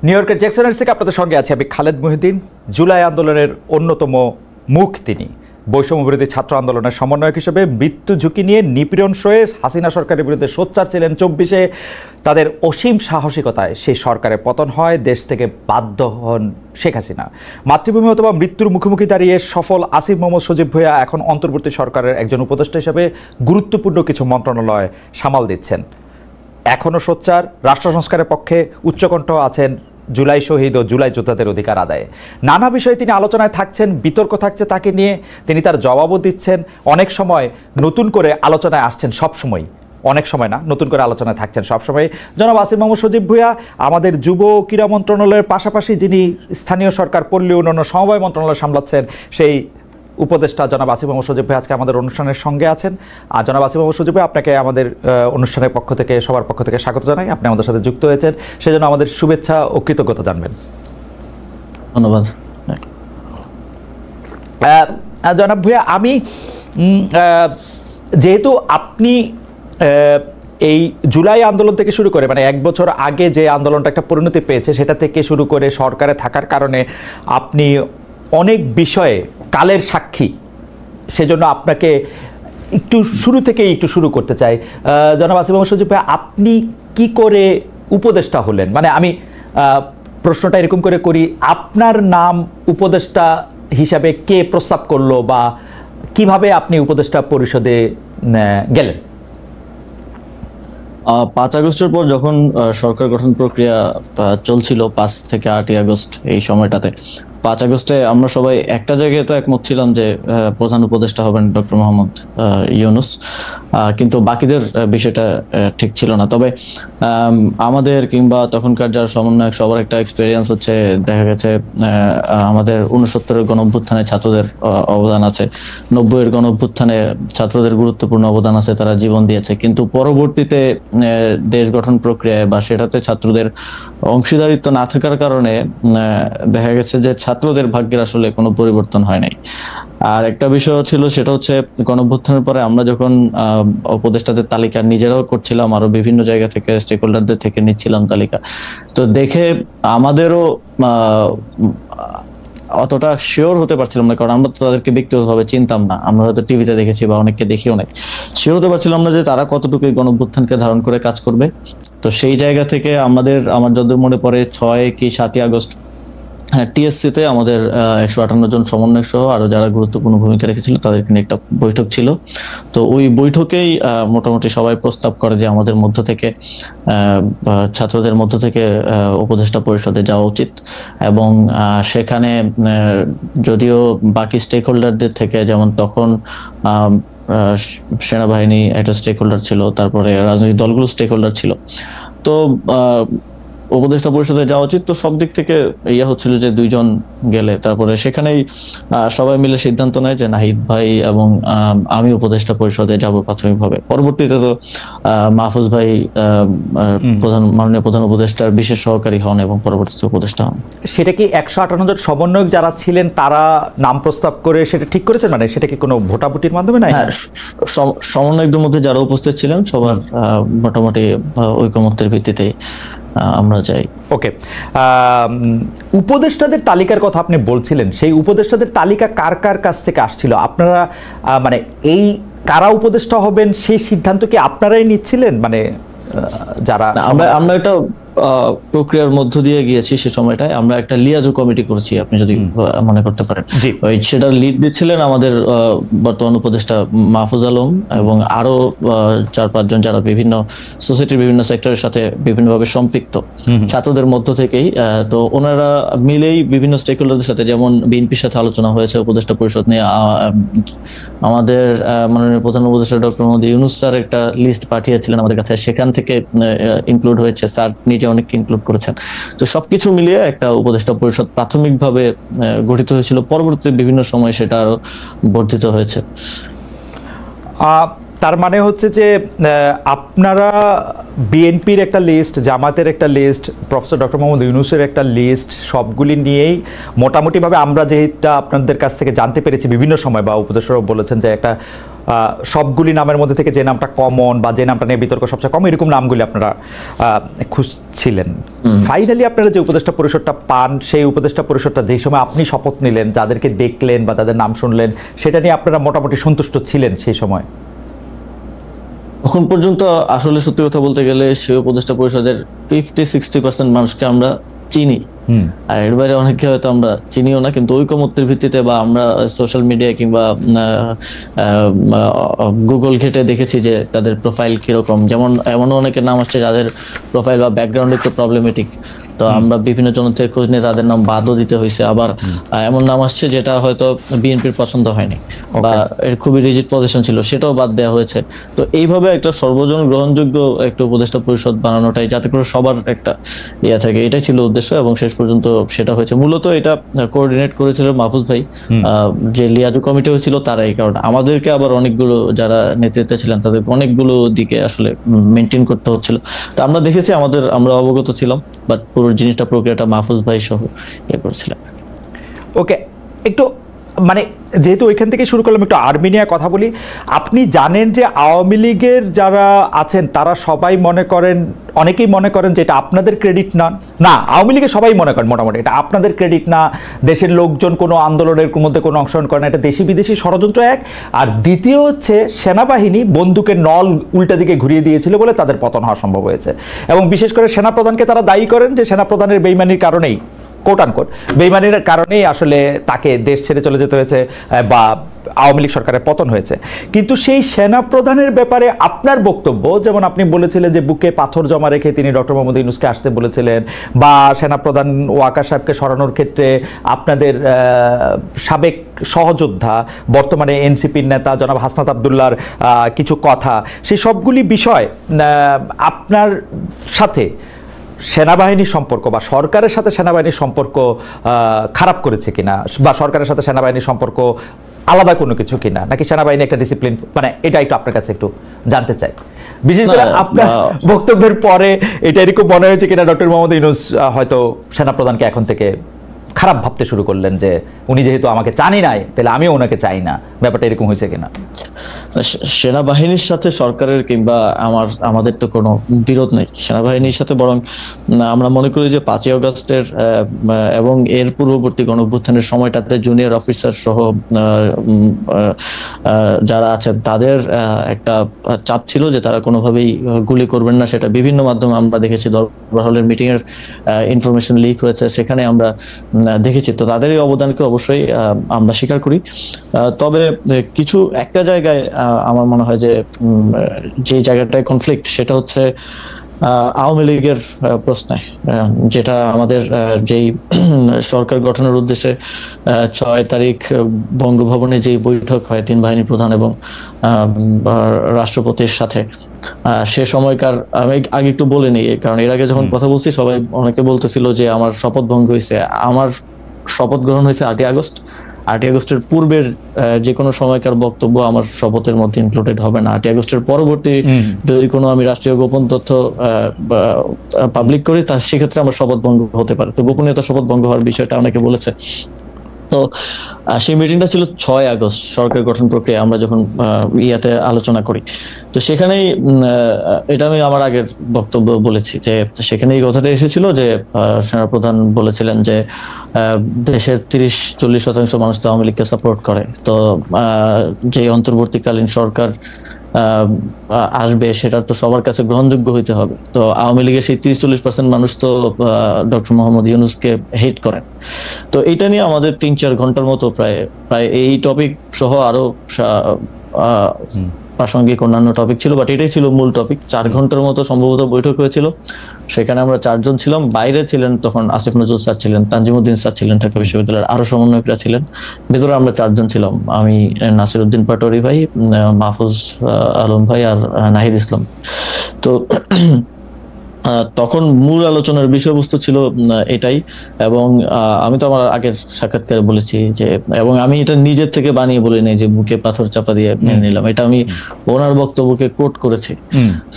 New ইয়র্কের জ্যাকসনের থেকে আপনাদের সঙ্গে আছে আমি খালেদ মহিউদ্দিন। জুলাই আন্দোলনের অন্যতম মুখ তিনি। বৈষম্যবিরোধী ছাত্র আন্দোলনের সমন্বয়ক হিসেবে মৃত্যু ঝুঁকি নিয়ে নিপীড়ন সয়ে হাসিনা সরকারের বিরুদ্ধে সোচ্চার ছিলেন 24-এ। তাদের অসীম সাহসিকতায় সেই সরকারের পতন হয়, দেশ থেকে বাধ্য হন শেখ হাসিনা। মাতৃভূমি অথবা মৃত্যুর মুখোমুখি দাঁড়িয়ে সফল আসিফ মোহাম্মদ সজীব ভূঁইয়া এখন অন্তর্বর্তী সরকারের একজন উপদেষ্টা হিসেবে গুরুত্বপূর্ণ কিছু মন্ত্রণালয় সামাল দিচ্ছেন। এখনও সোচ্চার, রাষ্ট্র সংস্কারের পক্ষে উচ্চকণ্ঠ আছেন জুলাই শহীদ ও জুলাই যোদ্ধাদের অধিকার আদায়ে। নানা বিষয়ে তিনি আলোচনায় থাকছেন, বিতর্ক থাকছে তাকে নিয়ে, তিনি তার জবাবও দিচ্ছেন। অনেক সময় নতুন করে আলোচনায় আসছেন, সবসময়, অনেক সময় না, নতুন করে আলোচনায় থাকছেন সবসময়। জনাব আসিফ মোহাম্মদ সজীব ভূঁইয়া আমাদের যুব ক্রীড়া মন্ত্রণালয়ের পাশাপাশি যিনি স্থানীয় সরকার, পল্লী উন্নয়ন, সমবায় মন্ত্রণালয় সামলাচ্ছেন, সেই উপদেষ্টা জনাব আসিফ মোহাম্মদ সজীব ভাই আজকে আমাদের অনুষ্ঠানের সঙ্গে আছেন। আর জনাব আসিফ মোহাম্মদ সজীব ভাই, আপনাকে আমাদের অনুষ্ঠানের পক্ষ থেকে, সবার পক্ষ থেকে স্বাগত জানাই। আপনি আমাদের সাথে যুক্ত হয়েছেন, সেজন্য আমাদের শুভেচ্ছা ও কৃতজ্ঞতা জানবেন। ধন্যবাদ। জনাব ভূঁইয়া, আমি যেহেতু আপনি এই জুলাই আন্দোলন থেকে শুরু করে, মানে এক বছর আগে যে আন্দোলনটা একটা পরিণতি পেয়েছে, সেটা থেকে শুরু করে সরকারে থাকার কারণে আপনি অনেক বিষয়ে কালের সাক্ষী, সেজন্য আপনাকে একটু শুরু থেকেই একটু শুরু করতে চাই। জনাব আসিফ মোহাম্মদ সজীব ভাই, আপনি কি করে উপদেষ্টা হলেন? মানে আমি প্রশ্নটা এরকম করে করি, আপনার নাম উপদেষ্টা হিসাবে কে প্রস্তাব করলো, বা কিভাবে আপনি উপদেষ্টা পরিষদে গেলেন? 5 আগস্টের পর যখন সরকার গঠন প্রক্রিয়া চলছিল, 5 থেকে 8 আগস্ট এই সময়টাতে, 5 আগস্টে আমরা সবাই একটা জায়গায় তো একমত ছিলাম যে প্রধান উপদেষ্টা হবেন ডক্টর মোহাম্মদ ইউনূস, কিন্তু বাকিদের বিষয়টা ঠিক ছিল না। তবে আমাদের কিংবা তখনকার যারা সমন্বয়ক, সবার একটা এক্সপেরিয়েন্স হচ্ছে, দেখা গেছে আমাদের 69-এর গণঅভ্যুত্থানে ছাত্রদের অবদান আছে, 90-এর গণঅভ্যুত্থানে ছাত্রদের গুরুত্বপূর্ণ অবদান আছে, তারা জীবন দিয়েছে। কিন্তু পরবর্তীতে দেশ গঠন প্রক্রিয়ায় বা সেটাতে ছাত্রদের অংশীদারিত্ব না থাকার কারণে দেখা গেছে যে ছাত্রদের ভাগ্যের আসলে কোনো পরিবর্তন হয় নাই। আর একটা বিষয় ছিল, সেটা হচ্ছে গণঅভ্যুত্থানের পরে আমরা যখন উপদেষ্টাদের তালিকা নিজেরাও করছিলাম, আরো বিভিন্ন জায়গা থেকে স্টেক হোল্ডারদের থেকে নিচ্ছিলাম তালিকা, তো দেখে আমাদেরও অতটা শিওর হতে পারছিলাম না, কারণ আমরা তো তাদেরকে ব্যক্তিগতভাবে চিনতাম না, আমরা হয়তো টিভিতে দেখেছি বা অনেককে দেখিও নাই। শিওর হতে পারছিলাম না যে তারা কতটুকু গণঅভ্যুত্থানকে ধারণ করে কাজ করবে। তো সেই জায়গা থেকে আমার যতদূর মনে পড়ে 6 কি 7 আগস্ট টিএসসিতে আমাদের 158 জন সমন্বয়ক সহ আরো যারা গুরুত্বপূর্ণ ভূমিকা রেখেছিল তাদেরকে নিয়ে একটা বৈঠক ছিল। তো ওই বৈঠকেই মোটামুটি সবাই প্রস্তাব করে যে আমাদের মধ্য থেকে, ছাত্রদের মধ্য থেকে উপদেষ্টা পরিষদে যাওয়া উচিত। এবং সেখানে যদিও বাকি স্টেক হোল্ডারদের থেকে, যেমন তখন সেনাবাহিনী একটা স্টেক হোল্ডার ছিল, তারপরে রাজনৈতিক দলগুলো স্টেক হোল্ডার ছিল, তো উপদেষ্টা পরিষদে যাওয়া উচিত। তো সব দিক থেকে ইয়ে হচ্ছিল যে 2 জন গেলে, তারপরে সেখানেই সবাই মিলে সিদ্ধান্ত নেয় যে নাহিদ ভাই এবং আমি উপদেষ্টা পরিষদে যাব প্রাথমিকভাবে। পরবর্তীতে তো মাহফুজ ভাই মাননীয় প্রধান উপদেষ্টার বিশেষ সহকারী হন এবং পরবর্তীতে উপদেষ্টা হন। সেটা কি 158 জন সমন্বয়ক যারা ছিলেন তারা নাম প্রস্তাব করে সেটা ঠিক করেছেন? মানে সেটা কি কোনো ভোটাভুটির মাধ্যমে? না, সমন্বয়কদের মধ্যে যারা উপস্থিত ছিলেন সবার মোটামুটি ঐকমত্যের ভিত্তিতে আমরা যাই। ওকে, উপদেষ্টাদের তালিকার কথা আপনি বলছিলেন, সেই উপদেষ্টাদের তালিকা কার কার কাছ থেকে আসছিল? আপনারা মানে এই কারা উপদেষ্টা হবেন সেই সিদ্ধান্ত কি আপনারাই নিচ্ছিলেন? মানে যারা আমরা একটা প্রক্রিয়ার মধ্য দিয়ে গিয়েছি, সে সময়টায় আমরা একটা লিয়াজো কমিটি করেছি, আপনি যদি মনে করতে পারেন। সেটার লিড দিচ্ছিলেন আমাদের বর্তমান উপদেষ্টা মাহফুজ আলম এবং আরো 4-5 জন যারা বিভিন্ন সোসাইটির বিভিন্ন সেক্টরের সাথে বিভিন্নভাবে সম্পৃক্ত, ছাত্রদের মধ্য থেকেই। তো ওনারা মিলেই বিভিন্ন স্টেক হোল্ডারদের সাথে, যেমন বিএনপির সাথে আলোচনা হয়েছে উপদেষ্টা পরিষদ নিয়ে, আমাদের মাননীয় প্রধান উপদেষ্টা ডক্টর মোহাম্মদ ইউনূস স্যার একটা লিস্ট পাঠিয়েছিলেন আমাদের কাছে, সেখান থেকে ইনক্লুড হয়েছে, স্যার নিজে অনেক ইনক্লুড করেছেন। তো সবকিছু মিলিয়ে একটা উপদেষ্টা পরিষদ প্রাথমিকভাবে গঠিত হয়েছিল, পরবর্তীতে বিভিন্ন সময় সেটা আরো বর্ধিত হয়েছে। তার মানে হচ্ছে যে আপনারা বিএনপির একটা লিস্ট, জামাতের একটা লিস্ট, প্রফেসর ডক্টর মোহাম্মদ ইউনূসের একটা লিস্ট, সবগুলি নিয়েই মোটামুটিভাবে আমরা যেটা আপনাদের কাছ থেকে জানতে পেরেছি বিভিন্ন সময়, বা উপদেষ্টারাও বলেছেন যে একটা সবগুলি নামের মধ্যে থেকে যে নামটা কমন বা যে নামটা নিয়ে বিতর্ক সবচেয়ে কম, এরকম নামগুলি আপনারা খুঁজছিলেন। ফাইনালি আপনারা যে উপদেষ্টা পরিষদটা পান, সেই উপদেষ্টা পরিষদটা যেই সময় আপনি শপথ নিলেন, যাদেরকে দেখলেন বা তাদের নাম শুনলেন, সেটা নিয়ে আপনারা মোটামুটি সন্তুষ্ট ছিলেন সেই সময়? এখন পর্যন্ত আসলে সত্যি কথা বলতে গেলে সেই উপদেষ্টা পরিষদের 50-60% মানুষকে আমরা চিনি, আর এর বাইরে অনেকে হয়তো আমরা চিনিও না, কিন্তু ঐকমত্যের ভিত্তিতে বা আমরা সোশ্যাল মিডিয়া কিংবা গুগল ঘেটে দেখেছি যে তাদের প্রোফাইল কিরকম। যেমন এমনও অনেকের নাম আসছে যাদের প্রোফাইল বা ব্যাকগ্রাউন্ড একটু প্রবলেমেটিক, তো আমরা বিভিন্ন জন থেকে খোঁজ নিয়ে তাদের নাম বাদও দিতে হয়েছে। আবার এমন নাম আসছে যেটা হয়তো বিএনপির পছন্দ হয়নি বা এর খুবই রিজিড পজিশন ছিল, সেটাও বাদ দেওয়া হয়েছে। তো এইভাবে একটা সর্বজন গ্রহণযোগ্য একটা উপদেষ্টা পরিষদ বানানোটাই, যাতে করে সবার একটা ইয়ে থাকে, এটাই ছিল উদ্দেশ্য এবং শেষ পর্যন্ত সেটা হয়েছে। মূলত এটা কোঅর্ডিনেট করেছিল মাহফুজ ভাই, যে লিয়াজু কমিটি হয়েছিল তারাই, কারণ আমাদেরকে আবার অনেকগুলো যারা নেতৃত্বে ছিলেন তাদের অনেকগুলো দিকে আসলে মেনটেন করতে হচ্ছিল। তো আমরা দেখেছি, আমরা অবগত ছিলাম, বাট পুরো জিনিসটা প্রক্রিয়াটা মাহফুজ ভাই সহ ইয়ে করেছিলেন। ওকে, একটু মানে যেহেতু ওইখান থেকে শুরু করলাম, একটু আর্মেনিয়া কথা বলি। আপনি জানেন যে আওয়ামী লীগের যারা আছেন তারা সবাই মনে করেন, অনেকেই মনে করেন যে এটা আপনাদের ক্রেডিট না, আওয়ামী লীগের সবাই মনে করেন মোটামুটি এটা আপনাদের ক্রেডিট না, দেশের লোকজন কোনো আন্দোলনের মধ্যে কোনো অংশগ্রহণ করে না, এটা দেশি বিদেশি ষড়যন্ত্র এক। আর দ্বিতীয় হচ্ছে সেনাবাহিনী বন্দুকের নল উল্টা দিকে ঘুরিয়ে দিয়েছিল বলে তাদের পতন হওয়া সম্ভব হয়েছে, এবং বিশেষ করে সেনাপ্রধানকে তারা দায়ী করেন যে সেনাপ্রধানের বেইমানির কারণেই, কোট আনকোট বেইমানির কারণেই আসলে তাকে দেশ ছেড়ে চলে যেতে হয়েছে বা আওয়ামী লীগ সরকারের পতন হয়েছে। কিন্তু সেই সেনা প্রধানের ব্যাপারে আপনার বক্তব্য, যেমন আপনি বলেছিলেন যে বুকে পাথর জমা রেখে তিনি ডক্টর মোহাম্মদ ইউনূসকে আসতে বলেছিলেন, বা সেনাপ্রধান ওয়াকার সাহেবকে সরানোর ক্ষেত্রে আপনাদের সাবেক সহযোদ্ধা বর্তমানে এনসিপির নেতা জনাব হাসনাত আবদুল্লাহর কিছু কথা, সেই সবগুলি বিষয় আপনার সাথে সেনাবাহিনীর সম্পর্ক বা সরকারের সাথে সেনাবাহিনীর সম্পর্ক খারাপ করেছে কিনা, বা সরকারের সাথে সেনাবাহিনীর সম্পর্ক আলাদা কোনো কিছু কিনা, নাকি সেনাবাহিনী একটা ডিসিপ্লিন, মানে এটা একটু আপনার কাছে একটু জানতে চাই। বিশেষ করে আপনার বক্তব্যের পরে এটা এরকম মনে হয়েছে কিনা ডক্টর মোহাম্মদ ইউনূস হয়তো সেনাপ্রধানকে এখন থেকে খারাপ ভাবতে শুরু করলেন যে উনি যেহেতু আমাকে চানি নাই তাহলে আমিও ওনাকে চাই না, ব্যাপারটা এরকম হয়েছে কিনা? সেনাবাহিনীর সাথে সরকারের কিংবা আমাদের তো কোনো বিরোধ নেই সেনাবাহিনীর সাথে, বরং আমরা মনে করি যে 5ই আগস্টের এবং এর পূর্ববর্তী গণঅভ্যুত্থানের সময়টাতে জুনিয়র অফিসার সহ যারা আছেন তাদের একটা চাপ ছিল যে তারা কোনোভাবেই গুলি করবেন না। সেটা বিভিন্ন মাধ্যমে আমরা দেখেছি, দরবার হলের মিটিং এর ইনফরমেশন লিক হয়েছে, সেখানে আমরা দেখেছি। তো তাদের এই অবদানকে অবশ্যই আমরা স্বীকার করি। তবে কিছু একটা জায়গায় আমার মনে হয় যে জায়গাটায় কনফ্লিক্ট, সেটা হচ্ছে আওয়ামী লীগের প্রশ্নে, যেটা আমাদের যেই সরকার গঠনের উদ্দেশ্যে 6 তারিখ বঙ্গভবনে যে বৈঠক হয় 3 বাহিনী প্রধান এবং রাষ্ট্রপতির সাথে, সে সময়কার আমি আগে একটু বলে নিই, কারণ এর আগে যখন কথা বলছি সবাই অনেকে বলতেছিল যে আমার শপথ ভঙ্গ হয়েছে। আমার শপথ গ্রহণ হয়েছে 8ই আগস্ট। 8ই আগস্টের পূর্বের যে কোনো সময়কার বক্তব্য আমার শপথের মধ্যে ইনক্লুডেড হবে না। 8ই আগস্টের পরবর্তী যদি কোনো আমি রাষ্ট্রীয় গোপন তথ্য পাবলিক করি, তার সেক্ষেত্রে আমার শপথ ভঙ্গ হতে পারে। তো গোপনীয়তা শপথ ভঙ্গ হওয়ার বিষয়টা অনেকে বলেছে। তো সেই মিটিংটা ছিল 6 আগস্ট, সরকার গঠন প্রক্রিয়া আমরা যখন ইয়াতে আলোচনা করি। তো সেখানেই এটা আমি আমার আগের বক্তব্য বলেছি যে সেখানে এই কথাটা এসেছিল যে সেনাপ্রধান বলেছিলেন যে দেশের 30-40% মানুষ তো আওয়ামী লীগকে সাপোর্ট করে, তো যে অন্তর্বর্তীকালীন সরকার আসবে সেটার তো সবার কাছে গ্রহণযোগ্য হইতে হবে। তো আওয়ামী লীগের সেই 30-40% মানুষ তো ডক্টর মোহাম্মদ ইউনূসকে হেট করেন। তো এইটা নিয়ে আমাদের 3-4 ঘন্টার মতো প্রায় এই টপিক সহ আরো প্রাসঙ্গিক অন্যান্য টপিক ছিল, বাট এটাই ছিল মূল টপিক। 4 ঘন্টার মতো সম্ভবত বৈঠক হয়েছিল। সেখানে আমরা 4 জন ছিলাম। বাইরে ছিলেন তখন আসিফ নজরুল স্যার ছিলেন, তানজিমউদ্দিন স্যার ছিলেন ঢাকা বিশ্ববিদ্যালয়ের, আরো সমন্বয়করা ছিলেন। ভেতরে আমরা 4 জন ছিলাম, আমি, নাসিরউদ্দিন পাটোয়ারি ভাই, মাহফুজ আলম ভাই আর নাহিদ ইসলাম। তো তখন মূল আলোচনার বিষয়বস্তু ছিল এটাই। এবং আমি তো আমার আগের সাক্ষাৎকারে বলেছি যে, এবং আমি এটা নিজের থেকে বানিয়ে বলি নাই যে বুকে পাথর চাপা দিয়ে মেনে নিলাম, এটা আমি ওনার বক্তব্যকে কোট করেছি।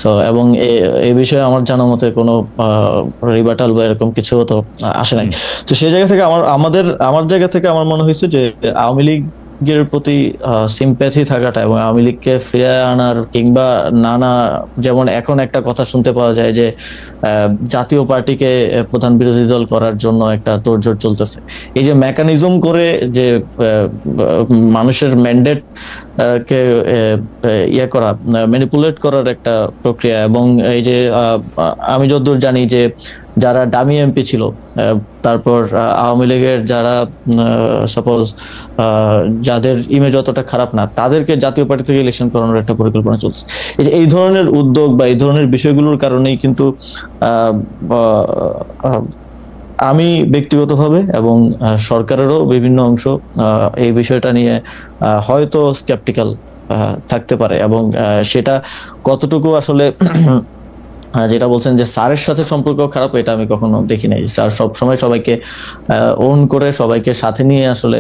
সো এবং এই বিষয়ে আমার জানা মতে কোনো রিবাটাল বা এরকম কিছু তো আসে নাই। তো সেই জায়গা থেকে আমার জায়গা থেকে আমার মনে হয়েছে যে আওয়ামী লীগের প্রতি সিম্প্যাথি থাকাটা এবং আওয়ামী লীগকে ফিরে আনার কিংবা নানা, যেমন এখন একটা কথা শুনতে পাওয়া যায় যে জাতীয় পার্টিকে প্রধান বিরোধী দল করার জন্য একটা তোড়জোড় চলতেছে। এই যে মেকানিজম করে যে মানুষের ম্যান্ডেট কে ইয়ে করা, ম্যানিপুলেট করার একটা প্রক্রিয়া। এবং এই যে আমি যতদূর জানি যে যারা ডামি এমপি ছিল, তারপর আওয়ামী লীগের যারা সাপোজ যাদের ইমেজ অতটা খারাপ না, তাদেরকে জাতীয় পার্টি থেকে ইলেকশন করানোর একটা পরিকল্পনা চলছে। এই ধরনের উদ্যোগ বা এই ধরনের বিষয়গুলোর কারণেই কিন্তু আমি ব্যক্তিগতভাবে এবং সরকারেরও বিভিন্ন অংশ এই বিষয়টা নিয়ে হয়তো স্কেপটিক্যাল থাকতে পারে। এবং সেটা কতটুকু আসলে যেটা বলছেন যে স্যারের সাথে সম্পর্ক খারাপ, এটা আমি কখনো দেখি নাই। স্যার সবসময় সবাইকে ওন করে সবাইকে সাথে নিয়ে আসলে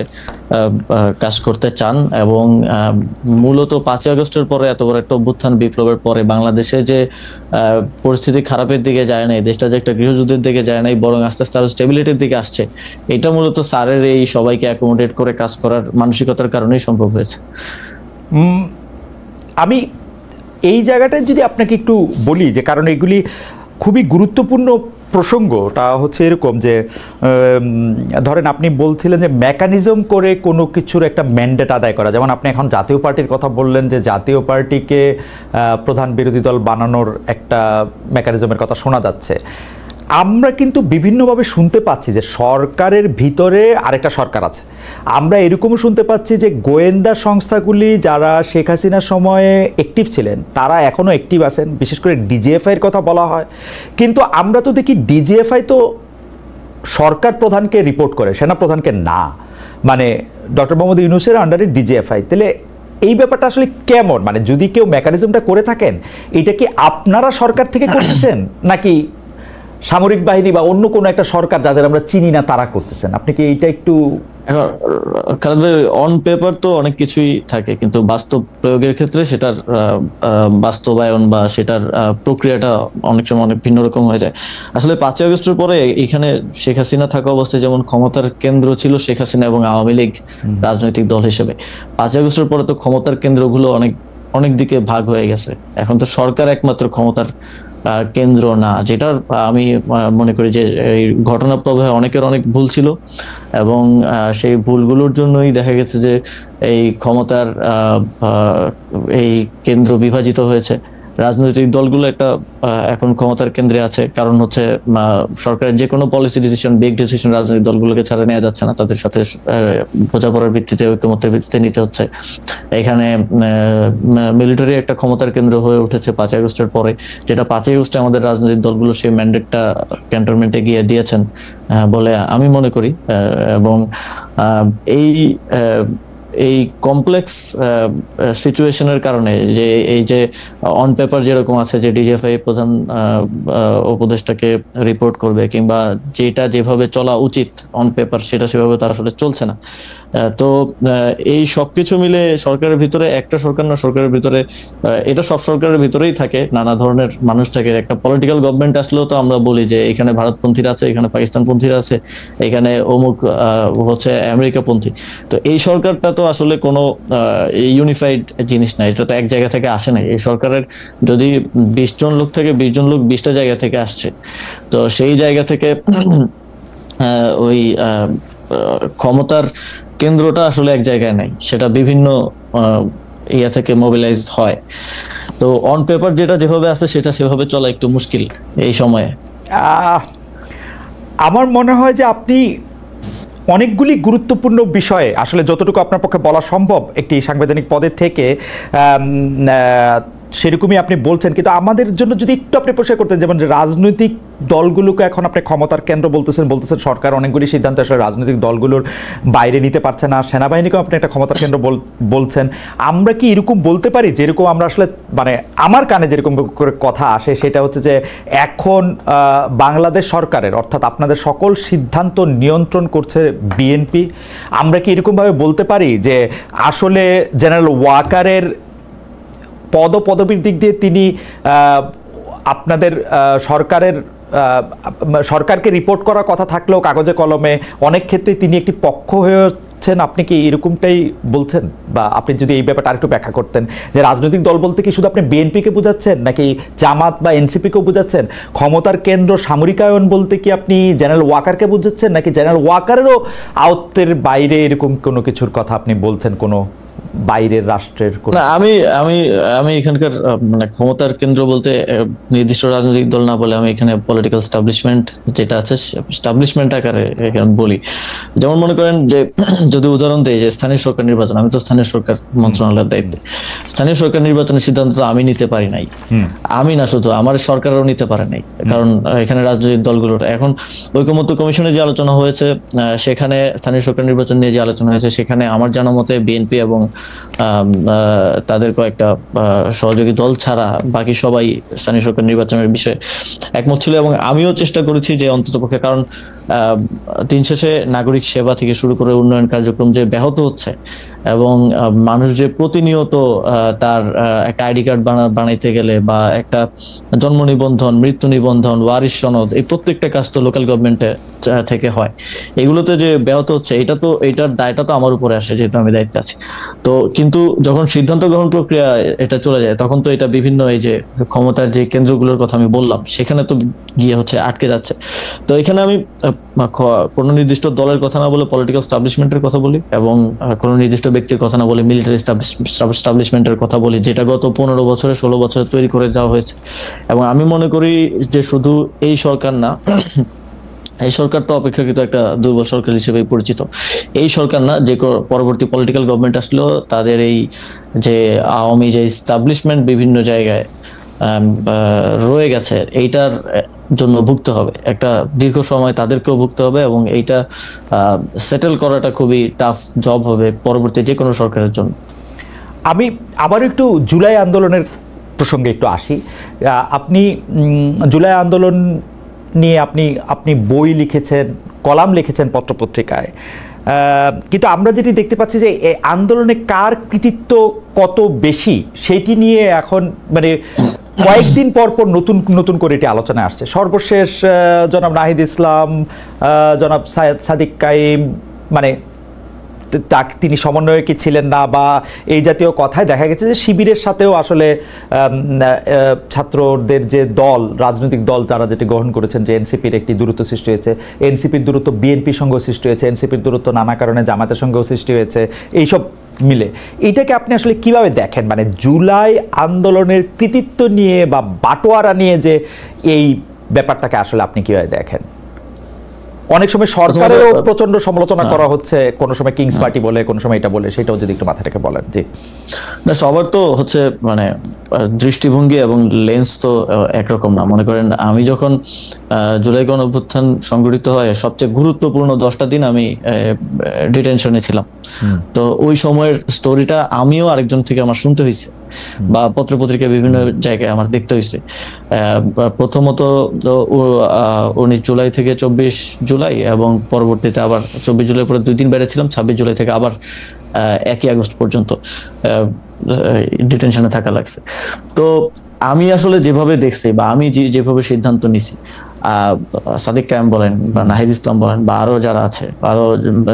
কাজ করতে চান। এবং মূলত 5ই আগস্টের পরে এত বড় একটা অভ্যুত্থান বিপ্লবের পরে বাংলাদেশে যে পরিস্থিতি খারাপের দিকে যায় নাই, দেশটা যে একটা গৃহযুদ্ধের দিকে যায় নাই, বরং আস্তে আস্তে আরো স্টেবিলিটির দিকে আসছে, এটা মূলত স্যারের এই সবাইকে অ্যাকোমোডেট করে কাজ করার মানসিকতার কারণেই সম্ভব হয়েছে। আমি এই জায়গাটায় যদি আপনাকে একটু বলি, যে কারণ এগুলি খুবই গুরুত্বপূর্ণ প্রসঙ্গটা হচ্ছে এরকম যে ধরেন আপনি বলছিলেন যে মেকানিজম করে কোনো কিছুর একটা ম্যান্ডেট আদায় করা, যেমন আপনি এখন জাতীয় পার্টির কথা বললেন যে জাতীয় পার্টিকে প্রধান বিরোধী দল বানানোর একটা মেকানিজমের কথা শোনা যাচ্ছে। আমরা কিন্তু বিভিন্নভাবে শুনতে পাচ্ছি যে সরকারের ভিতরে আরেকটা সরকার আছে। আমরা এরকমও শুনতে পাচ্ছি যে গোয়েন্দা সংস্থাগুলি যারা শেখ হাসিনার সময়ে অ্যাক্টিভ ছিলেন তারা এখনও অ্যাক্টিভ আছেন, বিশেষ করে ডিজিএফআইয়ের কথা বলা হয়। কিন্তু আমরা তো দেখি ডিজিএফআই তো সরকার প্রধানকে রিপোর্ট করে, সেনা প্রধানকে না। মানে ডক্টর মোহাম্মদ ইউনূসের আন্ডারে ডিজিএফআই। তাহলে এই ব্যাপারটা আসলে কেমন? মানে যদি কেউ মেকানিজমটা করে থাকেন, এটা কি আপনারা সরকার থেকে করতেছেন নাকি সামরিক বাহিনী বা অন্য কোনো একটা সরকার যাদের আমরা চিনি না তারা করতেছেন? আপনি কি এইটা একটু অন পেপার তো অনেক কিছুই থাকে, কিন্তু বাস্তব প্রয়োগের ক্ষেত্রে সেটার বাস্তবায়ন বা সেটার প্রক্রিয়াটা অনেক সময় অনেক ভিন্ন রকম হয়ে যায়। আসলে 5ই আগস্টের পরে এখানে শেখ হাসিনা থাকা অবস্থায় যেমন ক্ষমতার কেন্দ্র ছিল শেখ হাসিনা এবং আওয়ামী লীগ রাজনৈতিক দল হিসেবে, 5ই আগস্টের পরে তো ক্ষমতার কেন্দ্রগুলো অনেক দিকে ভাগ হয়ে গেছে। এখন তো সরকার একমাত্র ক্ষমতার কেন্দ্র না, যেটার আমি মনে করি যে এই ঘটনা প্রবাহে অনেকের অনেক ভুল ছিল। এবং সেই ভুলগুলোর জন্যই দেখা গেছে যে এই ক্ষমতার এই কেন্দ্র বিভাজিত হয়েছে। রাজনৈতিক দলগুলো একটা এখন ক্ষমতার কেন্দ্রে আছে, কারণ হচ্ছে সরকারের যে কোনো পলিসি ডিসিশন, বিগ ডিসিশন রাজনৈতিক দলগুলোকে ছাড়া নেওয়া যাচ্ছে না, তাদের সাথে বোঝাপড়ার ভিত্তিতে, ঐক্যমত্যের ভিত্তিতে নিতে হচ্ছে। এখানে মিলিটারি একটা ক্ষমতার কেন্দ্র হয়ে উঠেছে 5ই আগস্টের পরে, যেটা 5ই আগস্টে আমাদের রাজনৈতিক দলগুলো সেই ম্যান্ডেটটা ক্যান্টনমেন্টে গিয়ে দিয়েছেন বলে আমি মনে করি। এবং এই কমপ্লেক্স সিচুয়েশনের কারণে যে এই যে অন পেপার যেরকম আছে যে ডিজিএফআই প্রধান উপদেষ্টাকে রিপোর্ট করবে কিংবা যেটা যেভাবে চলা উচিত অন পেপার সেটা সেভাবে তার আসলে চলছে না। তো এই সবকিছু মিলে সরকারের ভিতরে, একটা সরকার না, সরকারের ভিতরে এটা সব সরকারের ভিতরেই থাকে, নানা ধরনের মানুষ থাকে। একটা পলিটিক্যাল গভর্নমেন্ট আসলেও তো আমরা বলি যে এখানে ভারতপন্থীরা আছে, এখানে পাকিস্তানপন্থীরা আছে, এখানে অমুক হচ্ছে আমেরিকাপন্থী। তো এই সরকারটা তো আসলে কোনো ইউনিফাইড জিনিস না, এটা তো এক জায়গা থেকে আসে নাই। এই সরকারের যদি 20 জন লোক থেকে 20 জন লোক 20টা জায়গা থেকে আসছে, তো সেই জায়গা থেকে ওই ক্ষমতার কেন্দ্রটা আসলে এক জায়গায় নাই, সেটা বিভিন্ন ইয়া থেকে মোবিলাইজ হয়। তো অন পেপার যেটা যেভাবে আছে সেটা সেভাবে চলা একটু মুশকিল এই সময়ে। আমার মনে হয় যে আপনি অনেকগুলি গুরুত্বপূর্ণ বিষয়ে আসলে যতটুকু আপনার পক্ষে বলা সম্ভব একটি সাংবিধানিক পদের থেকে সেরকমই আপনি বলছেন, কিন্তু আমাদের জন্য যদি একটু আপনি পরিষ্কার করতেন, যেমন রাজনৈতিক দলগুলোকে এখন আপনি ক্ষমতার কেন্দ্র বলতেছেন সরকার অনেকগুলি সিদ্ধান্ত আসলে রাজনৈতিক দলগুলোর বাইরে নিতে পারছে না, সেনাবাহিনীকেও আপনি একটা ক্ষমতার কেন্দ্র বলছেন। আমরা কি এরকম বলতে পারি যেরকম আমরা আসলে মানে আমার কানে যেরকম করে কথা আসে সেটা হচ্ছে যে এখন বাংলাদেশ সরকারের অর্থাৎ আপনাদের সকল সিদ্ধান্ত নিয়ন্ত্রণ করছে বিএনপি? আমরা কি এরকমভাবে বলতে পারি যে আসলে জেনারেল ওয়াকারের পদপদবীর দিক দিয়ে তিনি আপনাদের সরকারকে রিপোর্ট করার কথা থাকলেও কাগজে কলমে অনেক ক্ষেত্রে তিনি একটি পক্ষ হয়েছেন? আপনি কি এরকমটাই বলছেন? বা আপনি যদি এই ব্যাপারটা আরেকটু ব্যাখ্যা করতেন যে রাজনৈতিক দল বলতে কি শুধু আপনি বিএনপিকে বোঝাচ্ছেন নাকি জামাত বা এনসিপিকেও বোঝাচ্ছেন? ক্ষমতার কেন্দ্র সামরিকায়ন বলতে কি আপনি জেনারেল ওয়াকারকে বোঝাচ্ছেন নাকি জেনারেল ওয়াকারেরও আয়ত্তের বাইরে এরকম কোনো কিছুর কথা আপনি বলছেন, কোনো বাইরের রাষ্ট্রের? না, আমি আমি আমি এখানকার মানে ক্ষমতার কেন্দ্র বলতে নির্দিষ্ট রাজনৈতিক দল না বলে আমি এখানে পলিটিক্যাল এস্টাবলিশমেন্ট যেটা আছে এস্টাবলিশমেন্ট আকারে এখানে বলি। যেমন মনে করেন যে যদি উদাহরণ দেই যে স্থানীয় সরকার নির্বাচন, আমি তো স্থানীয় সরকার মন্ত্রণালয়ের দায়িত্বে। স্থানীয় সরকার নির্বাচনের সিদ্ধান্ত তো আমি নিতে পারি নাই, আমি না শুধু আমার সরকারও নিতে পারে নাই, কারণ এখানে রাজনৈতিক দলগুলোর এখন ঐকমত্য কমিশনে যে আলোচনা হয়েছে সেখানে স্থানীয় সরকার নির্বাচন নিয়ে যে আলোচনা হয়েছে সেখানে আমার জানা মতে বিএনপি এবং তাদের কয়েকটা সহযোগী দল ছাড়া বাকি সবাই স্থানীয় সরকার নির্বাচনের বিষয়ে একমত ছিল। এবং আমিও চেষ্টা করেছি যে অন্ততপক্ষে, কারণ দিন শেষে নাগরিক সেবা থেকে শুরু করে উন্নয়ন কার্যক্রম যে ব্যাহত হচ্ছে এবং মানুষ যে প্রতিনিয়ত তার একটা আইডি কার্ড বানাইতে গেলে বা একটা জন্ম নিবন্ধন, মৃত্যু নিবন্ধন, ওয়ারিশ সনদ, এই প্রত্যেকটা কাজ তো লোকাল গভর্নমেন্টে থেকে হয়, এগুলোতে যে ব্যাহত হচ্ছে এটার দায়টা তো আমার উপরে আসে যেহেতু আমি দায়িত্বে আছি। তো কিন্তু যখন সিদ্ধান্ত গ্রহণ প্রক্রিয়া এটা চলে যায় তখন তো এটা বিভিন্ন এই যে ক্ষমতার যে কেন্দ্রগুলোর কথা আমি বললাম সেখানে তো গিয়ে আটকে যাচ্ছে। তো এখানে আমি কোনো নির্দিষ্ট দলের কথা না বলে পলিটিক্যাল এস্টাবলিশমেন্টের কথা বলি এবং কোনো নির্দিষ্ট ব্যক্তির কথা না বলে মিলিটারি এস্টাবলিশমেন্টের কথা বলি, যেটা গত 15 বছরে 16 বছরে তৈরি করে যাওয়া হয়েছে। এবং আমি মনে করি যে শুধু এই সরকার না, এই সরকার তো অপেক্ষাকৃত একটা দুর্বল সরকার হিসেবে পরিচিত, এই সরকার না যে পরবর্তী পলিটিক্যাল গভর্নমেন্ট আসলো তাদের এই যে আওয়ামী যে এস্টাবলিশমেন্ট বিভিন্ন জায়গায় রয়ে গেছে এইটার জন্য ভুগতে হবে, একটা দীর্ঘ সময় তাদেরকেও ভুগতে হবে এবং এইটা সেটেল করাটা খুবই টাফ জব হবে পরবর্তী যে কোনো সরকারের জন্য। আমি আবার একটু জুলাই আন্দোলনের প্রসঙ্গে একটু আসি। আপনি জুলাই আন্দোলন নিয়ে আপনি বই লিখেছেন, কলাম লিখেছেন পত্রপত্রিকায়, কিন্তু আমরা যেটি দেখতে পাচ্ছি যে এই আন্দোলনে কার কৃতিত্ব কত বেশি সেটি নিয়ে এখন মানে কয়েকদিন পর পর নতুন করে এটি আলোচনায় আসছে। সর্বশেষ জনাব নাহিদ ইসলাম, জনাব সাদিক কাইম, মানে তিনি সমন্বয়কে ছিলেন না বা এই জাতীয় কথায় দেখা গেছে যে শিবিরের সাথেও আসলে ছাত্রদের যে দল, রাজনৈতিক দল তারা যেটি গ্রহণ করেছেন যে এনসিপির একটি দূরত্ব সৃষ্টি হয়েছে, এনসিপির দূরত্ব বিএনপির সঙ্গেও সৃষ্টি হয়েছে, এনসিপির দূরত্ব নানা কারণে জামাতের সঙ্গেও সৃষ্টি হয়েছে, এইসব মিলে এইটাকে আপনি আসলে কিভাবে দেখেন? মানে জুলাই আন্দোলনের কৃতিত্ব নিয়ে বা বাটোয়ারা নিয়ে যে এই ব্যাপারটাকে আসলে আপনি কিভাবে দেখেন? অনেক সময় সরকারেও প্রচন্ড সমালোচনা করা হচ্ছে, কোন সময় কিংস পার্টি বলে, কোন সময় এটা বলে, সেটাও যদি একটু মাথা রেখে বলেন। জি না, সবার তো মানে দৃষ্টিভঙ্গি এবং লেন্স তো একরকম না। মনে করেন আমি যখন জুলাই গণঅভ্যুত্থান সংঘটিত হয় সবচেয়ে গুরুত্বপূর্ণ 10টা দিন আমি ডিটেনশনে ছিলাম। তো ওই সময়ের স্টোরিটা আমিও আরেকজন থেকে আমার শুনতে হয়েছে বা পত্রপত্রিকায় বিভিন্ন জায়গায় আমার দেখতে হয়েছে। প্রথমত 19 জুলাই থেকে 24 জুলাই এবং পরবর্তীতে আবার 24 জুলাই পরে 2 দিন বেড়েছিলাম, 26 জুলাই থেকে আবার 1 আগস্ট পর্যন্ত ডিটেনশনে থাকা লাগছে। তো আমি আসলে যেভাবে দেখছি বা আমি যেভাবে সিদ্ধান্ত নিছি, সাদিক কায়েম বলেন বা নাহিদ ইসলাম বলেন বা আরো যারা আছে, আরো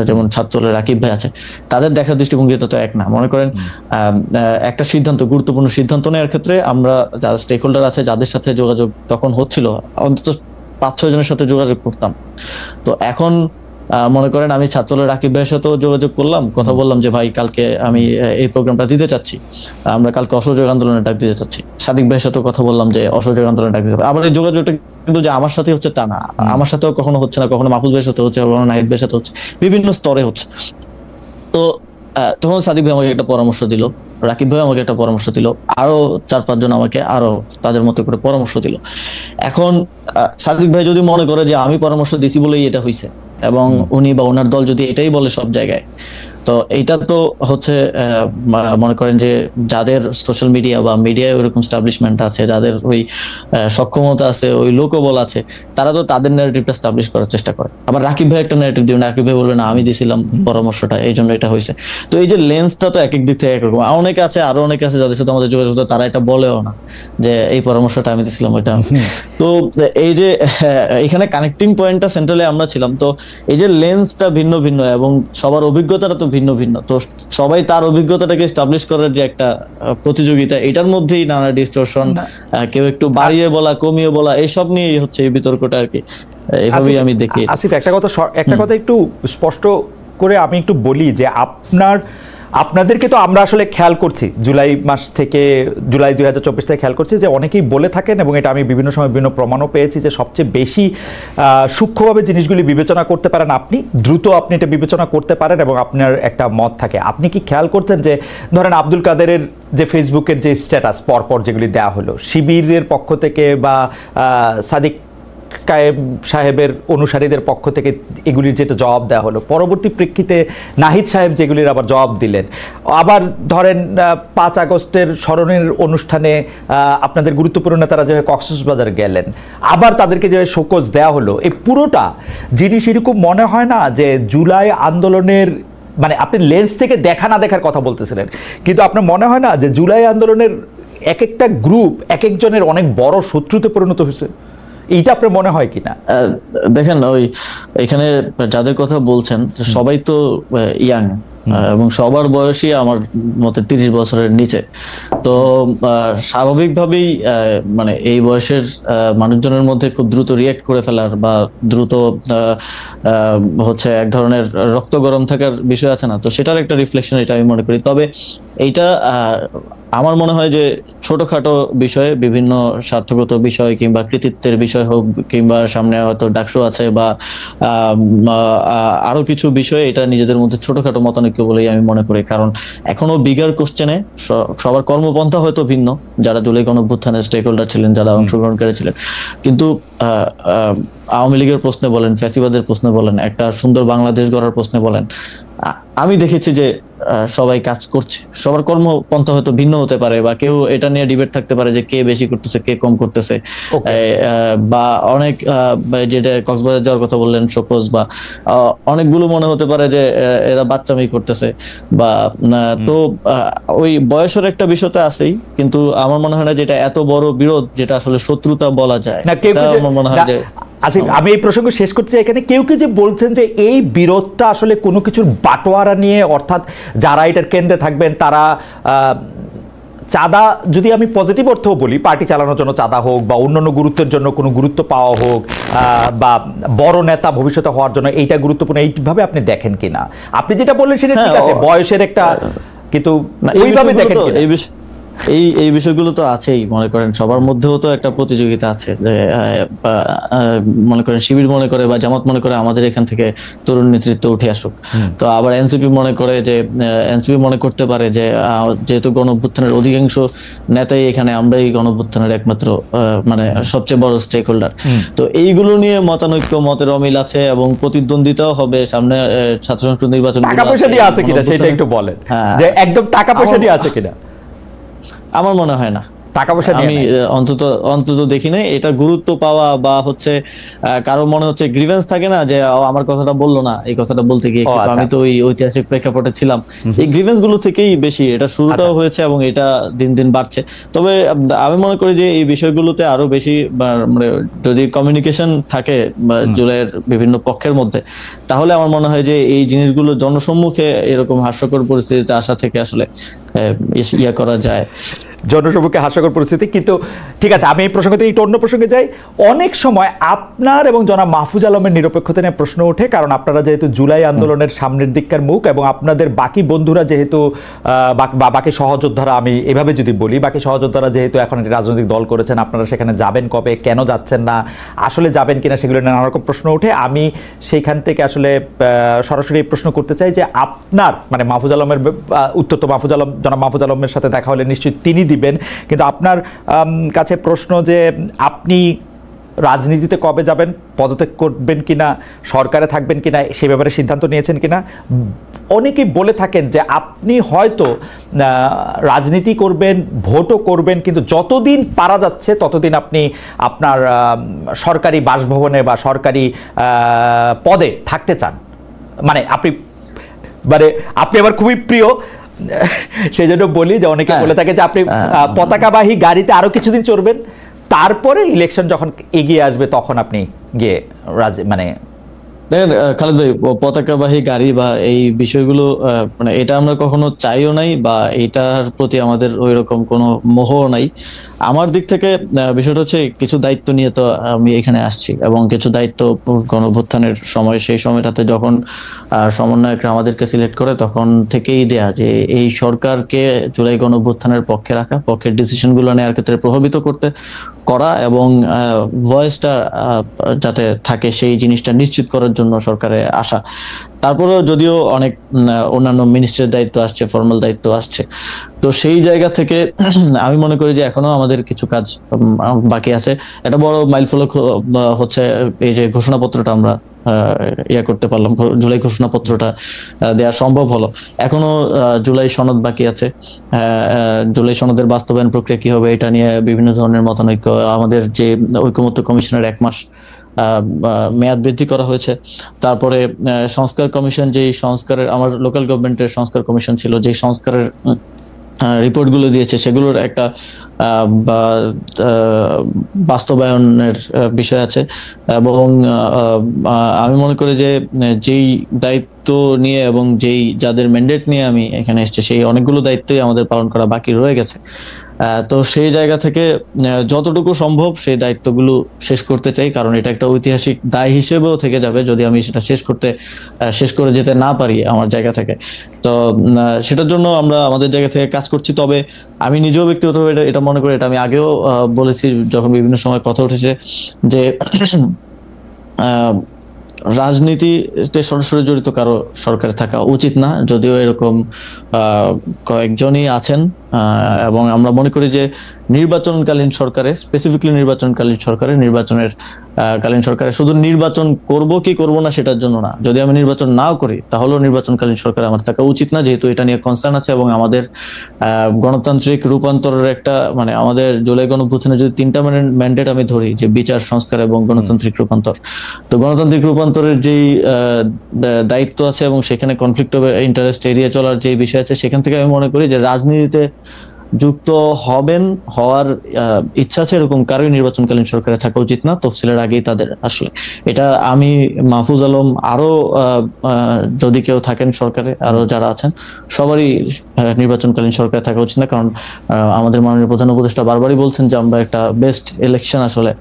যেমন ছাত্রদের রাকিব ভাই আছে, তাদের দেখার দৃষ্টিভঙ্গিটা তো এক না। মনে করেন একটা সিদ্ধান্ত, গুরুত্বপূর্ণ সিদ্ধান্ত নেওয়ার ক্ষেত্রে আমরা যারা স্টেক হোল্ডার আছে যাদের সাথে যোগাযোগ তখন হচ্ছিল, অন্তত 5-6 জনের সাথে যোগাযোগ করতাম। তো এখন মনে করেন আমি ছাত্রদের রাকিব ভাইয়ের সাথেও যোগাযোগ করলাম, কথা বললাম যে ভাই কালকে আমি এই প্রোগ্রামটা দিতে চাচ্ছি, আমরা কালকে অসহযোগ আন্দোলনের ডাক দিতে চাচ্ছি। সাদিক ভাইয়ের সাথেও কথা বললাম যে অসহযোগ আন্দোলনের ডাক দিতে পারে। আবার এই যোগাযোগটা কিন্তু যে আমার সাথে হচ্ছে তা না, আমার সাথেও কখনো হচ্ছে না, কখনো মাহফুজ ভাইয়ের সাথে হচ্ছে, কখনো নাহিদ ভাইয়ের সাথে হচ্ছে, বিভিন্ন স্তরে হচ্ছে। তো তখন সাদিক ভাই আমাকে একটা পরামর্শ দিল, রাকিব ভাই আমাকে একটা পরামর্শ দিল, আরো 4-5 জন আমাকে আরো তাদের মতো করে পরামর্শ দিল। এখন সাদিক ভাই যদি মনে করে যে আমি পরামর্শ দিছি বলেই এটা হয়েছে, এবং উনি বা ওনার দল যদি এটাই বলে সব জায়গায়, তো এইটা তো হচ্ছে মনে করেন যে যাদের সোশ্যাল মিডিয়া বা মিডিয়ায় ওইরকম স্টাবলিশমেন্ট আছে, যাদের ওই সক্ষমতা আছে, ওই লোকবল আছে, তারা তো তাদের ন্যারেটিভটা স্টাবলিশ করার চেষ্টা করে। আবার রাকিব ভাই একটা ন্যারেটিভ দিবেন, রাকিব ভাই বলবে না আমি দিছিলাম পরামর্শটা এই জন্য এটা হয়েছে। তো এই যে লেন্সটা তো এক এক দিক থেকে একরকম। অনেকে আছে, আরো অনেকে আছে যাদের সাথে আমাদের যোগাযোগ, তারা এটা বলেও না যে এই পরামর্শটা আমি দিছিলাম ওইটা। তো এই যে এখানে কানেক্টিং পয়েন্টটা সেন্ট্রালে আমরা ছিলাম। তো এই যে লেন্সটা ভিন্ন ভিন্ন এবং সবার অভিজ্ঞতাটা তো ভিন্ন ভিন্ন, তো সবাই তার অভিজ্ঞতাটাকে এস্টাবলিশ করার যে একটা প্রতিযোগিতা, এটার মধ্যেই নানা ডিসটরশন, কেউ একটু বাড়িয়ে বলা কমিয়ে বলা, এইসব নিয়েই হচ্ছে এই বিতর্কটা আর কি। এইভাবেই আমি দেখি। আসিফ, একটা কথা একটু স্পষ্ট করে আমি একটু বলি যে আপনাদেরকে তো আমরা আসলে খেয়াল করছি জুলাই 2024 থেকে খেয়াল করছি যে অনেকেই বলে থাকেন, এবং এটা আমি বিভিন্ন সময় বিভিন্ন প্রমাণও পেয়েছি যে সবচেয়ে বেশি সূক্ষ্মভাবে জিনিসগুলি বিবেচনা করতে পারেন আপনি, দ্রুত আপনি এটা বিবেচনা করতে পারেন এবং আপনার একটা মত থাকে। আপনি কি খেয়াল করছেন যে ধরেন আব্দুল কাদেরের যে ফেসবুকের যে স্ট্যাটাস পরপর যেগুলি দেওয়া হলো শিবিরের পক্ষ থেকে বা সাদিক কায়েম সাহেবের অনুসারীদের পক্ষ থেকে এগুলির যেটা জবাব দেওয়া হলো, পরবর্তী প্রেক্ষিতে নাহিদ সাহেব যেগুলির আবার জবাব দিলেন, আবার ধরেন 5 আগস্টের স্মরণের অনুষ্ঠানে আপনাদের গুরুত্বপূর্ণ নেতারা যেভাবে কক্সবাজার গেলেন, আবার তাদেরকে যেভাবে শোকজ দেওয়া হলো, এই পুরোটা জিনিস এরকম মনে হয় না যে জুলাই আন্দোলনের, মানে আপনি লেন্স থেকে দেখা না দেখার কথা বলতেছিলেন, কিন্তু আপনার মনে হয় না যে জুলাই আন্দোলনের এক একটা গ্রুপ এক একজনের অনেক বড় শত্রুতে পরিণত হয়েছে? এইটা আপনার মনে হয় কিনা? দেখেন, ওই এখানে যাদের কথা বলছেন সবাই তো ইয়াং, এবং সবার বয়সই আমার মতে 30 বছরের নিচে। তো স্বাভাবিকভাবেই মানে এই বয়সের মানুষজনের মধ্যে খুব দ্রুত রিয়েক্ট করে ফেলার বা দ্রুত হচ্ছে এক ধরনের রক্ত গরম থাকার বিষয় আছে না, তো সেটার একটা রিফ্লেকশন এটা আমি মনে করি। তবে এইটা আমার মনে হয় যে ছোটখাটো বিষয়ে, বিভিন্ন স্বার্থগত বিষয় কিংবা কৃতিত্বের বিষয় হোক, কিংবা সামনে হয়তো ডাকসু আছে বা আরো কিছু বিষয়ে, এটা নিজেদের মধ্যে ছোটখাটো মতানৈক্য বলেই আমি মনে করি। কারণ এখনো বিগার কোশ্চেনে সবার কর্মপন্থা হয়তো ভিন্ন, যারা জুলাই গণঅভ্যুত্থানের স্টেক হোল্ডার ছিলেন, যারা অংশগ্রহণকারী ছিলেন, কিন্তু আওয়ামী লীগের প্রশ্নে বলেন, ফ্যাসিবাদের প্রশ্নে বলেন, একটা সুন্দর বাংলাদেশ গড়ার প্রশ্নে বলেন, আমি দেখেছি যে সবাই কাজ করছে। সবার কর্মপন্থা হয়তো ভিন্ন হতে পারে, বা কেউ এটা নিয়ে ডিবেট থাকতে পারে যে কে বেশি করতেছে কে কম করতেছে, বা অনেক যেটা কক্সবাজার যাওয়ার কথা বললেন শোকজ, বা অনেকগুলো মনে হতে পারে যে এরা বাচ্চামি করতেছে, বা তো ওই বয়সের একটা বিষয়টা আছেই। কিন্তু আমার মনে হয় না যেটা এত বড় বিরোধ যেটা আসলে শত্রুতা বলা যায়। আমার মনে হয় যে আসিফ, আমি এই প্রসঙ্গ শেষ করছি এখানে। কেউ যে বলছেন যে এই বিরোধটা আসলে কোনো কিছুর বাটোয়ারা নিয়ে, অর্থাৎ যারা এটার কেন্দ্রে থাকবেন তারা চাঁদা, যদি আমি পজিটিভ অর্থও বলি, পার্টি চালানোর জন্য চাঁদা হোক বা অন্যান্য গুরুত্বের জন্য কোনো গুরুত্ব পাওয়া হোক, বা বড় নেতা ভবিষ্যতে হওয়ার জন্য এইটা গুরুত্বপূর্ণ, এইভাবে আপনি দেখেন কিনা? আপনি যেটা বললেন সেটা ঠিক আছে, বয়সের একটা, কিন্তু ওইভাবে দেখেন এই বিষয়গুলো তো আছেই। মনে করেন সবার মধ্যেও তো একটা প্রতিযোগিতা আছে, যে মনে করেন শিবির মনে করে বা জামাত মনে করে আমাদের এখান থেকে তরুণ নেতৃত্ব উঠে আসুক, তো আবার এনসিপি মনে করে যে এনসিপি মনে করতে পারে যে যেহেতু গণঅভ্যুত্থানের অধিকাংশ নেতাই এখানে, আমরাই গণঅভ্যুত্থানের একমাত্র মানে সবচেয়ে বড় স্টেক হোল্ডার। তো এইগুলো নিয়ে মতানৈক্য, মতের অমিল আছে এবং প্রতিদ্বন্দ্বিতাও হবে সামনে ছাত্র সংসদ নির্বাচন। টাকা পয়সা দিয়ে আছে কিনা সেটা একটু বলেন, যে একদম টাকা পয়সা দিয়ে আছে কিনা? আমার মনে হয় না, টাকা পয়সা আমি অন্তত দেখি নাই। এটা গুরুত্ব পাওয়া বা হচ্ছে কারো মনে হচ্ছে গ্রিভেন্স থাকে না যে আমার কথাটা বললো না, এই কথাটা বলতে গিয়ে আমি তো ওই ঐতিহাসিক প্রেক্ষাপটে ছিলাম, এই গ্রিভেন্স গুলো থেকেই বেশি এটা শুরুটাও হয়েছে এবং এটা দিন দিন বাড়ছে। তবে আমি মনে করি যে এই বিষয়গুলোতে আরো বেশি মানে যদি কমিউনিকেশন থাকে জুলাইয়ের বিভিন্ন পক্ষের মধ্যে, তাহলে আমার মনে হয় যে এই জিনিসগুলো জনসম্মুখে এরকম হাস্যকর পরিস্থিতিতে আসা থেকে আসলে ইয়া করা যায়। জনসমুখে হাস্যকর পরিস্থিতি। কিন্তু ঠিক আছে, আমি এই প্রসঙ্গ থেকে একটু অন্য প্রসঙ্গে যাই। অনেক সময় আপনার এবং জনাব মাহফুজ আলমের নিরপেক্ষতা নিয়ে প্রশ্ন ওঠে, কারণ আপনারা যেহেতু জুলাই আন্দোলনের সামনের দিককার মুখ এবং আপনাদের বাকি বন্ধুরা যেহেতু বাকি সহযোদ্ধারা, আমি এভাবে যদি বলি, বাকি সহযোদ্ধারা যেহেতু এখন একটি রাজনৈতিক দল করেছেন, আপনারা সেখানে যাবেন কবে, কেন যাচ্ছেন না, আসলে যাবেন কিনা, সেগুলো নিয়ে নানা রকম প্রশ্ন ওঠে। আমি সেইখান থেকে আসলে সরাসরি এই প্রশ্ন করতে চাই যে আপনার মানে মাহফুজ আলমের উত্তর তো মাহফুজ আলম, জনাব মাহফুজ আলমের সাথে দেখা হলে নিশ্চয়ই তিনি দিবেন, কিন্তু আপনার কাছে প্রশ্ন যে আপনি রাজনীতিতে কবে যাবেন, পদত্যাগ করবেন কিনা, সরকারে থাকবেন কিনা, সে ব্যাপারে সিদ্ধান্ত নিয়েছেন কিনা। অনেকেই বলে থাকেন যে আপনি হয়তো রাজনীতি করবেন, ভোটও করবেন, কিন্তু যতদিন পারা যাচ্ছে ততদিন আপনি আপনার সরকারি বাসভবনে বা সরকারি পদে থাকতে চান। মানে আপনি আমার খুবই প্রিয়, সেই জন্য বলি যে অনেকে বলে থাকে যে আপনি পতাকাবাহী গাড়িতে আরো কিছুদিন চড়বেন, তারপরে ইলেকশন যখন এগিয়ে আসবে তখন আপনি গিয়ে মানে দেখেন খালেদ ভাই, পতাকাবাহী গাড়ি বা এই বিষয়গুলো মানে এটা আমরা কখনো চাইও নাই বা এটার প্রতি আমাদের ওই রকম কোনো মোহ নাই। আমার দিক থেকে বিষয়টা হচ্ছে কিছু দায়িত্ব নিয়ে তো আমি এখানে আসছি এবং কিছু দায়িত্ব গণঅভ্যুত্থানের সময়, সেই সময়টাতে যখন সমন্বয়করা আমাদেরকে সিলেক্ট করে তখন থেকেই দেয়া যে এই সরকারকে জুলাই গণঅভ্যুত্থানের পক্ষে রাখা, পক্ষের ডিসিশনগুলো নেওয়ার ক্ষেত্রে প্রভাবিত করা এবং ভয়েসটা যাতে থাকে সেই জিনিসটা নিশ্চিত করার জন্য সরকারে আসা। তারপরেও যদিও অনেক অন্যান্য মিনিস্ট্রির দায়িত্ব আসছে, ফর্মাল দায়িত্ব আসছে, তো সেই জায়গা থেকে আমি মনে করি যে এখনো আমাদের কিছু কাজ বাকি আছে। একটা বড় মাইলফলক হচ্ছে এই যে ঘোষণাপত্রটা আমরা করতে পারলাম, জুলাই ঘোষণাপত্রটা দেওয়া সম্ভব হলো। এখনো জুলাই সনদ বাকি আছে। জুলাই সনদের বাস্তবায়ন প্রক্রিয়া কি হবে এটা নিয়ে বিভিন্ন ধরনের মতানৈক্য। আমাদের যে ঐকমত্য কমিশনের 1 মাস মেয়াদ বৃদ্ধি করা হয়েছে। তারপরে সংস্কার কমিশন, যে সংস্কারের আমার লোকাল গভর্নমেন্টের সংস্কার কমিশন ছিল, যে সংস্কারের রিপোর্টগুলো দিয়েছে সেগুলোর একটা বাস্তবায়নের বিষয় আছে। এবং আমি মনে করি যে যেই দায়িত্ব নিয়ে এবং যাদের ম্যান্ডেট নিয়ে আমি এখানে এসেছি সেই অনেকগুলো দায়িত্বই আমাদের পালন করা বাকি রয়ে গেছে। তো সেই জায়গা থেকে যতটুকু সম্ভব সেই দায়িত্বগুলো শেষ করতে চাই, কারণ এটা একটা ঐতিহাসিক দায় হিসেবেও থেকে যাবে যদি আমি সেটা শেষ করে যেতে না পারি আমার জায়গা থেকে। তো সেটার জন্য আমরা আমাদের জায়গা থেকে কাজ করছি। তবে আমি নিজেও ব্যক্তিগতভাবে এটা মনে করি, এটা আমি আগেও বলেছি যখন বিভিন্ন সময় কথা উঠেছে, যে রাজনীতিতে সরাসরি জড়িত কারো সরকারে থাকা উচিত না, যদিও এরকম কয়েকজনই আছেন। এবং আমরা মনে করি যে নির্বাচনকালীন সরকারে, স্পেসিফিকলি নির্বাচনকালীন সরকারে শুধু নির্বাচন করব কি করব না সেটার জন্য না, যদি আমি নির্বাচন নাও করি তাহলেও নির্বাচনকালীন সরকারে আমার থাকা উচিত না, যেহেতু এটা নিয়ে কনসার্ন আছে। এবং আমাদের গণতান্ত্রিক রূপান্তরের একটা মানে আমাদের জুলাই গণঅভ্যুত্থানে যদি 3টা ম্যান্ডেট আমি ধরি, যে বিচার, সংস্কার এবং গণতান্ত্রিক রূপান্তর, তো গণতান্ত্রিক রূপান্তরের যেই দায়িত্ব আছে এবং সেখানে কনফ্লিক্ট অফ ইন্টারেস্ট এড়িয়ে চলার যে বিষয় আছে, সেখান থেকে আমি মনে করি যে রাজনীতিতে যুক্ত হওয়ার ইচ্ছা আছে এরকম কারোই নির্বাচনকালীন সরকারে থাকা উচিত না, তফসিলের আগেই তাদের। আসলে এটা আমি, মাহফুজ আলম, আরো যদি কেউ থাকেন সরকারে, আরো যারা আছেন সবারই নির্বাচনকালীন সরকারে থাকা উচিত না, কারণ আমাদের মাননীয় প্রধান উপদেষ্টা বারবারই বলছেন যে আমরা একটা বেস্ট ইলেকশন আসলে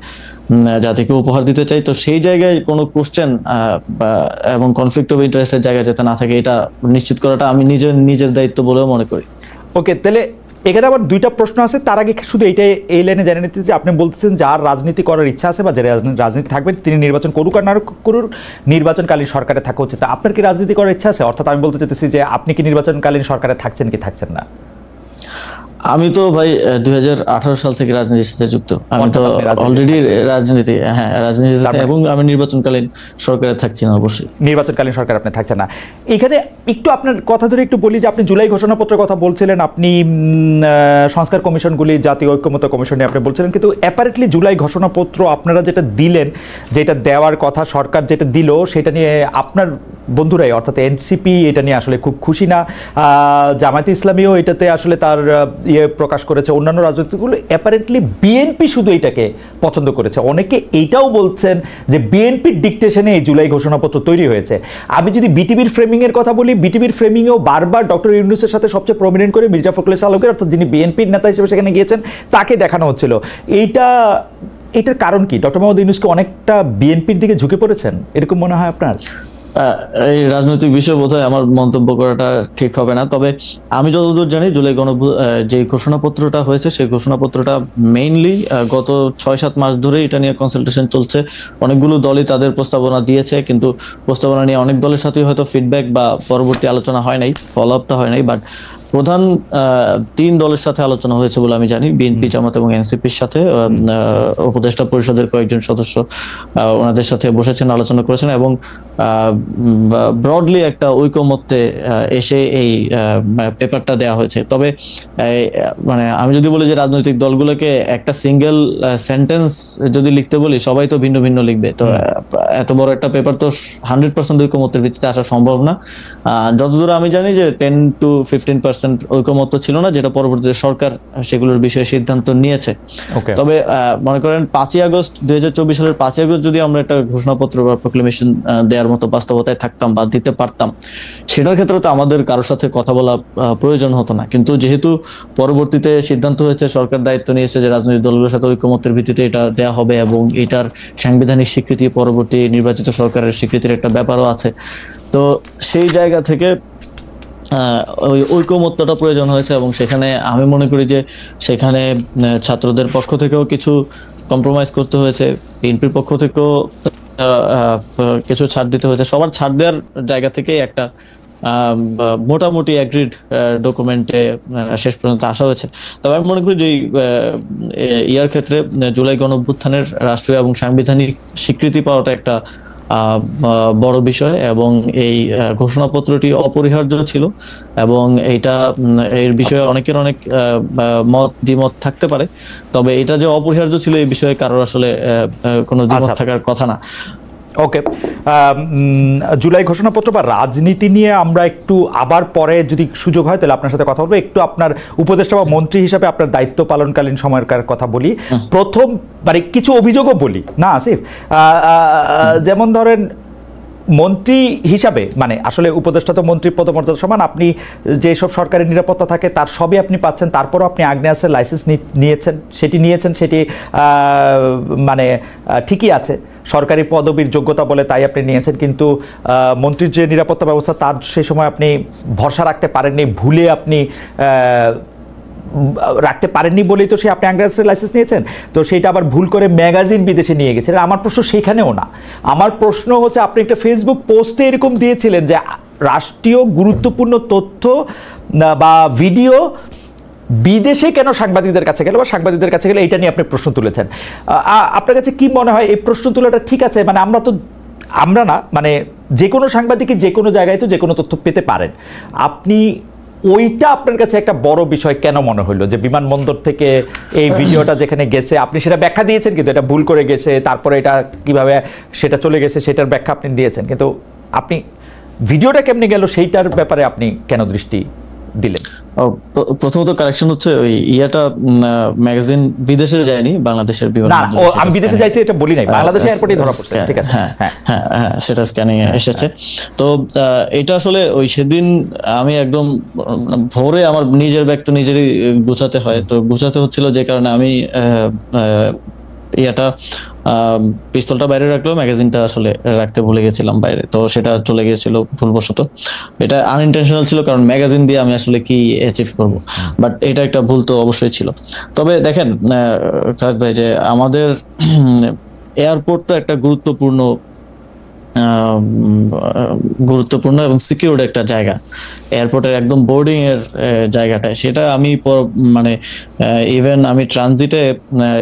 জাতিকে উপহার দিতে চাই। তো সেই জায়গায় কোনো কোশ্চেন এবং কনফ্লিক্ট অফ ইন্টারেস্টের জায়গায় যাতে না থাকে, এটা নিশ্চিত করাটা আমি নিজের দায়িত্ব বলেও মনে করি। ওকে, তাহলে এখানে আবার 2টা প্রশ্ন আছে। তার আগে শুধু এই লাইনে জেনে নিতে যে আপনি বলতেছেন যার রাজনীতি করার ইচ্ছা আছে বা যে রাজনীতি থাকবেন তিনি নির্বাচন করুক আর না করুক, নির্বাচনকালীন সরকারে থাকা উচিত। আপনার কি রাজনীতি করার ইচ্ছা আছে? অর্থাৎ আমি বলতে চাইতেছি যে আপনি কি নির্বাচনকালীন সরকারে থাকছেন কি থাকছেন না? আমি তো ভাই 2018 সাল থেকে রাজনীতির সাথে যুক্ত। আমি তো অলরেডি রাজনীতিতে এবং আমি নির্বাচনকালীন সরকারে থাকছি না। অবশ্যই নির্বাচনকালীন সরকার আপনি থাকছেন না। এখানে একটু আপনার কথা ধরে একটু বলি যে আপনি জুলাই ঘোষণাপত্রের কথা বলছিলেন, আপনি সংস্কার কমিশনগুলি, জাতীয় ঐক্যমত্য কমিশন নিয়ে আপনি বলছিলেন, কিন্তু অ্যাপারেন্টলি জুলাই ঘোষণাপত্র আপনারা যেটা দিলেন, যেটা দেওয়ার কথা সরকার যেটা দিল, সেটা নিয়ে আপনার বন্ধুরাই অর্থাৎ এনসিপি এটা নিয়ে আসলে খুব খুশি না, জামায়াতে ইসলামীও এটাতে আসলে তার ইয়ে প্রকাশ করেছে, অন্যান্য রাজনীতিগুলো অ্যাপারেন্টলি বিএনপি শুধু এটাকে পছন্দ করেছে। অনেকে এইটাও বলছেন যে বিএনপির ডিকটেশনে এই জুলাই ঘোষণাপত্র তৈরি হয়েছে। আমি যদি বিটিভির ফ্রেমিংয়ের কথা বলি, বিটিভির ফ্রেমিংয়েও বারবার ডক্টর ইউনূসের সাথে সবচেয়ে প্রমিনেন্ট করে মির্জা ফখরুল ইসলাম আলমগীর অর্থাৎ যিনি বিএনপির নেতা হিসেবে সেখানে গিয়েছেন তাকে দেখানো হচ্ছিল। এটার কারণ কি? ডক্টর মোহাম্মদ ইউনূস কি অনেকটা বিএনপির দিকে ঝুঁকে পড়েছেন, এরকম মনে হয় আপনার? এই রাজনৈতিক বিষয় বোধহয় আমার মন্তব্য করাটা ঠিক হবে না, তবে আমি যতদূর জানি জুলাই যে ঘোষণাপত্রটা হয়েছে সেই ঘোষণাপত্রটা মেইনলি গত 6-7 মাস ধরে এটা নিয়ে কনসালটেশন চলছে। অনেকগুলো দলই তাদের প্রস্তাবনা দিয়েছে, কিন্তু প্রস্তাবনা নিয়ে অনেক দলের সাথেই হয়তো ফিডব্যাক বা পরবর্তী আলোচনা হয় নাই, ফলো আপটা হয় নাই। বাট প্রধান 3 দলের সাথে আলোচনা হয়েছে বলে আমি জানি, বিএনপি, জামাত এবং এনসিপির সাথে। উপদেষ্টা পরিষদের কয়েকজন সদস্য ওনাদের সাথে বসেছেন, আলোচনা করেছেন এবং ব্রডলি একটা ঐকমত্যে এসে এই পেপারটা দেওয়া হয়েছে। তবে মানে আমি যদি বলি যে রাজনৈতিক দলগুলোকে একটা সিঙ্গেল সেন্টেন্স যদি লিখতে বলি, সবাই তো ভিন্ন ভিন্ন লিখবে, তো এত বড় একটা পেপার তো 100% ঐকমত্যের ভিত্তিতে আসা সম্ভব না। যতদূর আমি জানি যে 10-15% ঐকমত্য ছিল না, যেটা পরবর্তীতে সরকার সেগুলোর বিষয়ে সিদ্ধান্ত নিয়েছে। তবে মনে করেন 5ই আগস্ট 2024 সালের 5ই আগস্ট যদি আমরা একটা ঘোষণাপত্র বা প্রোক্লেমেশন দেওয়ার মতো বাস্তবতায় থাকতাম বা দিতে পারতাম, সেটার ক্ষেত্রে তো আমাদের কারোর সাথে কথা বলা প্রয়োজন হতো না। কিন্তু যেহেতু পরবর্তীতে সিদ্ধান্ত হয়েছে, সরকার দায়িত্ব নিয়েছে যে রাজনৈতিক দলগুলোর সাথে ঐকমত্যের ভিত্তিতে এটা দেওয়া হবে এবং এটার সাংবিধানিক স্বীকৃতি, পরবর্তী নির্বাচিত সরকারের স্বীকৃতির একটা ব্যাপারও আছে। তো সেই জায়গা থেকে ওই ঐকমত্যটা প্রয়োজন হয়েছে এবং সেখানে আমি মনে করি যে সেখানে ছাত্রদের পক্ষ থেকেও কিছু কম্প্রোমাইজ করতে হয়েছে, বিএনপির পক্ষ থেকেও কিছু ছাড় দিতে হয়েছে। সবার ছাড় দেওয়ার জায়গা থেকে একটা মোটামুটি অ্যাগ্রিড ডকুমেন্টে শেষ পর্যন্ত আসা হয়েছে। তবে আমি মনে করি যে ইয়ার ক্ষেত্রে জুলাই গণঅভ্যুত্থানের রাষ্ট্রীয় এবং সাংবিধানিক স্বীকৃতি পাওয়াটা একটা বড় বিষয় এবং এই ঘোষণাপত্রটি অপরিহার্য ছিল এবং এইটা এর বিষয়ে অনেকের অনেক দ্বিমত থাকতে পারে, তবে এটা যে অপরিহার্য ছিল এই বিষয়ে কারোর আসলে কোনো দ্বিমত থাকার কথা না। ওকে, জুলাই ঘোষণাপত্র বা রাজনীতি নিয়ে আমরা একটু আবার পরে যদি সুযোগ হয় তাহলে আপনার সাথে কথা বলবো। একটু আপনার উপদেষ্টা বা মন্ত্রী হিসাবে আপনার দায়িত্ব পালনকালীন সময়কার কথা বলি। প্রথম মানে কিছু অভিযোগও বলি না আসিফ, যেমন ধরেন মন্ত্রী হিসাবে, মানে আসলে উপদেষ্টা তো মন্ত্রীর পদমর্যাদা সমান, আপনি যেসব সরকারি নিরাপত্তা থাকে তার সবই আপনি পাচ্ছেন, তারপরও আপনি আগ্নেয়াস্ত্রের লাইসেন্স নিয়েছেন, সেটি মানে ঠিকই আছে, সরকারি পদবীর যোগ্যতা বলে তাই আপনি নিয়েছেন, কিন্তু মন্ত্রীর যে নিরাপত্তা ব্যবস্থা তার সেই সময় আপনি ভরসা রাখতে পারেননি, ভুলে আপনি রাখতে পারেননি বলেই তো আপনি আগ্নেয়াস্ত্রের লাইসেন্স নিয়েছেন, তো সেইটা আবার ভুল করে ম্যাগাজিন বিদেশে নিয়ে গেছেন। আমার প্রশ্ন সেখানেও না, আমার প্রশ্ন হচ্ছে আপনি একটা ফেসবুক পোস্টে এরকম দিয়েছিলেন যে রাষ্ট্রীয় গুরুত্বপূর্ণ তথ্য বা ভিডিও বিদেশে কেন সাংবাদিকদের কাছে গেল বা সাংবাদিকদের কাছে গেলে এটা নিয়ে আপনি প্রশ্ন তুলেছেন। আপনার কাছে কি মনে হয় এই প্রশ্ন তোলাটা ঠিক আছে? মানে আমরা না, মানে যে কোনো সাংবাদিকই যে কোনো জায়গায় তো যে কোনো তথ্য পেতে পারেন, আপনি ওইটা আপনার কাছে একটা বড় বিষয় কেন মনে হলো যে বিমানবন্দর থেকে এই ভিডিওটা যেখানে গেছে আপনি সেটা ব্যাখ্যা দিয়েছেন, কিন্তু এটা ভুল করে গেছে, তারপরে এটা কিভাবে সেটা চলে গেছে সেটার ব্যাখ্যা আপনি দিয়েছেন, কিন্তু আপনি ভিডিওটা কেমনে গেল সেইটার ব্যাপারে আপনি কেন দৃষ্টি দিলেন? প্রথমত কারেকশন হচ্ছে ওই ইয়াটা ম্যাগাজিন বিদেশে যায়নি, বাংলাদেশের না, আমি বিদেশে যাইছি এটা বলি নাই, বাংলাদেশে এয়ারপোর্টে ধরা পড়ছে, ঠিক আছে, হ্যাঁ সেটা স্ক্যানিং এসেছে। তো এটা আসলে ওই সেদিন আমি একদম ভোরে আমার নিজের ব্যাগ তো নিজেরই গুছাতে হয়, তো গুছাতে হচ্ছিল যে কারণে আমি ইয়াটা পিস্তলটা বাইরে রাখলেও ম্যাগাজিনটা আসলে রাখতে ভুলে গেছিলাম বাইরে, তো সেটা চলে গিয়েছিল ভুলবশত। এটা আনইনটেনশনাল ছিল, কারণ ম্যাগাজিন দিয়ে আমি আসলে কি অ্যাচিভ করব, বাট এটা একটা ভুল তো অবশ্যই ছিল। তবে দেখেন খালেদ ভাই, যে আমাদের এয়ারপোর্ট তো একটা গুরুত্বপূর্ণ এবং সিকিউরড একটা জায়গা, এয়ারপোর্টের একদম বোর্ডিং এর জায়গাটায়। সেটা আমি মানে ইভেন আমি ট্রানজিটে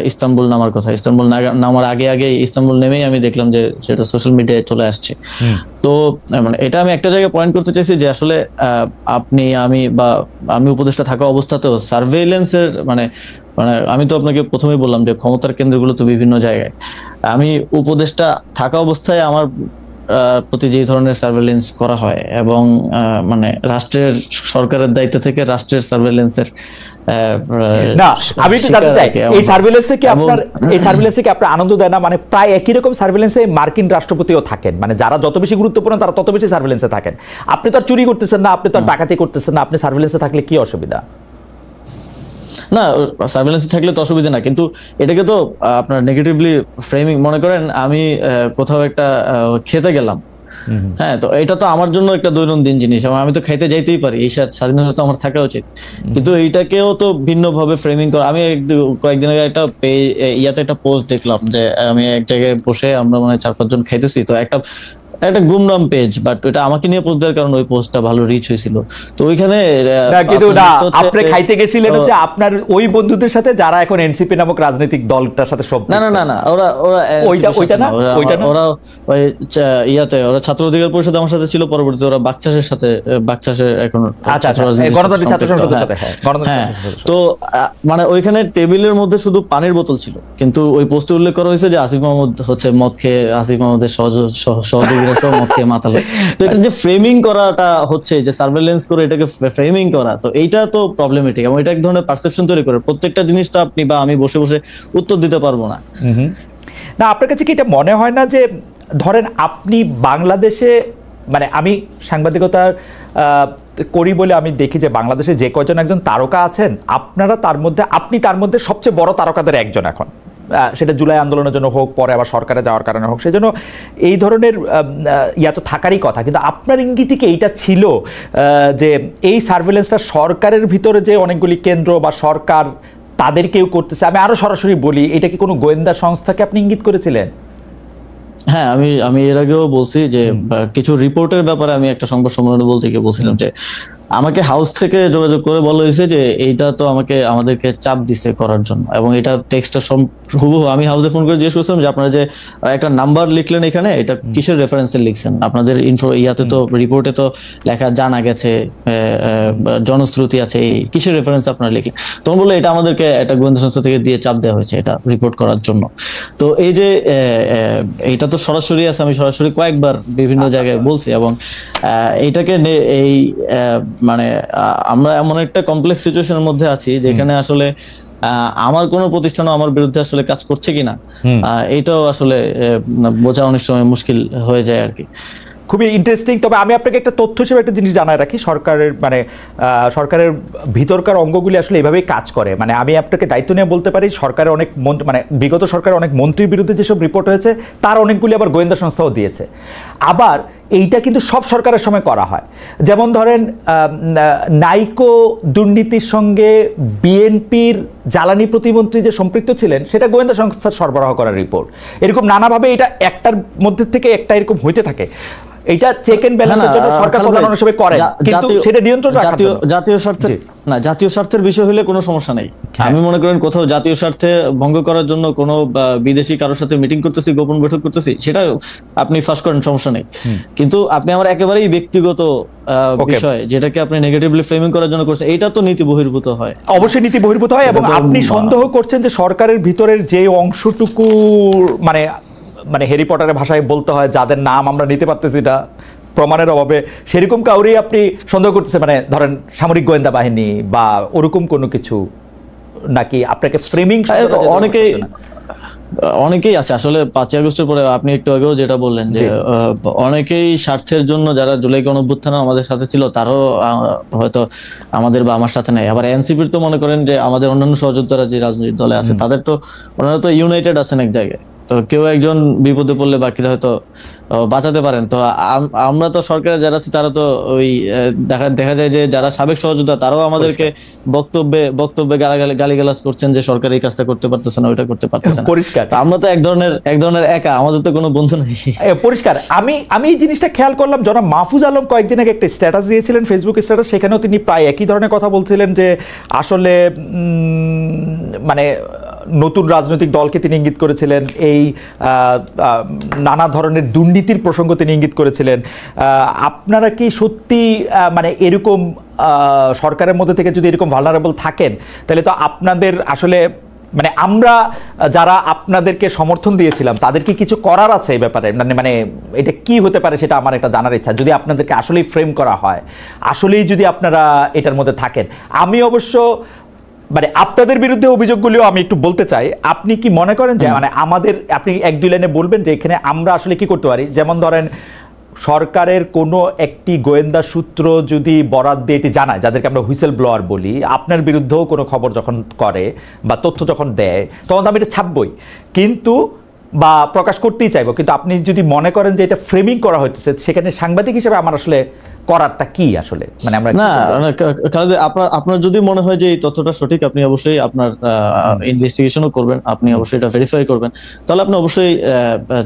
ইস্তাম্বুল নামার কথা, ইস্তাম্বুল নামার আগে ইস্তাম্বুল নেমেই আমি দেখলাম যে সেটা সোশ্যাল মিডিয়ায় চলে আসছে। তো মানে এটা আমি একটা জায়গায় পয়েন্ট করতে চাইছি যে আসলে আমি উপদেষ্টা থাকা অবস্থাতেও সার্ভেইলেন্সের মানে আমি তো আপনাকে প্রথমেই বললাম যে ক্ষমতার কেন্দ্রগুলো তো বিভিন্ন জায়গায়, আমি উপদেষ্টা থাকা অবস্থায় আমার প্রতি যে ধরনের সার্ভেলেন্স করা হয় এবং মানে সরকারের দায়িত্ব থেকে রাষ্ট্রের সার্ভেলেন্সের না, আমি একটু জানতে চাই এই সার্ভেলেন্সটা কি আপনার আনন্দ দেয় না? মানে প্রায় একই রকম সার্ভেলেন্সে মার্কিন রাষ্ট্রপতিও থাকেন, মানে যারা যত বেশি গুরুত্বপূর্ণ তারা তত বেশি সার্ভেলেন্সে থাকেন। আপনি তো আর চুরি করতেছেন না, আপনি তো আর ডাকাতি করতেছেন না, আপনি সার্ভেলেন্সে থাকলে কি অসুবিধা? না, সার্ভেলেন্স থাকলে তো অসুবিধা না, কিন্তু এটাকে তো আপনার নেগেটিভলি ফ্রেমিং, মনে করেন আমি কোথাও একটা খেতে গেলাম, হ্যাঁ, তো এটা তো আমার জন্য একটা দৈনন্দিন জিনিস, আমি তো খাইতে যাইতেই পারি, এই স্বাধীনতা তো আমার থাকা উচিত, কিন্তু এইটাকেও তো ভিন্ন ভাবে ফ্রেমিং করা। আমি কয়েকদিন আগে একটা ইয়াতে একটা পোস্ট দেখলাম যে আমি এক জায়গায় বসে আমরা মানে 4-5 জন খাইতেছি, তো একটা গুমনাম পেজ, বাট এটা আমাকে নিয়ে পোস্ট দেওয়ার কারণে ওই পোস্টটা ভালো রিচ হয়েছিল। তো ওইখানে কিন্তু না, আপনি খাইতে গেছিলেন হচ্ছে আপনার ওই বন্ধুদের সাথে যারা এখন এনসিপি নামক রাজনৈতিক দলটার সাথে সব। না না না না, ওরা ওইটা না, ওরা ওই ওরা ছাত্র অধিকার পরিষদ আমার সাথে ছিল, পরবর্তীতে ওরা বাকচাষের এখন গণতান্ত্রিক ছাত্র সংসদের সাথে। হ্যাঁ, তো মানে ওইখানে টেবিলের মধ্যে শুধু পানির বোতল ছিল, কিন্তু ওই পোস্টে উল্লেখ করা হয়েছে যে আসিফ মাহমুদ হচ্ছে মদ খেয়ে, আসিফ মাহমুদের সহযোগী মাতালে। তো এটা যে ফ্রেমিং করাটা হচ্ছে, যে সার্ভেলেন্স করে এটাকে ফ্রেমিং করা, তো এইটা তো প্রবলেমেটিক এবং এটা এক ধরনের পারসেপশন তৈরি করে। প্রত্যেকটা জিনিস তো আপনি বা আমি বসে বসে উত্তর দিতে পারবো না। না, আপনার কাছে কি এটা মনে হয় না যে ধরেন আপনি বাংলাদেশে, মানে আমি সাংবাদিকতা করি বলে আমি দেখি যে বাংলাদেশে যে কয়জন একজন তারকা আছেন, আপনি তার মধ্যে সবচেয়ে বড় তারকাদের একজন এখন, সেটা জুলাই আন্দোলনের জন্য হোক, পরে আবার সরকারে যাওয়ার কারণে হোক, সেজন্য এই ধরনের ইয়া তো থাকারই কথা। কিন্তু আপনার ইঙ্গিতে কি এইটা ছিল যে এই সার্ভেলেন্সটা সরকারের ভিতরে যে অনেকগুলি কেন্দ্র বা সরকার তাদের কেউ করতেছে? আমি আরো সরাসরি বলি, এটা কি কোনো গোয়েন্দা সংস্থাকে আপনি ইঙ্গিত করেছিলেন? হ্যাঁ, আমি এর আগেও বলছি যে কিছু রিপোর্টের ব্যাপারে আমি একটা সংবাদ সম্মেলনে বলতে গিয়ে বলছিলাম যে আমাকে হাউস থেকে যোগাযোগ করে বলা হয়েছে যে এইটা তো আমাদেরকে চাপ দিছে করার জন্য, এবং এটা টেক্সটটা হুবহু আমি হাউসে ফোন করে জিজ্ঞেস করছিলাম যে আপনারা যে একটা নাম্বার লিখলেন এখানে, এটা কিসের রেফারেন্সে লিখছেন? আপনাদের ইয়াতে তো রিপোর্টে তো লেখা জানা গেছে, জনশ্রুতি আছে, কিসের রেফারেন্স আপনারা লিখলেন? তখন বললো এটা আমাদেরকে একটা গোয়েন্দা সংস্থা থেকে দিয়ে চাপ দেওয়া হয়েছে এটা রিপোর্ট করার জন্য। তো এই যে এইটা তো সরাসরি আছে, আমি সরাসরি কয়েকবার বিভিন্ন জায়গায় বলছি, এবং এইটাকে এই মানে আমরা এমন একটা কমপ্লেক্স সিচুয়েশনের মধ্যে আছি যেখানে আসলে আমার কোনো প্রতিষ্ঠানও আমার বিরুদ্ধে আসলে কাজ করছে কিনা এইটাও আসলে বোঝা অনেক সময় মুশকিল হয়ে যায় আর কি। খুবই ইন্টারেস্টিং। তবে আমি আপনাকে একটা তথ্য হিসেবে একটা জিনিস জানায় রাখি, সরকারের ভিতরকার অঙ্গগুলি আসলে এভাবেই কাজ করে। মানে আমি আপনাকে দায়িত্ব নিয়ে বলতে পারি, সরকারের অনেক বিগত সরকারের অনেক মন্ত্রীর বিরুদ্ধে যেসব রিপোর্ট হয়েছে তার অনেকগুলি আবার গোয়েন্দা সংস্থাও দিয়েছে। আবার এইটা কিন্তু সব সরকারের সময় করা হয়। যেমন ধরেন নাইকো দুর্নীতির সঙ্গে বিএনপির জ্বালানি প্রতিমন্ত্রী যে সম্পৃক্ত ছিলেন সেটা গোয়েন্দা সংস্থার সরবরাহ করার রিপোর্ট। এরকম নানাভাবে এটা একটার মধ্যে থেকে একটা এরকম হইতে থাকে। এটা চেক এন্ড ব্যালেন্সের জন্য সরকার প্রধান হিসেবে করে, কিন্তু সেটা নিয়ন্ত্রণ রাখার জন্য জাতীয় স্বার্থের বিষয় হলে কোনো সমস্যা নেই। আমি মনে করেন কোথাও জাতীয় স্বার্থে ভঙ্গ করার জন্য কোনো বিদেশি কারোর সাথে মিটিং করতেছি, গোপন বৈঠক করতেছি, সেটা আপনি ফাঁস করেন, সমস্যা নেই। কিন্তু আপনি আমার একেবারেই ব্যক্তিগত বিষয় যেটাকে আপনি নেগেটিভলি ফ্রেমিং করার জন্য করছেন, এটা তো নীতি বহির্ভূত হয়। অবশ্যই নীতি বহির্ভূত হয়। এবং আপনি সন্দেহ করছেন যে সরকারের ভিতরের যে অংশটুকু মানে হ্যারি পটারের ভাষায় বলতে হয়, যাদের নাম আমরা নিতে পারতেছি না প্রমাণের অভাবে, সেরকম কাউরেই আপনি সন্দেহ করতেছে, মানে ধরেন সামরিক গোয়েন্দা বাহিনী বা ওরকম কোনো কিছু, নাকি আপনাকে ফ্রেমিং? অনেকেই আছে আসলে 5 আগস্টের পরে, আপনি একটু আগেও যেটা বললেন যে অনেকেই স্বার্থের জন্য, যারা জুলাই গণঅভ্যুত্থানে আমাদের সাথে ছিল তারাও হয়তো আমাদের বা আমার সাথে নাই। আবার এনসিপির তো মনে করেন যে আমাদের অন্যান্য সহযোদ্ধারা যে রাজনৈতিক দলে আছে তাদের তো ওনারা তো ইউনাইটেড আছেন এক জায়গায়, তো কেউ একজন বিপদে পড়লে বাকিরা হয়তো বাঁচাতে পারেন। তো আমরা তো সরকারে যারা আছি তারা তো ওই দেখা যায় যে যারা সাবেক সহযোদ্ধা তারাও আমাদেরকে বক্তব্যে গালিগালাজ করছেন যে সরকার এই কাজটা করতে পারতেছে না, ওইটা করতে পারতেছে না। পরিষ্কার আমরা তো এক ধরনের একা, আমাদের তো কোনো বন্ধু নেই। পরিষ্কার। আমি এই জিনিসটা খেয়াল করলাম, জনাব মাহফুজ আলম কয়েকদিন আগে একটা স্ট্যাটাস দিয়েছিলেন, ফেসবুক স্ট্যাটাস, সেখানেও তিনি প্রায় একই ধরনের কথা বলছিলেন যে আসলে মানে নতুন রাজনৈতিক দলকে তিনি ইঙ্গিত করেছিলেন, এই নানা ধরনের দুর্নীতির প্রসঙ্গ তিনি ইঙ্গিত করেছিলেন। আপনারা কি সত্যি মানে এরকম সরকারের মধ্যে থেকে যদি এরকম ভালনারেবল থাকেন, তাহলে তো আপনাদের আসলে মানে আমরা যারা আপনাদেরকে সমর্থন দিয়েছিলাম তাদের কি কিছু করার আছে এই ব্যাপারে? মানে এটা কি হতে পারে সেটা আমার একটা জানার ইচ্ছা, যদি আপনাদেরকে আসলেই ফ্রেম করা হয়, আসলেই যদি আপনারা এটার মধ্যে থাকেন। আমি অবশ্য মানে আপনাদের বিরুদ্ধে অভিযোগগুলিও আমি একটু বলতে চাই। আপনি কি মনে করেন যে মানে আমাদের, আপনি এক দুই লাইনে বলবেন যে এখানে আমরা আসলে কি করতে পারি? যেমন ধরেন সরকারের কোনো একটি গোয়েন্দা সূত্র যদি বরাত দিয়ে এটি জানায়, যাদেরকে আমরা হুইসেল ব্লোয়ার বলি, আপনার বিরুদ্ধেও কোনো খবর যখন করে বা তথ্য যখন দেয়, তখন আমি এটা ছাপবই কিন্তু বা প্রকাশ করতেই চাইবো। কিন্তু আপনি যদি মনে করেন যে এটা ফ্রেমিং করা হচ্ছে, সেখানে সাংবাদিক হিসেবে আমার আসলে করারটা কি আসলে? মানে আমরা না, আপনার যদি মনে হয় যে এই তথ্যটা সঠিক, আপনি অবশ্যই আপনার ইনভেস্টিগেশনও করবেন, আপনি অবশ্যই এটা ভেরিফাই করবেন, তাহলে আপনি অবশ্যই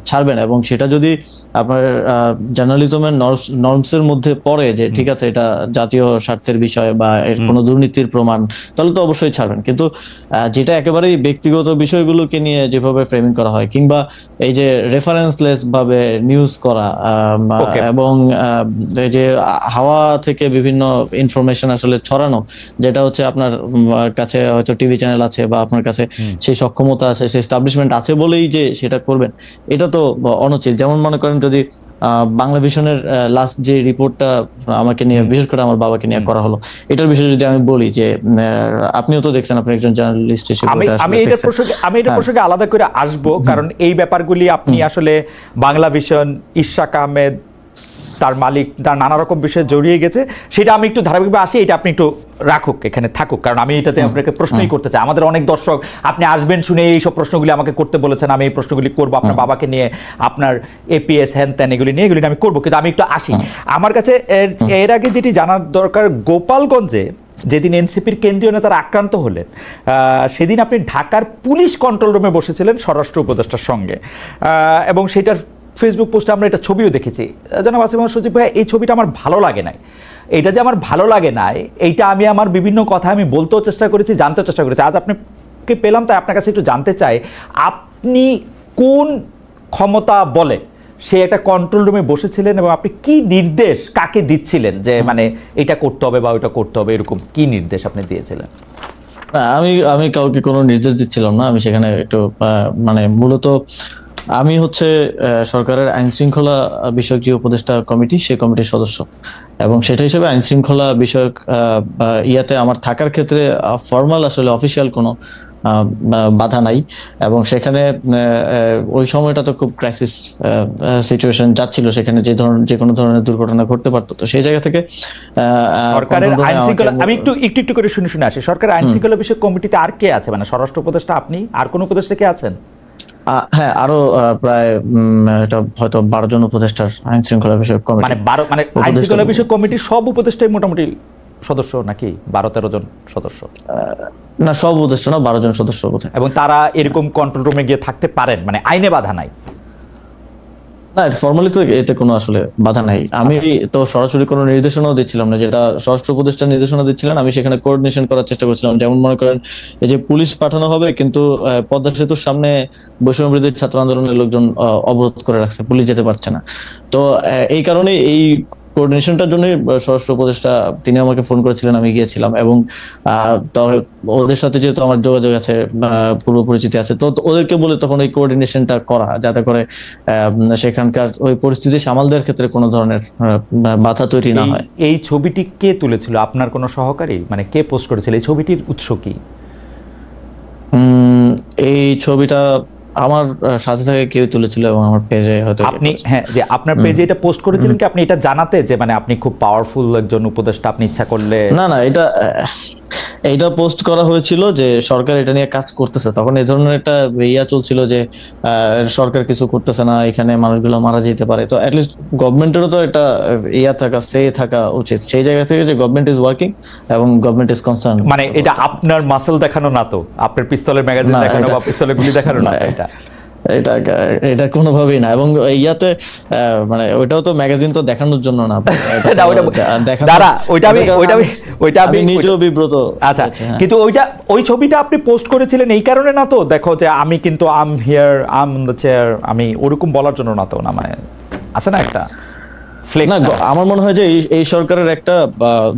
ছাড়বেন। এবং সেটা যদি আপনার জার্নালিজমের নর্মসের মধ্যে পড়ে যে ঠিক আছে এটা জাতীয় স্বার্থের বিষয় বা এর কোনো দুর্নীতির প্রমাণ, তাহলে তো অবশ্যই ছাড়বেন। কিন্তু যেটা একেবারেই ব্যক্তিগত বিষয়গুলোকে নিয়ে যেভাবে ফ্রেমিং করা হয়, কিংবা এই যে রেফারেন্সলেস ভাবে নিউজ করা, এবং এই যে হাওয়া থেকে বিভিন্ন ইনফরমেশন আসলে ছড়ানো, যেটা হচ্ছে আপনার কাছে হয়তো টিভি চ্যানেল আছে বা আপনার কাছে সেই সক্ষমতা আছে, সেই এস্টাবলিশমেন্ট আছে বলেই যে সেটা করবেন, এটা তো অনুচিত। যেমন মনে করেন যদি বাংলা ভিশনের লাস্ট যে রিপোর্টটা আমাকে নিয়ে, বিশেষ করে আমার বাবাকে নিয়ে করা হলো, এটার বিষয়ে যদি আমি বলি যে আপনিও তো দেখছেন, আপনি একজন জার্নালিস্ট হিসেবে, আমি এটা প্রসঙ্গে আলাদা করে আসবো, কারণ এই ব্যাপারগুলি আপনি আসলে বাংলা ভিশন, ইশরাক আহমেদ, তার মালিক, তার নানা রকম বিষয়ে জড়িয়ে গেছে, সেটা আমি একটু ধারাবাহিকভাবে আসি, এটা আপনি একটু রাখুক, এখানে থাকুক, কারণ আমি এটাতে আপনাকে প্রশ্নই করতে চাই। আমাদের অনেক দর্শক আপনি আসবেন শুনে এইসব প্রশ্নগুলি আমাকে করতে বলেছেন, আমি এই প্রশ্নগুলি করবো আপনার বাবাকে নিয়ে, আপনার এপিএস হ্যান ত্যান এগুলি নিয়ে, এগুলি আমি করবো। কিন্তু আমি একটু আসি, আমার কাছে এর আগে যেটি জানার দরকার, গোপালগঞ্জে যেদিন এনসিপির কেন্দ্রীয় নেতারা আক্রান্ত হলেন, সেদিন আপনি ঢাকার পুলিশ কন্ট্রোল রুমে বসেছিলেন স্বরাষ্ট্র উপদেষ্টার সঙ্গে, এবং সেটার ফেসবুক পোস্টে আমরা এটা ছবিও দেখেছি। জনাব আসিফ মাহমুদ সজীব ভাই, এই ছবিটা আমার ভালো লাগে নাই। এইটা যে আমার ভালো লাগে নাই, এইটা আমি আমার বিভিন্ন কথা আমি বলতেও চেষ্টা করেছি, জানতেও চেষ্টা করেছি। আজ আপনাকে পেলাম, তাই আপনার কাছে একটু জানতে চাই, আপনি কোন ক্ষমতা বলে সে একটা কন্ট্রোল রুমে বসেছিলেন এবং আপনি কি নির্দেশ কাকে দিচ্ছিলেন যে মানে এটা করতে হবে বা ওইটা করতে হবে, এরকম কি নির্দেশ আপনি দিয়েছিলেন? আমি কাউকে কোনো নির্দেশ দিচ্ছিলাম না। আমি সেখানে একটু মানে মূলত আমি হচ্ছে সরকারের আইন শৃঙ্খলা বিষয়ক যে উপদেষ্টা কমিটি, সেই কমিটির সদস্য, এবং সেটা হিসেবে আইন শৃঙ্খলা বিষয়ক ইয়াতে আমার থাকার ক্ষেত্রে ফর্মাল আসলে অফিসিয়াল কোনো বাধা নাই। এবং সেখানে ওই সময়টা তো খুব ক্রাইসিস সিচুয়েশন যাচ্ছিল, সেখানে যে কোনো ধরনের দুর্ঘটনা ঘটতে পারতো। তো সেই জায়গা থেকে সরকারের আইন শৃঙ্খলা, আমি একটু করে শুনে আসি, সরকারের আইন শৃঙ্খলা বিষয়ক কমিটিতে আর কে আছে? মানে স্বরাষ্ট্র উপদেষ্টা, আপনি, আর কোন উপদেষ্টা কে আছেন? হ্যাঁ, আরো প্রায় এটা হয়তো 12 জন উপদেষ্টার আইন শৃঙ্খলা বিষয়ক কমিটি। মানে আইন শৃঙ্খলা বিষয়ক কমিটির সব উপদেষ্টাই মোটামুটি সদস্য নাকি 12-13 জন সদস্য? না, সব উপদেষ্টা না, 12 জন সদস্য বোধহয়। এবং তারা এরকম কন্ট্রোল রুমে গিয়ে থাকতে পারেন, মানে আইনে বাধা নাই? না, ফর্মালি তো এতে কোনো আসলে বাধা নাই। আমি তো সরাসরি কোনো নির্দেশনাও দিচ্ছিলাম না, যেটা স্বরাষ্ট্র উপদেষ্টা নির্দেশনা দিচ্ছিলেন, আমি সেখানে কোঅর্ডিনেশন করার চেষ্টা করছিলাম। যেমন মনে করেন এই যে পুলিশ পাঠানো হবে, কিন্তু পদ্মা সেতুর সামনে বৈষম্য বিরোধী ছাত্র আন্দোলনের লোকজন অবরোধ করে রাখছে, পুলিশ যেতে পারছে না। তো এই কারণে এই কোঅর্ডিনেশনটার জন্য স্বরাষ্ট্র উপদেষ্টা তিনি আমাকে ফোন করেছিলেন, আমি গিয়েছিলাম। এবং ওদের সাথে যেহেতু আমার যোগাযোগ আছে, পূর্ব পরিচিতি আছে, তো ওদেরকে বলে তখন ওই কোঅর্ডিনেশনটা করা, যাতে করে সেখানকার ওই পরিস্থিতি সামাল দেওয়ার ক্ষেত্রে কোনো ধরনের বাধা তৈরি না হয়। এই ছবিটি কে তুলেছিল? আপনার কোনো সহকারী? মানে কে পোস্ট করেছিল? এই ছবিটির উৎস কি? এই ছবিটা আমার সাথে থেকে কেউ তুলেছিল এবং আমার পেজে হয়তো আপনি, হ্যাঁ, যে আপনার পেজে এটা পোস্ট করেছিলেন কি আপনি এটা জানাতে যে মানে আপনি খুব পাওয়ারফুল একজন উপদেষ্টা, আপনি ইচ্ছা করলে? না, এটা পোস্ট করা হয়েছিল যে সরকার এটা নিয়ে কাজ করতেছে। তখন এই ধরনের একটা ইয়া চলছিল যে সরকার কিছু করতেছে না, এখানে মানুষগুলো মারা যেতে পারে। তো অ্যাটলিস্ট গভর্নমেন্টেরও তো একটা ইয়া থাকা উচিত, সেই জায়গা থেকে যে গভর্নমেন্ট ইজ ওয়ার্কিং এবং গভর্নমেন্ট ইজ কনসার্ন। মানে এটা আপনার মাসল দেখানো না তো, আপনার পিস্তলের ম্যাগাজিন দেখানো বা পিস্তলের গুলি দেখানো না? এটা কোনোভাবেই না। এবং ইয়াতে মানে ওইটাও তো ম্যাগাজিন তো দেখানোর জন্য না, আমি নিজেও বিব্রত। আচ্ছা, কিন্তু ওই ছবিটা আপনি পোস্ট করেছিলেন এই কারণে না তো, দেখো যে আমি কিন্তু I'm here, I'm on the chair, আমি ওরকম বলার জন্য না তো? না, মানে আছে না একটা না, আমার মনে হয় যে এই সরকারের একটা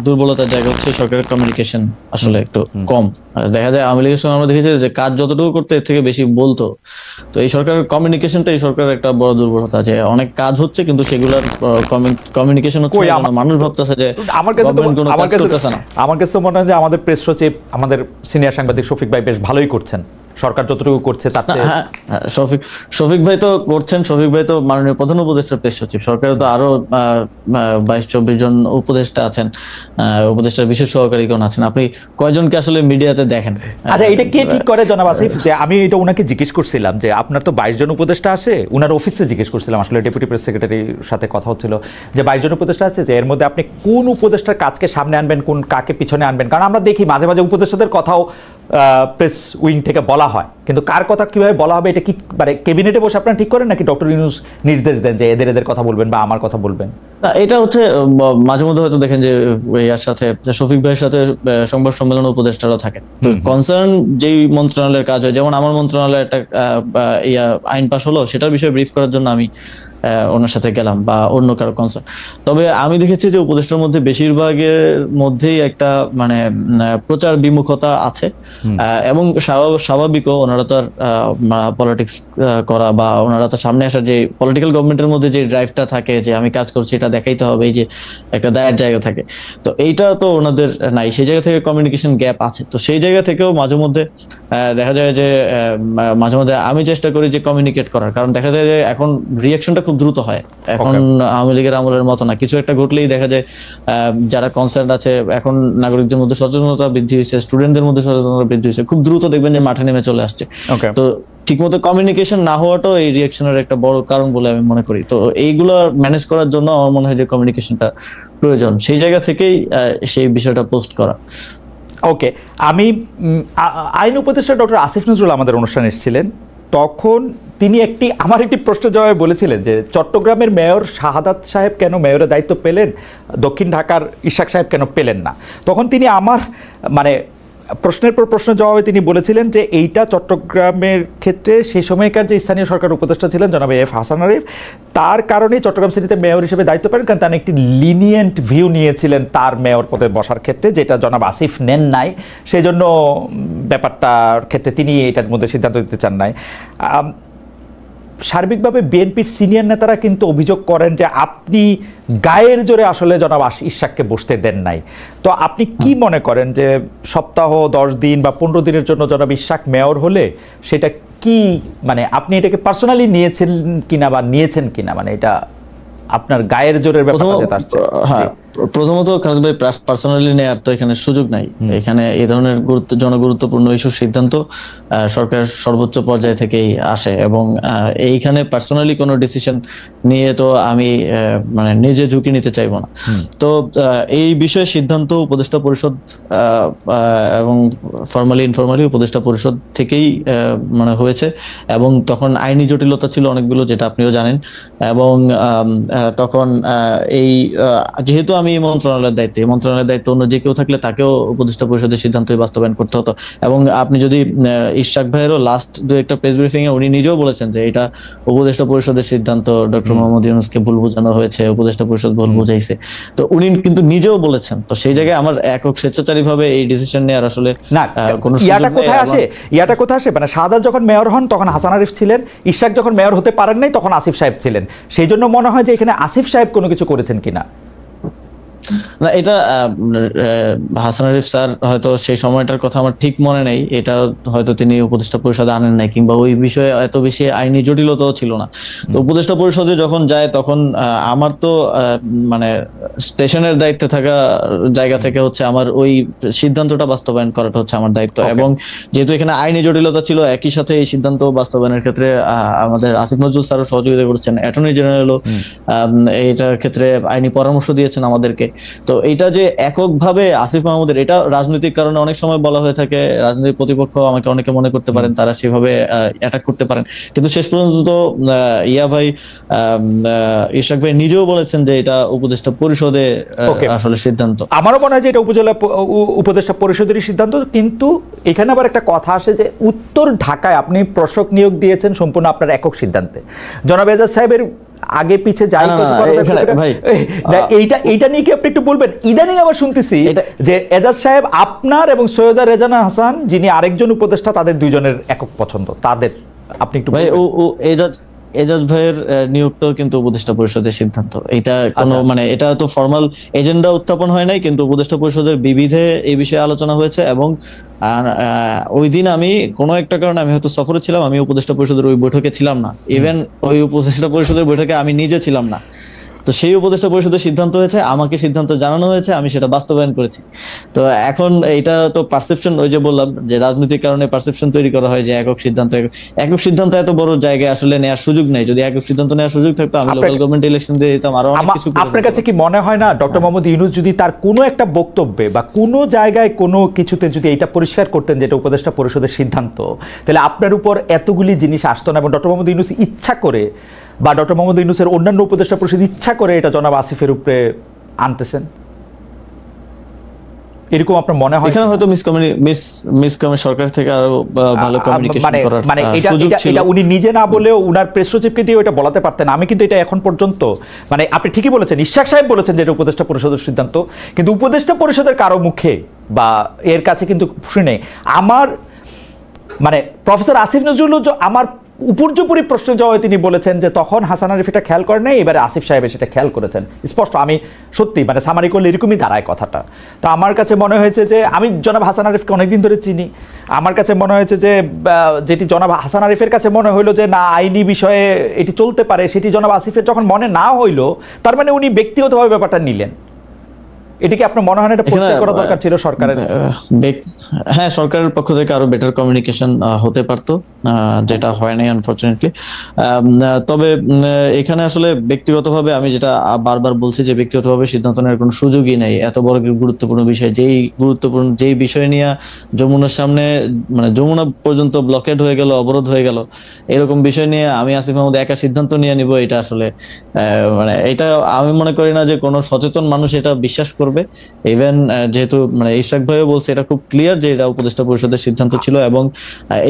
দুর্বলতার জায়গা হচ্ছে সরকারের কমিউনিকেশন আসলে একটু কম। দেখা যায় আওয়ামী লীগের সময় আমরা দেখেছি যে কাজ যতটুকু করতে এর থেকে বেশি বলতো। তো এই সরকারের কমিউনিকেশনটা এই সরকারের একটা বড় দুর্বলতা, যে অনেক কাজ হচ্ছে কিন্তু সেগুলোর কমিউনিকেশন হচ্ছে না। মানুষ ভাবতেছে যে আমার কাছে মনে হয় যে আমাদের প্রেস সচিব, আমাদের সিনিয়র সাংবাদিক শফিক ভাই বেশ ভালোই করছেন, সরকার যতটুকু করছে তাতে। শফিক ভাই তো করছেন, শফিক ভাই তো মাননীয় প্রধান উপদেষ্টার প্রেস সচিব। সরকারে তো আরো 22-24 জন উপদেষ্টা আছেন, উপদেষ্টার বিশেষ সহকারীগণ আছেন। আপনি কয়জনকে আসলে মিডিয়াতে দেখেন? আচ্ছা, এটা কে ঠিক করে জনাব আসিফ? যে আমি এটা উনাকে জিজ্ঞেস করছিলাম যে আপনার তো 22 জন উপদেষ্টা আছে, উনার অফিসে জিজ্ঞেস করছিলাম, আসলে ডেপুটি প্রেস সেক্রেটারির সাথে কথা হচ্ছিল যে 22 জন উপদেষ্টা আছে, যে এর মধ্যে আপনি কোন উপদেষ্টার কাজকে সামনে আনবেন, কোন কাকে পিছনে আনবেন? কারণ আমরা দেখি মাঝে মাঝে উপদেষ্টাদের কথাও প্রেস উইং থেকে বলা হয়, কিন্তু কার কথা কিভাবে বলা হবে এটা কি মানে ক্যাবিনেটে বসে আপনারা ঠিক করেন, নাকি ডক্টর ইউনূস নির্দেশ দেন যে এদের কথা বলবেন বা আমার কথা বলবেন? না, এটা হচ্ছে মাঝে মধ্যে হয়তো দেখেন যে ইয়ার সাথে শফিক ভাইয়ের সাথে সংবাদ সম্মেলন উপদেষ্টারাও থাকেন। তো কনসার্ন যেই মন্ত্রণালয়ের কাজ হয়, যেমন আমার মন্ত্রণালয়ে একটা আইন পাস হলো, সেটার বিষয়ে ব্রিফ করার জন্য আমি ওনার সাথে গেলাম, বা অন্য কারো কনসার্ন। তবে আমি দেখেছি যে উপদেষ্টার মধ্যে বেশিরভাগের মধ্যেই একটা মানে প্রচার বিমুখতা আছে, এবং স্বাভাবিকও। ওনারা তো আর পলিটিক্স করা বা ওনারা তো সামনে আসার যে পলিটিক্যাল গভর্নমেন্টের মধ্যে যে ড্রাইভটা থাকে যে আমি কাজ করছি এটা দেখাইতে হবে, এই যে একটা দায়ের জায়গা থাকে, তো এইটা তো ওনাদের নাই। সেই জায়গা থেকে কমিউনিকেশন গ্যাপ আছে। তো সেই জায়গা থেকেও মাঝে মধ্যে দেখা যায় যে মাঝে মধ্যে আমি চেষ্টা করি যে কমিউনিকেট করার, কারণ দেখা যায় যে এখন রিয়াকশনটা খুব দ্রুত হয়। এখন আওয়ামী লীগের আমলের মতো না, কিছু একটা ঘটলেই দেখা যায় যারা কনসার্ন আছে, এখন নাগরিকদের মধ্যে সচেতনতা বৃদ্ধি হয়েছে, স্টুডেন্টদের মধ্যে সচেতনতা বৃদ্ধি হয়েছে, খুব দ্রুত দেখবেন যে মাঠে নেমে চলে আসছে। তো ঠিকমতো কমিউনিকেশন না হওয়াটাও এই রিয়াকশনের একটা বড় কারণ বলে আমি মনে করি। তো এইগুলো ম্যানেজ করার জন্য আমার মনে হয় যে কমিউনিকেশনটা প্রয়োজন, সেই জায়গা থেকেই সেই বিষয়টা পোস্ট করা। ওকে, আমি আইন উপদেষ্টা ডক্টর আসিফ নজরুল আমাদের অনুষ্ঠানে এসেছিলেন, তখন তিনি আমার একটি প্রশ্নের জবাবে বলেছিলেন যে চট্টগ্রামের মেয়র শাহাদাত সাহেব কেন মেয়রের দায়িত্ব পেলেন, দক্ষিণ ঢাকার ইশাক সাহেব কেন পেলেন না? তখন তিনি আমার মানে প্রশ্নের পর প্রশ্নের জবাবে তিনি বলেছিলেন যে এইটা চট্টগ্রামের ক্ষেত্রে সেই সময়কার যে স্থানীয় সরকার উপদেষ্টা ছিলেন জনাব এফ হাসান আরিফ, তার কারণেই চট্টগ্রাম সিটিতে মেয়র হিসেবে দায়িত্ব পেলেন, কারণ তিনি একটি লিনিয়েন্ট ভিউ নিয়েছিলেন তার মেয়র পদে বসার ক্ষেত্রে, যেটা জনাব আসিফ নেন নাই। সেই জন্য ব্যাপারটার ক্ষেত্রে তিনি এটার মধ্যে সিদ্ধান্ত দিতে চান নাই। সার্বিকভাবে বিএনপির সিনিয়র নেতারা কিন্তু অভিযোগ করেন যে আপনি গায়ের জোরে আসলে জনাব ইশাককে বসতে দেন নাই। তো আপনি কি মনে করেন যে সপ্তাহ 10 দিন বা 15 দিনের জন্য জনাব ইশাক মেয়র হলে সেটা কি মানে আপনি এটাকে পার্সোনালি নিয়েছেন কিনা বা নিয়েছেন কিনা, মানে এটা আপনার গায়ের জোরের ব্যাপারটা আসছে? হ্যাঁ, প্রথমত খালেদ ভাই পার্সোনালি নেওয়ার তো এখানে সুযোগ নাই। এখানে এই ধরনের জনগুরুত্বপূর্ণ ইস্যুর সিদ্ধান্ত সরকারের সর্বোচ্চ পর্যায় থেকেই আসে, এবং এইখানে পার্সোনালি কোনো ডিসিশন নিয়ে তো আমি মানে নিজে ঝুঁকি নিতে চাইবো না। তো এই বিষয়ে সিদ্ধান্ত উপদেষ্টা পরিষদ এবং ফর্মালি ইনফর্মালি উপদেষ্টা পরিষদ থেকেই মানে হয়েছে, এবং তখন আইনি জটিলতা ছিল অনেকগুলো, যেটা আপনিও জানেন। এবং তখন এই যেহেতু আমি এই মন্ত্রণালয়ের দায়িত্ব অন্য যে কেউ থাকলে তাকেও উপদেষ্টা পরিষদের সিদ্ধান্তই বাস্তবায়ন করতে হতো। এবং আপনি যদি ইশাক ভাইয়েরও লাস্ট দু একটা প্রেস ব্রিফিং এ উনি নিজেও বলেছেন যে এটা উপদেষ্টা পরিষদের সিদ্ধান্ত, ডক্টর মোহাম্মদ ইউনূসকে ভুল বোঝানো হয়েছে, উপদেষ্টা পরিষদ ভুল বুঝাইছে। তো উনি কিন্তু নিজেও বলেছেন। তো সেই জায়গায় আমার একক স্বেচ্ছাচারী ভাবে এই ডিসিশন নেওয়ার আসলে না কোনো ইয়াটা কোথায় আসে মানে শাহাদাত যখন মেয়র হন তখন হাসান আরিফ ছিলেন, ইশাক যখন মেয়র হতে পারেন নাই তখন আসিফ সাহেব ছিলেন। সেই জন্য মনে হয় যে এখানে আসিফ সাহেব কোনো কিছু করেছেন কিনা। না, এটা হাসান আরিফ স্যার হয়তো সেই সময়টার কথা আমার ঠিক মনে নেই, এটা হয়তো তিনি উপদেষ্টা পরিষদে আনেন নাই, কিংবা ওই বিষয়ে এত বেশি আইনি জটিলতাও ছিল না। তো উপদেষ্টা পরিষদে যখন যায় তখন আমার তো মানে স্টেশনের দায়িত্বে থাকা জায়গা থেকে হচ্ছে আমার ওই সিদ্ধান্তটা বাস্তবায়ন করাটা হচ্ছে আমার দায়িত্ব। এবং যেহেতু এখানে আইনি জটিলতা ছিল, একই সাথে এই সিদ্ধান্ত বাস্তবায়নের ক্ষেত্রে আমাদের আসিফ নজরুল স্যারও সহযোগিতা করছেন, অ্যাটর্নি জেনারেলও এইটার ক্ষেত্রে আইনি পরামর্শ দিয়েছেন আমাদেরকে। তো এটা যে এককভাবে আসিফ মাহমুদের, এটা রাজনৈতিক কারণে অনেক সময় বলা হয়ে থাকে, রাজনৈতিক প্রতিপক্ষ আমাকে অনেকে মনে করতে পারেন তারা সেভাবে অ্যাটাক করতে পারেন, কিন্তু শেষ পর্যন্ত তো ইশাক ভাই নিজেও বলেছেন যে এটা উপদেষ্টা পরিষদে আসলে সিদ্ধান্ত। আমারও মনে হয় যে এটা উপদেষ্টা পরিষদেরই সিদ্ধান্ত, কিন্তু এখানে আবার একটা কথা আসে যে উত্তর ঢাকায় আপনি প্রশাসক নিয়োগ দিয়েছেন সম্পূর্ণ আপনার একক সিদ্ধান্তে। জনাব এজাজ সাহেবের আগে পিছে যাই এইটা নিয়ে কি আপনি একটু বলবেন? ইদানিং আবার শুনতেছি যে এজাজ সাহেব আপনার এবং সৈয়দা রেজানা হাসান যিনি আরেকজন উপদেষ্টা তাদের দুইজনের একক পছন্দ, তাদের আপনি একটু ভাই ও এজাজ ভাইয়ের নিয়োগটাও কিন্তু উপদেষ্টা পরিষদের সিদ্ধান্ত। এটা কোনো মানে এটা তো ফর্মাল এজেন্ডা উত্থাপন হয় নাই, কিন্তু উপদেষ্টা পরিষদের বিবিধে এই বিষয়ে আলোচনা হয়েছে। এবং ওই দিন আমি কোনো একটা কারণে আমি হয়তো সফরে ছিলাম, আমি উপদেষ্টা পরিষদের ওই বৈঠকে ছিলাম না। ইভেন ওই উপদেষ্টা পরিষদের বৈঠকে আমি নিজে ছিলাম না। তো সেই উপদেষ্টা পরিষদের সিদ্ধান্ত হয়েছে, আমাকে সিদ্ধান্ত জানানো হয়েছে, আমি সেটা বাস্তবায়ন করেছি। তো এখন এটা তো পারসেপশন, ওই যে বললাম যে রাজনৈতিক কারণে পারসেপশন তৈরি করা হয় যে একক সিদ্ধান্ত এত বড় জায়গায় আসলে নেওয়ার সুযোগ নেই। যদি একক সিদ্ধান্ত নেওয়ার সুযোগ থাকতো আমি লোকাল গভর্নমেন্ট ইলেকশন দিয়ে দিতাম, আরো অনেক কিছু। আপনার কাছে কি মনে হয় না ডক্টর মোহাম্মদ ইউনূস যদি তার কোনো একটা বক্তব্যে বা কোনো জায়গায় কোনো কিছুতে যদি এটা পরিষ্কার করতেন যেটা উপদেষ্টা পরিষদের সিদ্ধান্ত, তাহলে আপনার উপর এতগুলি জিনিস আসতো না? এবং ডক্টর মোহাম্মদ ইউনূস ইচ্ছা করে বা ডক্টর মোহাম্মদ ইউনূসের অন্যান্য উপদেষ্টা পরিষদ ইচ্ছা করে এটা জনাব আসিফের উপরে আনতেছেন, এরকম আপনার মনে হয়? এখানে হয়তো সরকার থেকে আরো ভালো কমিউনিকেশন করার সুযোগ ছিল। এটা উনি নিজে না বলেও উনার প্রেস সচিবকে দিয়ে ওটা বলাতে পারতেন। আমি কিন্তু এটা এখন পর্যন্ত মানে আপনি ঠিকই বলেছেন, ইশাক সাহেব বলেছেন যে এটা উপদেষ্টা পরিষদের সিদ্ধান্ত, কিন্তু উপদেষ্টা পরিষদের কারো মুখে বা এর কাছে কিন্তু শুনে আমার মানে প্রফেসর আসিফ নজরুল আমার উপর্যুপরি প্রশ্নের জবাবে তিনি বলেছেন যে তখন হাসান আরিফ এটা খেয়াল করেন নাই, এবারে আসিফ সাহেব সেটা খেয়াল করেছেন। স্পষ্ট আমি সত্যি মানে সামারি করলে এরকমই দাঁড়ায় কথাটা। তো আমার কাছে মনে হয়েছে যে আমি জনাব হাসান আরিফকে অনেকদিন ধরে চিনি, আমার কাছে মনে হয়েছে যে যেটি জনাব হাসান আরিফের কাছে মনে হইলো যে না আইনি বিষয়ে এটি চলতে পারে, সেটি জনাব আসিফের যখন মনে না হইলো, তার মানে উনি ব্যক্তিগতভাবে ব্যাপারটা নিলেন। এটাকে আপনার মনে হয় এটা পরিষ্কার করা দরকার ছিল সরকারের? হ্যাঁ, সরকারের পক্ষ থেকে আরো বেটার কমিউনিকেশন হতে পারতো, যেটা হয় নাই আনফরচুনেটলি। তবে এখানে আসলে ব্যক্তিগতভাবে আমি যেটা বারবার বলছি যে ব্যক্তিগতভাবে সিদ্ধান্ত নেওয়ার কোনো সুযোগই নেই। এত বড় গুরুত্বপূর্ণ বিষয়, যেই বিষয় নিয়ে যমুনার সামনে মানে যমুনা পর্যন্ত ব্লকেড হয়ে গেল, অবরোধ হয়ে গেল, এরকম বিষয় নিয়ে আমি আসিফ মাহমুদ একা সিদ্ধান্ত নিয়ে নিব, এটা আসলে মানে এটা আমি মনে করি না যে কোনো সচেতন মানুষ এটা বিশ্বাস করবে। ইভেন যেহেতু মানে ইশাক ভাইও বলছে এটা খুব ক্লিয়ার যে এটা উপদেষ্টা পরিষদের সিদ্ধান্ত ছিল, এবং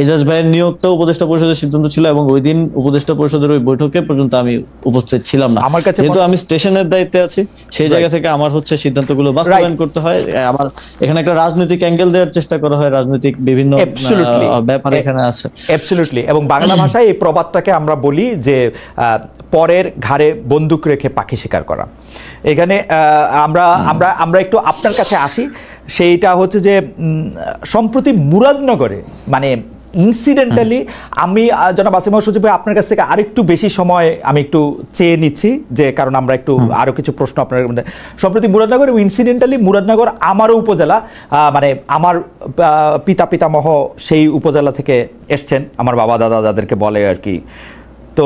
এজাজ ভাইয়ের নিয়োগটাও উপদেষ্টা পরিষদের সিদ্ধান্ত ছিল, এবং ওই দিন উপদেষ্টা পরিষদের ওই বৈঠকে পর্যন্ত আমি উপস্থিত ছিলাম না। আমার কাছে যেহেতু আমি স্টেশনের দায়িত্বে আছি, সেই জায়গা থেকে আমার হচ্ছে সিদ্ধান্তগুলো বাস্তবায়ন করতে হয়। আমার এখানে একটা রাজনৈতিক অ্যাঙ্গেল দেওয়ার চেষ্টা করা হয়, রাজনৈতিক বিভিন্ন ব্যাপার এখানে আছে। অ্যাবসলিউটলি। এবং বাংলা ভাষায় এই প্রবাদটাকে আমরা বলি যে পরের ঘাড়ে বন্দুক রেখে পাখি শিকার করা। এখানে আমরা আমরা আমরা একটু আপনার কাছে আসি, সেইটা হচ্ছে যে সম্প্রতি মুরাদনগরে মানে ইনসিডেন্টালি আমি জনাব আসিফ মাহমুদ সজীব ভাই আপনার কাছ থেকে আরেকটু বেশি সময় আমি একটু চেয়ে নিচ্ছি, যে কারণ আমরা একটু আরো কিছু প্রশ্ন আপনার মধ্যে। সম্প্রতি মুরাদনগর ইনসিডেন্টালি মুরাদনগর আমারও উপজেলা, মানে আমার পিতামহ সেই উপজেলা থেকে এসছেন, আমার বাবা দাদা যাদেরকে বলে আর কি। তো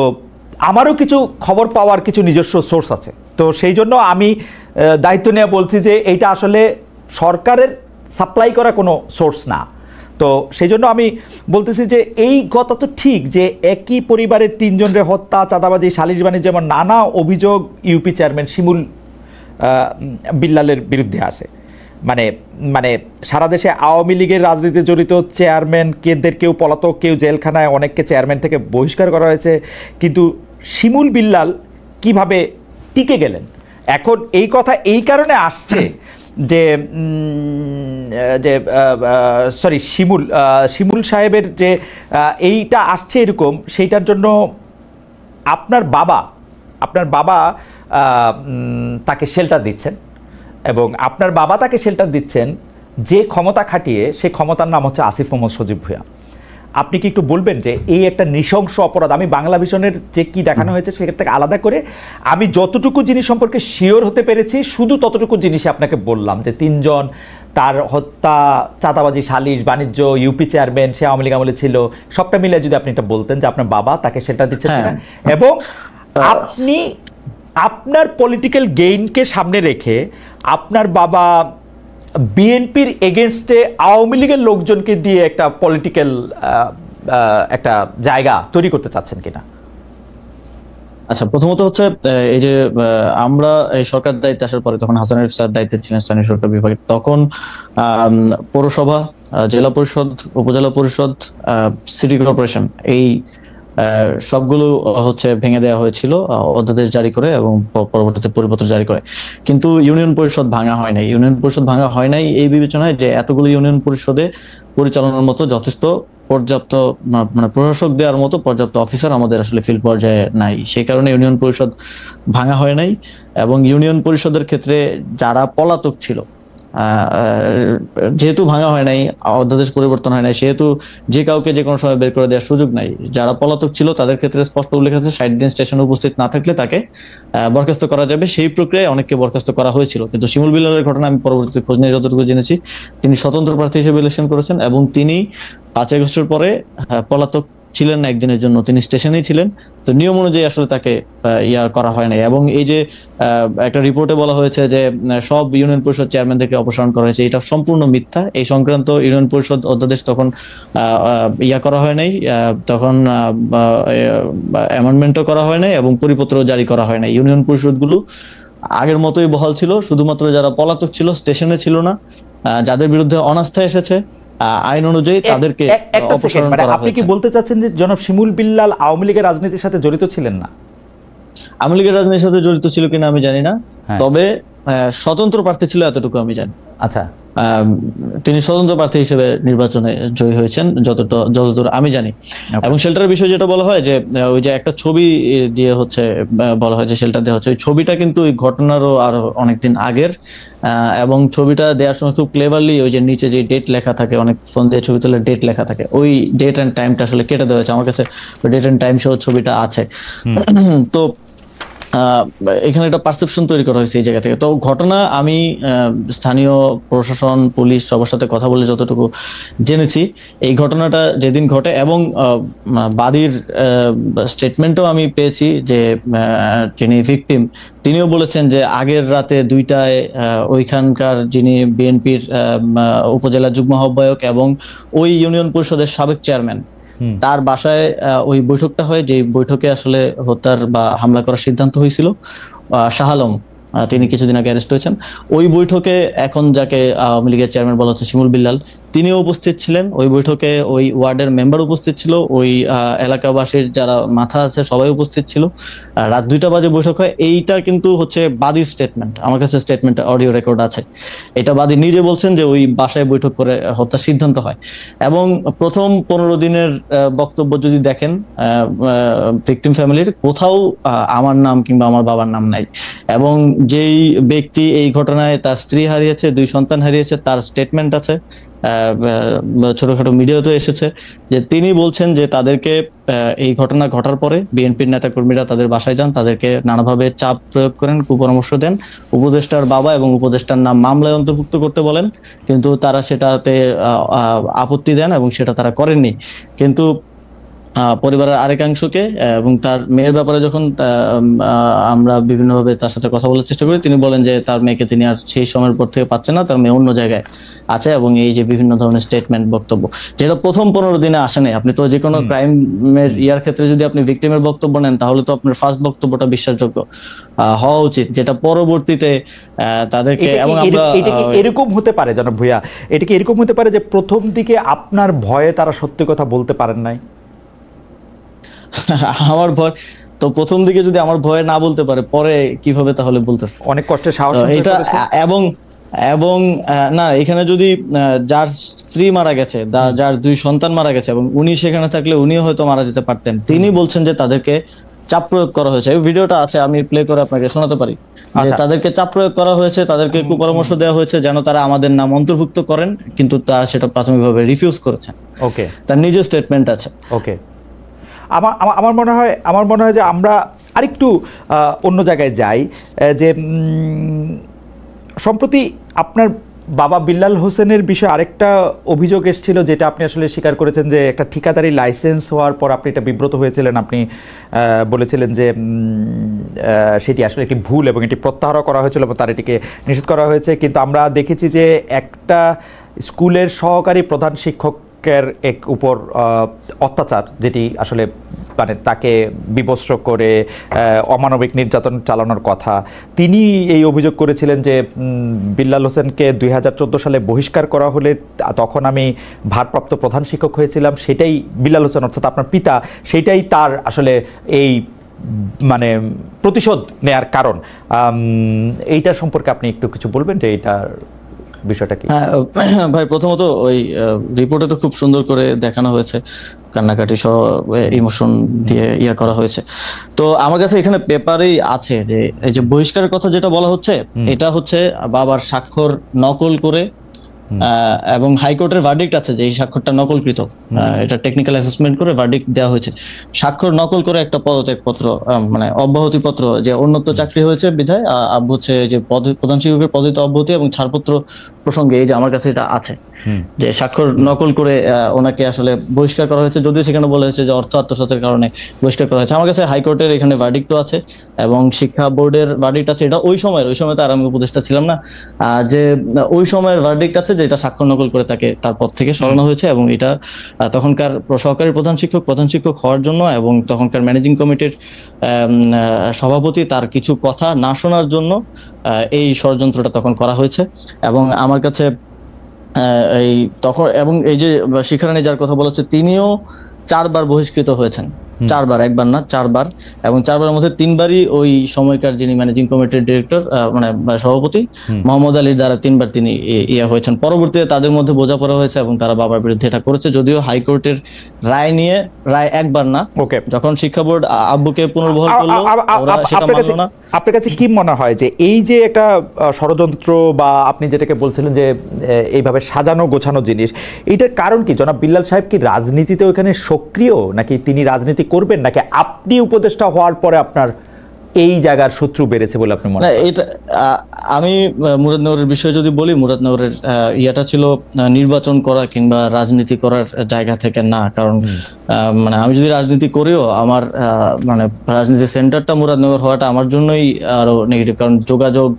আমারও কিছু খবর পাওয়ার কিছু নিজস্ব সোর্স আছে, তো সেই জন্য আমি দায়িত্ব নিয়ে বলছি যে এইটা আসলে সরকারের সাপ্লাই করা কোনো সোর্স না। তো সেই জন্য আমি বলতেছি যে এই কথা তো ঠিক যে একই পরিবারের তিনজনের হত্যা, চাঁদাবাজি, সালিশ বাণিজ্য, যেমন নানা অভিযোগ ইউপি চেয়ারম্যান শিমুল বিল্লালের বিরুদ্ধে আসে। মানে মানে সারা দেশে আওয়ামী লীগের রাজনীতিতে জড়িত চেয়ারম্যান কেউ পলাতক, কেউ জেলখানায়, অনেককে চেয়ারম্যান থেকে বহিষ্কার করা হয়েছে, কিন্তু শিমুল বিল্লাল কিভাবে টিকে গেলেন? এখন এই কথা এই কারণে আসছে যে সরি শিমুল সাহেবের যে এইটা আসছে এরকম, সেইটার জন্য আপনার বাবা তাকে শেল্টার দিচ্ছেন, এবং আপনার বাবা তাকে শেল্টার দিচ্ছেন যে ক্ষমতা খাটিয়ে, সেই ক্ষমতার নাম হচ্ছে আসিফ মোহাম্মদ সজীব ভূঁইয়া। আপনি কি একটু বলবেন যে এই একটা নৃশংস অপরাধ, আমি বাংলা ভিশনের যে কি দেখানো হয়েছে সেখান থেকে আলাদা করে আমি যতটুকু জিনিস সম্পর্কে শিওর হতে পেরেছি শুধু ততটুকু জিনিসই আপনাকে বললাম, যে তিনজন, তার হত্যা, চাঁদাবাজি, সালিশ বাণিজ্য, ইউপি চেয়ারম্যান, সে আওয়ামী লীগ আমলে ছিল, সবটা মিলে যদি আপনি এটা বলতেন যে আপনার বাবা তাকে সেটা দিচ্ছেন কিনা, এবং আপনি আপনার পলিটিক্যাল গেইনকে সামনে রেখে আপনার বাবা বিএনপির এগেনস্টে আওয়ামী লীগের লোকজনকে দিয়ে একটা পলিটিক্যাল একটা জায়গা তৈরি করতে চাচ্ছেন কিনা? আচ্ছা, প্রথমত হচ্ছে এই যে আমরা এই সরকার দায়িত্বে আসার পরে, তখন হাসান আরিফ স্যার দায়িত্বে ছিলেন স্থানীয় সরকার বিভাগে, তখন পৌরসভা, জেলা পরিষদ, উপজেলা পরিষদ, সিটি কর্পোরেশন, এই সবগুলো হচ্ছে ভেঙে দেওয়া হয়েছিল অধ্যাদেশ জারি করে এবং পরবর্তীতে পরিপত্র জারি করে। কিন্তু ইউনিয়ন পরিষদ ভাঙা হয় নাই। ইউনিয়ন পরিষদ ভাঙা হয় নাই এই বিবেচনায় যে এতগুলো ইউনিয়ন পরিষদে পরিচালনার মতো যথেষ্ট পর্যাপ্ত মানে প্রশাসক দেওয়ার মতো পর্যাপ্ত অফিসার আমাদের আসলে ফিল্ড পর্যায়ে নাই, সেই কারণে ইউনিয়ন পরিষদ ভাঙা হয় নাই। এবং ইউনিয়ন পরিষদের ক্ষেত্রে যারা পলাতক ছিল, যেহেতু ভাঙা হয় নাই, অধ্যাদেশ পরিবর্তন হয় নাই, সেহেতু যে কাউকে যে কোনো সময় বের করে দেওয়ার সুযোগ নাই। যারা পলাতক ছিল তাদের ক্ষেত্রে স্পষ্ট উল্লেখ আছে 60 দিন স্টেশনে উপস্থিত না থাকলে তাকে বরখাস্ত করা যাবে। সেই প্রক্রিয়ায় অনেককে বরখাস্ত করা হয়েছিল। কিন্তু শিমুল বিল্লালের ঘটনা আমি পরবর্তীতে খোঁজ নিয়ে যতটুকু জেনেছি, তিনি স্বতন্ত্র প্রার্থী হিসেবে ইলেকশন করেছেন এবং তিনি 5 আগস্টের পরে পলাতক ছিলেন না একদিনের জন্য, তিনি স্টেশনেই ছিলেন। তো নিয়ম অনুযায়ী আসলে তাকে করা হয় নাই। এবং এই যে একটা রিপোর্টে বলা হয়েছে যে সব ইউনিয়ন পরিষদ চেয়ারম্যানদেরকে অপসারণ করা হয়েছে, এটা সম্পূর্ণ মিথ্যা। এই সংক্রান্ত ইউনিয়ন পরিষদ অধ্যাদেশ তখন করা হয় নাই, তখন অ্যামেন্ডমেন্টও করা হয় নাই এবং পরিপত্র জারি করা হয় নাই। ইউনিয়ন পরিষদগুলো আগের মতোই বহাল ছিল। শুধুমাত্র যারা পলাতক ছিল, স্টেশনে ছিল না, যাদের বিরুদ্ধে অনাস্থা এসেছে, আইন অনুযায়ী তাদেরকে অপসারণ করা হয়েছে। আপনি কি বলতে চাচ্ছেন যে জনাব শিমুল বিল্লাল আওয়ামী লীগের রাজনীতির সাথে জড়িত ছিলেন না? আওয়ামী লীগের রাজনীতির সাথে জড়িত ছিল কিনা আমি জানি না, তবে স্বতন্ত্র প্রার্থী ছিল এতটুকু আমি জানি। আচ্ছা, তিনি স্বতন্ত্র প্রার্থী হিসেবে নির্বাচনে জয়ী হয়েছেন যতদূর আমি জানি। এবং শেল্টারের বিষয় যেটা বলা হয় যে ওই যে একটা ছবি দিয়ে হচ্ছে বলা হয় যে শেল্টার দেওয়া হচ্ছে, ওই ছবিটা কিন্তু ওই ঘটনারও আরো অনেকদিন আগের। এবং ছবিটা দেওয়ার সময় খুব ক্লেভারলি ওই যে নিচে যে ডেট লেখা থাকে, অনেক ফোন দিয়ে ছবি তুলে ডেট লেখা থাকে, ওই ডেট এন্ড টাইমটা আসলে কেটে দেওয়া হয়েছে। আমার কাছে ডেট এন্ড টাইম সহ ছবিটা আছে। তো এখানে একটা পারসেপশন তৈরি করা হয়েছে এই জায়গা থেকে। তো ঘটনা আমি স্থানীয় প্রশাসন, পুলিশ সবার সাথে কথা বলে যতটুকু জেনেছি, এই ঘটনাটা যেদিন ঘটে এবং বাদীর স্টেটমেন্টও আমি পেয়েছি যে যিনি ভিকটিম তিনিও বলেছেন যে আগের রাতে 2টায় ওইখানকার যিনি বিএনপির উপজেলা যুগ্ম আহ্বায়ক এবং ওই ইউনিয়ন পরিষদের সাবেক চেয়ারম্যান, তার বাসায় ওই বৈঠকটা হয়, যে বৈঠকে আসলে হত্যার বা হামলা করার সিদ্ধান্ত হয়েছিল। শাহ আলম তিনি কিছুদিন আগে অ্যারেস্ট হয়েছেন। ওই বৈঠকে এখন যাকে আওয়ামী লীগের চেয়ারম্যান বলা হচ্ছে শিমুল বিল্লাল, তিনিও উপস্থিত ছিলেন। ওই বৈঠকে ওই ওয়ার্ডের মেম্বার উপস্থিত ছিল, ওই এলাকাবাসীর যারা মাথা আছে সবাই উপস্থিত ছিল। রাত 2টা বাজে বৈঠক হয়। এইটা কিন্তু হচ্ছে বাদীর স্টেটমেন্ট, আমার কাছে স্টেটমেন্ট অডিও রেকর্ড আছে। এটা বাদী নিজে বলছেন যে ওই বাসায় বৈঠক করে হত্যার সিদ্ধান্ত হয়। এবং প্রথম 15 দিনের বক্তব্য যদি দেখেন ভিকটিম ফ্যামিলির, কোথাও আমার নাম কিংবা আমার বাবার নাম নাই। এবং যেই ব্যক্তি এই ঘটনায় তার স্ত্রী হারিয়েছে, 2 সন্তান হারিয়েছে, তার স্টেটমেন্ট আছে, ছোটখাটো মিডিয়াতে এসেছে, যে তিনি বলছেন যে তাদেরকে এই ঘটনা ঘটার পরে বিএনপির নেতাকর্মীরা তাদের বাসায় যান, তাদেরকে নানাভাবে চাপ প্রয়োগ করেন, কুপরামর্শ দেন, উপদেষ্টার বাবা এবং উপদেষ্টার নাম মামলায় অন্তর্ভুক্ত করতে বলেন, কিন্তু তারা সেটাতে আপত্তি দেন এবং সেটা তারা করেননি। কিন্তু পরিবারের আরেকাংশকে এবং তার মেয়ের ব্যাপারে যখন আমরা বিভিন্নভাবে তার সাথে কথা বলার চেষ্টা করি, তিনি বলেন যে তার মেয়েকে তিনি আর সেই সময়ের পর থেকে পাচ্ছেন না, তার মেয়ে অন্য জায়গায় আছে। এবং এই যে বিভিন্ন ধরনের স্টেটমেন্ট, বক্তব্য, যেটা প্রথম 15 দিনে আসে নাই। আপনি তো যে কোনো ক্রাইমের ক্ষেত্রে যদি আপনি ভিকটিমের বক্তব্য নেন, তাহলে তো আপনার ফার্স্ট বক্তব্যটা বিশ্বাসযোগ্য হওয়া উচিত, যেটা পরবর্তীতে তাদেরকে। এবং আমরা এটা কি এরকম হতে পারে জনাব ভূঁইয়া, এটা কি এরকম হতে পারে যে প্রথম দিকে আপনার ভয়ে তারা সত্যি কথা বলতে পারেন নাই? আমার ভয় তো প্রথম দিকে যদি আমার ভয়ে না বলতে পারে, পরে কিভাবে তাহলে বলতেছে? অনেক কষ্টে সাহস এটা। এবং না, এখানে যদি যার স্ত্রী মারা গেছে, যার 2 সন্তান মারা গেছে এবং উনি সেখানে থাকলে উনিও হয়তো মারা যেতে পারতেন, তিনি বলছেন যে তাদেরকে চাপ প্রয়োগ করা হয়েছে। এই ভিডিওটা আছে, আমি প্লে করে আপনাকে শোনাতে পারি, যে তাদেরকে চাপ প্রয়োগ করা হয়েছে, তাদেরকে কুপরামর্শ দেওয়া হয়েছে যেন তারা আমাদের নাম অন্তর্ভুক্ত করেন, কিন্তু তারা সেটা প্রাথমিকভাবে রিফিউজ করেছেন। ওকে, তার নিজের স্টেটমেন্ট আছে। ওকে, আমার মনে হয় যে আমরা আরেকটু অন্য জায়গায় যাই। যে সম্প্রতি আপনার বাবা বিল্লাল হোসেনের বিষয়ে আরেকটা অভিযোগ এসেছিল, যেটা আপনি আসলে স্বীকার করেছেন, যে একটা ঠিকাদারি লাইসেন্স হওয়ার পর আপনি এটা বিব্রত হয়েছিলেন। আপনি বলেছিলেন যে সেটি আসলে একটি ভুল এবং এটি প্রত্যাহার করা হয়েছিল এবং তার এটিকে নিষেধ করা হয়েছে। কিন্তু আমরা দেখেছি যে একটা স্কুলের সহকারী প্রধান শিক্ষক এক উপর অত্যাচার, যেটি আসলে মানে তাকে বিবস্ত্র করে অমানবিক নির্যাতন চালানোর কথা, তিনি এই অভিযোগ করেছিলেন যে বিল্লাল হোসেনকে 2014 সালে বহিষ্কার করা হলে তখন আমি ভারপ্রাপ্ত প্রধান শিক্ষক হয়েছিলাম, সেটাই বিল্লাল হোসেন অর্থাৎ আপনার পিতা, সেটাই তার আসলে এই মানে প্রতিশোধ নেয়ার কারণ। এইটা সম্পর্কে আপনি একটু কিছু বলবেন যে এইটার বিষয়টা কি? হ্যাঁ ভাই, প্রথমত ওই রিপোর্টে তো খুব সুন্দর করে দেখানো হয়েছে, কান্নাকাটি সহ ইমোশন দিয়ে ইয়া করা হয়েছে। তো আমার কাছে এখানে পেপারেই আছে যে এই যে বহিষ্কারের কথা যেটা বলা হচ্ছে, এটা হচ্ছে বাবার স্বাক্ষর নকল করে, এবং হাইকোর্টের ভার্ডিক্ট আছে যে এই স্বাক্ষরটা নকলকৃত, এটা টেকনিক্যাল অ্যাসেসমেন্ট করে ভার্ডিক্ট দেওয়া হয়েছে। স্বাক্ষর নকল করে একটা পদত্যাগ পত্র, মানে অব্যাহতি পত্র, যে উন্নত চাকরি হয়েছে বিধায় আব্বু হচ্ছে যে প্রধান শিক্ষকের পদে অব্যাহতি এবং ছাড়পত্র প্রসঙ্গে এই যে আমার কাছে এটা আছে যে স্বাক্ষর নকল করে ওনাকে আসলে বহিষ্কার করা হয়েছে, যদিও সেখানে বলা হয়েছে যে অর্থ আত্মসাতের কারণে বহিষ্কার করা হয়েছে। আমার কাছে হাইকোর্টের এখানে ভার্ডিক্টও আছে এবং শিক্ষা বোর্ডের ভার্ডিক্ট আছে। এটা ওই সময় তো আর আমি উপদেষ্টা ছিলাম না, যে ওই সময়ের ভার্ডিক্ট আছে যে এটা স্বাক্ষর নকল করে তাকে তার পদ থেকে সরানো হয়েছে, এবং এটা তখনকার সহকারী প্রধান শিক্ষক হওয়ার জন্য এবং তখনকার ম্যানেজিং কমিটির সভাপতি তার কিছু কথা না শোনার জন্য এই ষড়যন্ত্রটা তখন করা হয়েছে। এবং আমার কাছে এই তখন, এবং এই যে শিক্ষারানী যার কথা বলা হচ্ছে, তিনিও 4 বার বহিষ্কৃত হয়েছেন, 4 বার, একবার না 4 বার, এবং 4 বারের মধ্যে 3 বারই ওই সময়কার যিনি ম্যানেজিং কমিটির ডিরেক্টর মানে সভাপতি মোহাম্মদ আলীর দ্বারা 3 বার তিনি ইয়া হয়েছেন। পরবর্তীতে তাদের মধ্যে বোঝাপড়া হয়েছে এবং তারা বাবার বিরুদ্ধে এটা করেছে, যদিও হাইকোর্টের রায় একবার না, যখন শিক্ষা বোর্ড আব্বুকে পুনর্বহাল করলো ওরা সেটা মানলো না। আপনার কাছে কি মনে হয় যে এই যে একটা ষড়যন্ত্র বা আপনি যেটাকে বলছিলেন যে এইভাবে সাজানো গোছানো জিনিস, এইটার কারণ কি? জনাব বিল্লাল সাহেব কি রাজনীতিতে ওখানে সক্রিয়, নাকি তিনি রাজনীতি করবেন, নাকি আপনি উপদেষ্টা হওয়ার পরে আপনার এই জায়গার শত্রু বেড়েছে বলে আপনি মনে করেন? এটা আমি মুরাদনগরের বিষয়ে যদি বলি, মুরাদনগরের ইয়াটা ছিল নির্বাচন করা কিংবা রাজনীতি করার জায়গা থেকে না, কারণ মানে আমি যদি রাজনীতি করিও আমার মানে রাজনীতির সেন্টারটা মুরাদনগর হওয়াটা আমার জন্যই আরো নেগেটিভ, কারণ যোগাযোগ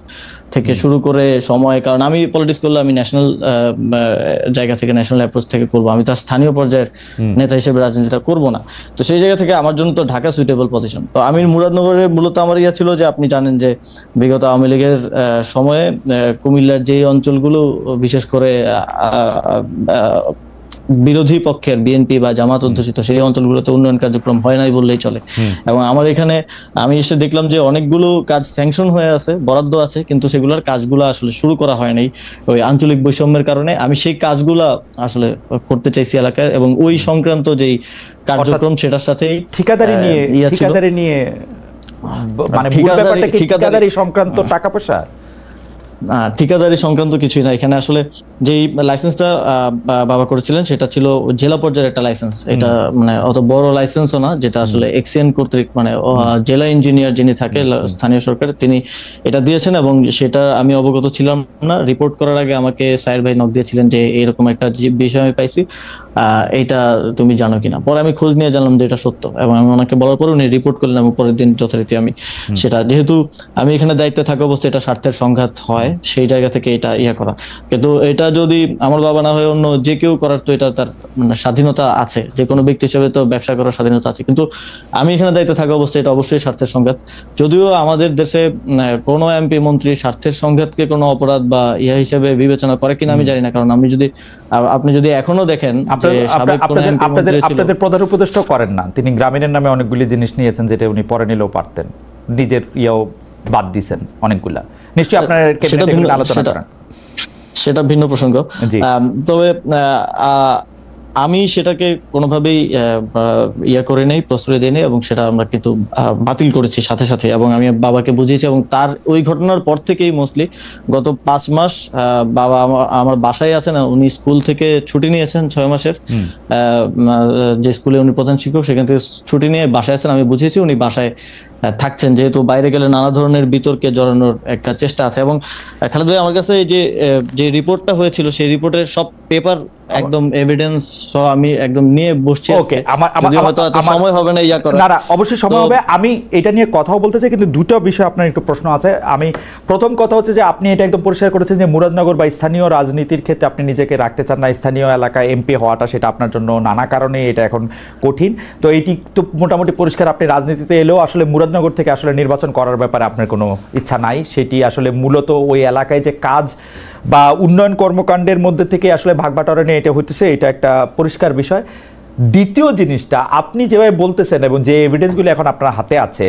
থেকে শুরু করে সময়, কারণ আমি পলিটিক্স করলে আমি ন্যাশনাল জায়গা থেকে, ন্যাশনাল অ্যাপ্রোচ থেকে করবো, আমি তার স্থানীয় পর্যায়ের নেতা হিসেবে রাজনীতিটা করবো না। তো সেই জায়গা থেকে আমার জন্য তো ঢাকা সুইটেবল পজিশন। তো আমি মুরাদনগরে মূলত আমার ইয়া ছিল যে আপনি জানেন যে বিগত আওয়ামী লীগের সময়ে কুমিল্লার যেই অঞ্চলগুলো বিশেষ করে বিরোধী পক্ষের বিএনপি বা জামাত অধ্যুষিত সেই অঞ্চলগুলোতে উন্নয়ন কার্যক্রম হয় নাই বললেই চলে। এবং আমার এখানে আমি এসে দেখলাম যে অনেকগুলো কাজ স্যাংশন হয়ে আছে, বরাদ্দ আছে, কিন্তু সেগুলোর কাজগুলো আসলে শুরু করা হয় নাই ওই আঞ্চলিক বৈষম্যের কারণে। আমি সেই কাজগুলা আসলে করতে চাইছি এলাকায়, এবং ওই সংক্রান্ত যেই কার্যক্রম সেটার সাথে ঠিকাদারি নিয়ে মানে ঠিকাদারি সংক্রান্ত টাকা পয়সা, ঠিকাদারি সংক্রান্ত কিছুই না এখানে। আসলে যেই লাইসেন্সটা বাবা করেছিলেন সেটা ছিল জেলা পর্যায়ের একটা লাইসেন্স, এটা মানে অত বড় লাইসেন্সও না, যেটা আসলে এক্সিএন কর্তৃক মানে জেলা ইঞ্জিনিয়ার যিনি থাকে স্থানীয় সরকারের তিনি এটা দিয়েছেন, এবং সেটা আমি অবগত ছিলাম না। রিপোর্ট করার আগে আমাকে সাইর ভাই নক দিয়েছিলেন যে এরকম একটা বিষয় আমি পাইছি, এইটা তুমি জানো কিনা। পরে আমি খোঁজ নিয়ে জানলাম যে এটা সত্য, এবং আমি ওনাকে বলার পরে উনি রিপোর্ট করলেন, এবং পরের দিন যথারীতি আমি সেটা, যেহেতু আমি এখানে দায়িত্বে থাকা অবস্থায় এটা স্বার্থের সংঘাত হয় সেই জায়গা থেকে এটা ইয়া করা। কিন্তু এটা যদি আমার বাবা না হয় অন্য যে কেউ করার, তো এটা তার মানে স্বাধীনতা আছে, যে কোনো ব্যক্তি হিসেবে তো ব্যবসা করার স্বাধীনতা আছে, কিন্তু আমি এখানে দায়িত্বে থাকা অবস্থায় এটা অবশ্যই স্বার্থের সংঘাত। যদিও আমাদের দেশে কোনো এমপি মন্ত্রী স্বার্থের সংঘাতকে কোনো অপরাধ বা ইয়া হিসেবে বিবেচনা করে কিনা আমি জানি না, কারণ আমি যদি আপনি যদি এখনো দেখেন আপনাদের প্রধান উপদেষ্টা করেন না, তিনি গ্রামীণের নামে অনেকগুলি জিনিস নিয়েছেন যেটা উনি পরে নিলেও পারতেন, নিজের ইয়েও বাদ দিছেন অনেকগুলা, নিশ্চয়ই আপনার আলোচনা করেন, সেটা ভিন্ন প্রসঙ্গ। তবে আমি সেটাকে কোনোভাবেই ইয়া করে নেই, প্রশ্রয় দিই নেই, এবং সেটা আমরা কিন্তু বাতিল করেছি সাথে সাথে, এবং আমি বাবাকে বুঝিয়েছি। এবং তার ওই ঘটনার পর থেকেই মোস্টলি গত 5 মাস বাবা আমার বাসায় আছেন, উনি স্কুল থেকে ছুটি নিয়েছেন 6 মাসের, যে স্কুলে উনি প্রধান শিক্ষক সেখান থেকে ছুটি নিয়ে বাসায় আছেন। আমি বুঝিয়েছি উনি বাসায় থাকছেন, যেহেতু বাইরে গেলে নানা ধরনের বিতর্কে জড়ানোর একটা চেষ্টা আছে। এবং খালেদ ভাই, আমার কাছে যে রিপোর্টটা হয়েছিল সেই রিপোর্টের সব পেপার একদম এভিডেন্স সহ আমি একদম নিয়ে বসছি। ওকে, হয়তো এত সময় হবে না ইয়া করা। না, অবশ্যই সময় হবে। আমি এটা নিয়ে কথাও বলতে চাই, কিন্তু দুটো বিষয় আপনার একটু প্রশ্ন আছে। আমি প্রথম কথা হচ্ছে যে আপনি এটা একদম পরিষ্কার করেছেন যে মুরাদনগর বা স্থানীয় রাজনীতির ক্ষেত্রে আপনি নিজেকে রাখতে চান না, স্থানীয় এলাকায় এমপি হওয়াটা সেটা আপনার জন্য নানা কারণে এটা এখন কঠিন। তো এইটি তো মোটামুটি পরিষ্কার, আপনি রাজনীতিতে এলেও আসলে মুরাদনগর থেকে আসলে নির্বাচন করার ব্যাপারে আপনার কোনো ইচ্ছা নাই। সেটি আসলে মূলত ওই এলাকায় যে কাজ বা উন্নয়ন কর্মকাণ্ডের মধ্যে থেকে আসলে ভাগবাটোয়ারা নিয়ে এটা হইতেছে, এটা একটা পরিষ্কার বিষয়। দ্বিতীয় জিনিসটা, আপনি যেভাবে বলতেছেন এবং যে এভিডেন্সগুলো এখন আপনার হাতে আছে,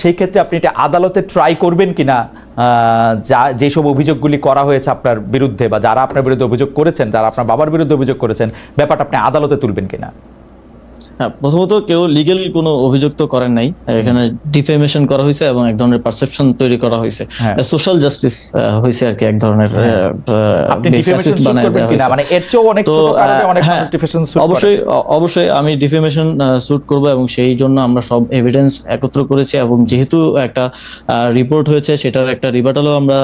সেই ক্ষেত্রে আপনি এটা আদালতে ট্রাই করবেন কিনা, যেসব অভিযোগগুলি করা হয়েছে আপনার বিরুদ্ধে বা যারা আপনার বিরুদ্ধে অভিযোগ করেছেন, যারা আপনার বাবার বিরুদ্ধে অভিযোগ করেছেন, ব্যাপারটা আপনি আদালতে তুলবেন কিনা? প্রথমত কেউ লিগ্যাল কোনো অভিযোগ তো করেন নাই, এখানে ডিফেমেশন করা হয়েছে এবং এক ধরনের পারসেপশন তৈরি করা হয়েছে, সোশ্যাল জাস্টিস হয়েছে আর কি, এক ধরনের অবশ্যই আমি ডিফেমেশন স্যুট করব এবং সেই জন্য আমরা সব এভিডেন্স একত্র করেছি। এবং যেহেতু একটা রিপোর্ট হয়েছে, সেটার একটা রিবাটালও আমরা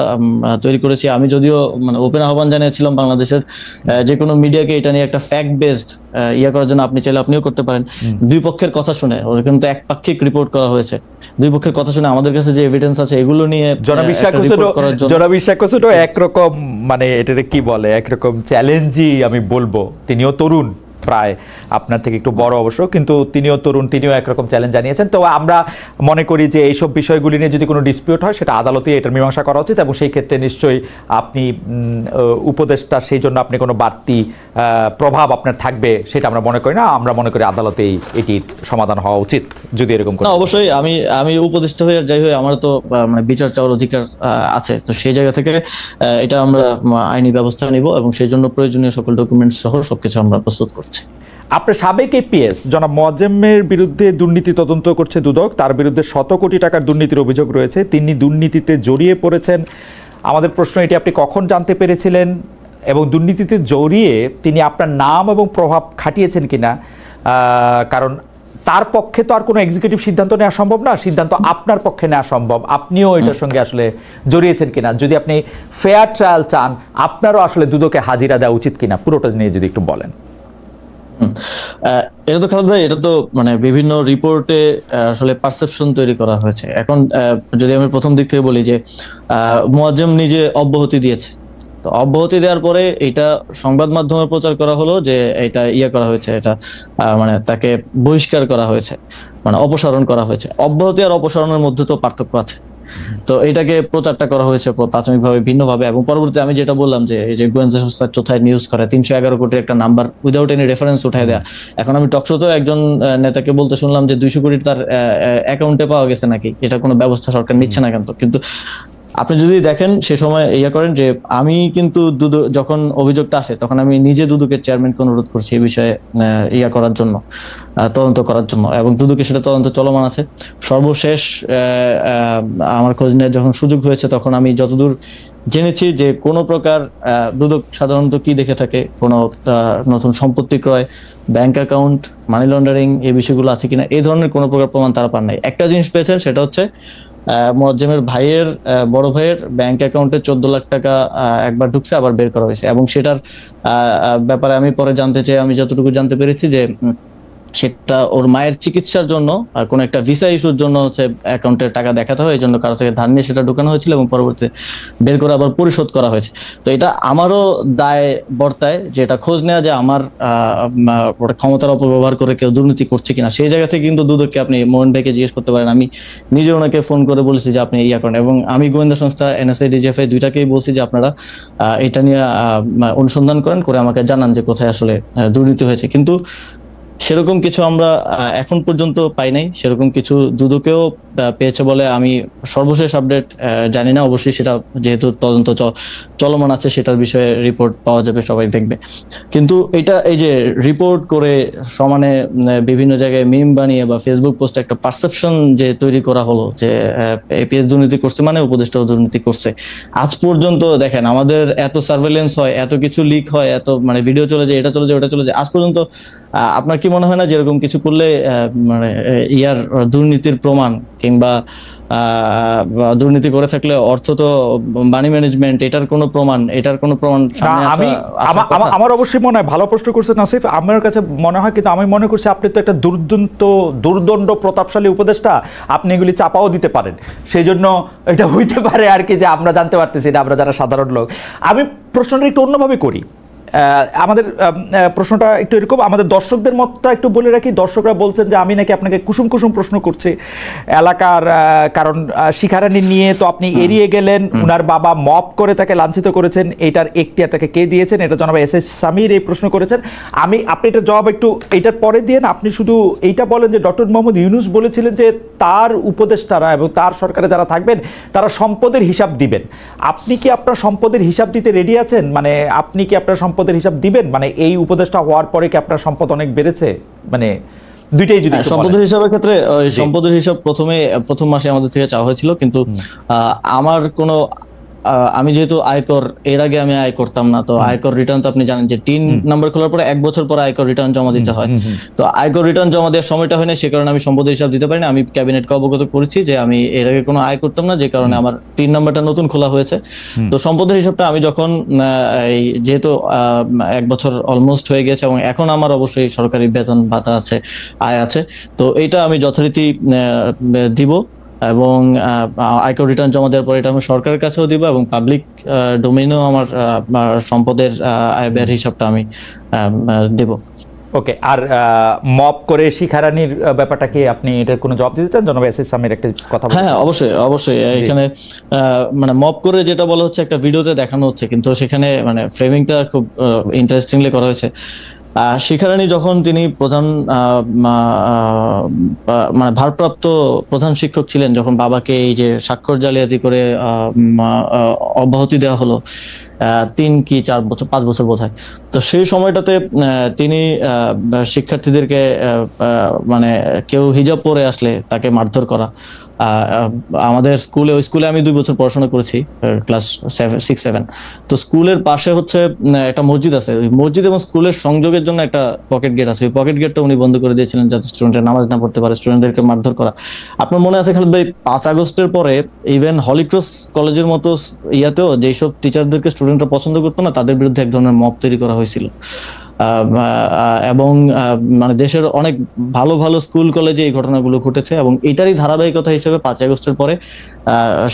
তৈরি করেছি। আমি যদিও মানে ওপেন আহ্বান জানিয়েছিলাম বাংলাদেশের যে কোনো মিডিয়াকে এটা নিয়ে একটা ফ্যাক্ট বেসড ইয়া করার জন্য, আপনি চাইলে আপনিও করতে পারেন। দুই পক্ষের কথা শুনে, ওরা কিন্তু একপাক্ষিক রিপোর্ট করা হয়েছে, দুই পক্ষের কথা শুনে আমাদের কাছে যে এভিডেন্স আছে এগুলো নিয়ে একরকম মানে এটাকে কি বলে, একরকম চ্যালেঞ্জই আমি বলবো। তিনিও তরুণ, প্রায় আপনার থেকে একটু বড় অবশ্য, কিন্তু তিনিও তরুণ, তিনিও একরকম চ্যালেঞ্জ জানিয়েছেন। তো আমরা মনে করি যে এইসব বিষয়গুলি নিয়ে যদি কোনো ডিসপিউট হয় সেটা আদালতে এটার মীমাংসা করা উচিত, এবং সেই ক্ষেত্রে নিশ্চয়ই আপনি উপদেষ্টা, সেই জন্য আপনি কোনো বাড়তি প্রভাব আপনার থাকবে সেটা আমরা মনে করি না। আমরা মনে করি আদালতেই এটির সমাধান হওয়া উচিত যদি এরকম। অবশ্যই আমি উপদেষ্টা হয়ে যাই হয়ে আমার তো মানে বিচার চাওয়ার অধিকার আছে, তো সেই জায়গা থেকে এটা আমরা আইনি ব্যবস্থা নিব এবং সেই জন্য প্রয়োজনীয় সকল ডকুমেন্টস সহ সবকিছু আমরা প্রস্তুত করছি। আপনার সাবেক এপিএস জনাব মোয়াজ্জেমের বিরুদ্ধে দুর্নীতি তদন্ত করছে দুদক, তার বিরুদ্ধে 100 কোটি টাকার দুর্নীতির অভিযোগ রয়েছে, তিনি দুর্নীতিতে জড়িয়ে পড়েছেন। আমাদের প্রশ্ন, এটি আপনি কখন জানতে পেরেছিলেন এবং দুর্নীতিতে জড়িয়ে তিনি আপনার নাম এবং প্রভাব খাটিয়েছেন কিনা? কারণ তার পক্ষে তো আর কোনো এক্সিকিউটিভ সিদ্ধান্ত নেওয়া সম্ভব না, সিদ্ধান্ত আপনার পক্ষে নেওয়া সম্ভব। আপনিও এটার সঙ্গে আসলে জড়িয়েছেন কিনা? যদি আপনি ফেয়ার ট্রায়াল চান, আপনারও আসলে দুদকে হাজিরা দেওয়া উচিত কিনা, পুরোটা নিয়ে যদি একটু বলেন। এটা তো খালেদ ভাই, এটা তো মানে বিভিন্ন রিপোর্টে আসলে পারসেপশন তৈরি করা হয়েছে। এখন যদি আমি প্রথম দিক থেকে বলি যে মোয়াজ্জেম নিজে অব্যাহতি দিয়েছে, তো অব্যাহতি দেওয়ার পরে এটা সংবাদ মাধ্যমে প্রচার করা হলো যে এটা করা হয়েছে, এটা মানে তাকে বহিষ্কার করা হয়েছে, মানে অপসারণ করা হয়েছে। অব্যাহতি আর অপসারণের মধ্যে তো পার্থক্য আছে। তো এটাকে প্রচারটা করা হয়েছে প্রাথমিকভাবে ভিন্নভাবে, এবং পরবর্তীতে আমি যেটা বললাম যে এই যে গোয়েন্দা সংস্থা চোথায় নিউজ করে 311 কোটির একটা নাম্বার উইদাউট এনি রেফারেন্স উঠায় দেয়া। এখন আমি টকশোতেও একজন নেতাকে বলতে শুনলাম যে 200 কোটি তার অ্যাকাউন্টে পাওয়া গেছে নাকি, এটা কোনো ব্যবস্থা সরকার নিচ্ছে না কিন্তু আপনি যদি দেখেন সে সময় করেন যে আমি কিন্তু যখন অভিযোগটা আসে তখন আমি নিজে দুদকের চেয়ারম্যানকে অনুরোধ করছি এই বিষয়ে করার জন্য, তদন্ত করার জন্য, এবং দুদকে সেটা তদন্ত চলমান আছে। সর্বশেষ আমার খোঁজ নেওয়ার যখন সুযোগ হয়েছে তখন আমি যতদূর জেনেছি যে কোনো প্রকার দুদক সাধারণত কি দেখে থাকে, কোনো নতুন সম্পত্তি ক্রয়, ব্যাংক অ্যাকাউন্ট, মানি লন্ডারিং, এই বিষয়গুলো আছে কিনা, এই ধরনের কোনো প্রকার প্রমাণ তারা পান নাই। একটা জিনিস পেয়েছেন, সেটা হচ্ছে মোয়াজ্জেমের ভাইয়ের বড় ভাইয়ের ব্যাংক অ্যাকাউন্টে 14 লাখ টাকা একবার ঢুকছে, আবার বের করা হয়েছে, এবং সেটার ব্যাপারে আমি পরে জানতে চাই, আমি যতটুকু জানতে পেরেছি যে সেটা ওর মায়ের চিকিৎসার জন্য কোন একটা ভিসা ইস্যুর জন্য হচ্ছে অ্যাকাউন্টের টাকা দেখাতে হয়, এই জন্য কারো থেকে ধার নিয়ে সেটা ঢুকানো হয়েছিল এবং পরবর্তীতে বের করে আবার পরিশোধ করা হয়েছে। তো এটা আমারও দায় বর্তায় যে এটা খোঁজ নেওয়া যে আমার ক্ষমতার অপব্যবহার করে কেউ দুর্নীতি করছে কিনা। সেই জায়গা থেকে কিন্তু দুদককে আপনি মোহন ভাইকে জিজ্ঞেস করতে পারেন, আমি নিজে ওনাকে ফোন করে বলেছি যে আপনি করেন, এবং আমি গোয়েন্দা সংস্থা NSA DGFI দুইটাকেই বলছি যে আপনারা এটা নিয়ে অনুসন্ধান করেন, করে আমাকে জানান যে কোথায় আসলে দুর্নীতি হয়েছে। কিন্তু সেরকম কিছু আমরা এখন পর্যন্ত পাই নাই, সেরকম কিছু দুদকেও পেয়েছে বলে আমি সর্বশেষ আপডেট জানি না। অবশ্যই সেটা যেহেতু তদন্ত চলমান আছে, সেটার বিষয়ে রিপোর্ট পাওয়া যাবে, সবাই দেখবে। কিন্তু এটা এই যে রিপোর্ট করে সমানে বিভিন্ন জায়গায় মিম বানিয়ে বা ফেসবুক পোস্টে একটা পারসেপশন যে তৈরি করা হলো যে এপিএস দুর্নীতি করছে মানে উপদেষ্টাও দুর্নীতি করছে। আজ পর্যন্ত দেখেন আমাদের এত সার্ভেলেন্স হয়, এত কিছু লিক হয়, এত মানে ভিডিও চলে যায়, এটা চলে যায়, ওটা চলে যায়, আজ পর্যন্ত আপনার কি মনে হয় না যেরকম কিছু করলে মানে ইয়ার দুর্নীতির প্রমাণ কিংবা দুর্নীতি করে থাকলে অর্থ তো মানি ম্যানেজমেন্ট, এটার কোনো প্রমাণ সামনে আমার অবশ্যই মনে হয়, ভালো প্রশ্ন করছেন আসিফ, আমার কাছে মনে হয়, কিন্তু আমি মনে করছি আপনি তো একটা দুর্দণ্ড প্রতাপশালী উপদেষ্টা, আপনি এগুলি চাপাও দিতে পারেন, সেই জন্য এটা হইতে পারে আর কি, যে আমরা জানতে পারতেছি না, আমরা যারা সাধারণ লোক। আমি প্রশ্নটা একটু অন্যভাবে করি, আমাদের প্রশ্নটা একটু এরকম, আমাদের দর্শকদের মতটা একটু বলে রাখি। দর্শকরা বলছেন যে আমি নাকি আপনাকে কুসুম কুসুম প্রশ্ন করছি এলাকার, কারণ শিখারানি নিয়ে তো আপনি এড়িয়ে গেলেন, উনার বাবা মপ করে তাকে লাঞ্ছিত করেছেন, এইটার এখতিয়ার তাকে কে দিয়েছেন, এটা জনাব এস এস সামির এই প্রশ্ন করেছেন। আপনি এটার জবাব একটু এইটার পরে দিয়ে, আপনি শুধু এইটা বলেন যে ডক্টর মোহাম্মদ ইউনূস বলেছিলেন যে তার উপদেষ্টারা এবং তার সরকারে যারা থাকবেন তারা সম্পদের হিসাব দিবেন। আপনি কি আপনার সম্পদের হিসাব দিতে রেডি আছেন? মানে আপনি কি আপনার সম্পদের হিসাব দিবেন? মানে এই উপদেষ্টা হওয়ার পরে কি আপনার সম্পদ অনেক বেড়েছে? মানে দুইটাই যদি সম্পদের হিসাবের ক্ষেত্রে, সম্পদের হিসাব প্রথম মাসে আমাদের থেকে চাওয়া হয়েছিল, কিন্তু আমার কোনো আমি যেহেতু আয়কর এর আগে আমি আয় করতাম না, তো আয়কর রিটার্ন তো আপনি জানেন যে 3 নাম্বার খোলার পরে 1 বছর পরে আয়কর রিটার্ন জমা দিতে হয়। তো আয়কর রিটার্ন জমা দেওয়ার সময়টা হয় না, সে কারণে আমি সম্পদের হিসাব দিতে পারি না। আমি ক্যাবিনেটকে অবগত করেছি যে আমি এর আগে কোনো আয় করতাম না, যে কারণে আমার 3 নাম্বারটা নতুন খোলা হয়েছে। তো সম্পদের হিসাবটা আমি যখন যেহেতু 1 বছর অলমোস্ট হয়ে গেছে এবং এখন আমার অবশ্যই সরকারি বেতন ভাতা আছে, আয় আছে, তো এইটা আমি যথারীতি দিব এবং আয়কর রিটার্ন জমা দেওয়ার পরে এটা আমি সরকারের কাছেও দিব এবং পাবলিক ডোমেইনেও আমার সম্পদের আয় ব্যয়ের হিসাবটা আমি দেব। ওকে, আর মপ করে শিখারানির ব্যাপারটা কি আপনি এটার কোনো জবাব দিতে চান? জনাব এস এস সামির একটা কথা। হ্যাঁ, অবশ্যই এখানে মানে মপ করে যেটা বলা হচ্ছে একটা ভিডিওতে দেখানো হচ্ছে, কিন্তু সেখানে মানে ফ্রেমিংটা খুব ইন্টারেস্টিংলি করা হয়েছে। শিখারানি যখন তিনি প্রধান মানে ভারপ্রাপ্ত প্রধান শিক্ষক ছিলেন, যখন বাবাকে এই যে স্বাক্ষর জালিয়াতি করে অব্যাহতি দেওয়া হলো 3 কি 4 বছর 5 বছর বোধ হয়, তো সেই সময়টাতে তিনি শিক্ষার্থীদেরকে মানে কেউ হিজাব পরে আসলে তাকে মারধর করা। আমাদের ওই স্কুলে আমি 2 বছর পড়াশোনা করেছি, ক্লাস 6-7। তো স্কুলের পাশে হচ্ছে একটা মসজিদ আছে, ওই মসজিদ এবং স্কুলের সংযোগের জন্য একটা পকেট গেট আছে, ওই পকেট গেটটা উনি বন্ধ করে দিয়েছিলেন যাতে স্টুডেন্টরা নামাজ না পড়তে পারে, স্টুডেন্টদেরকে মারধর করা। আপনার মনে আছে খালেদ ভাই, 5 আগস্টের পরে ইভেন হলিক্রস কলেজের মতো ইয়াতেও যেসব টিচারদেরকে স্টুডেন্টরা পছন্দ করতো না, তাদের বিরুদ্ধে এক ধরনের মব তৈরি করা হয়েছিল। এবং মানে দেশের অনেক ভালো ভালো স্কুল কলেজে এই ঘটনাগুলো ঘটেছে এবং এটারই ধারাবাহিকতা হিসেবে 5 আগস্টের পরে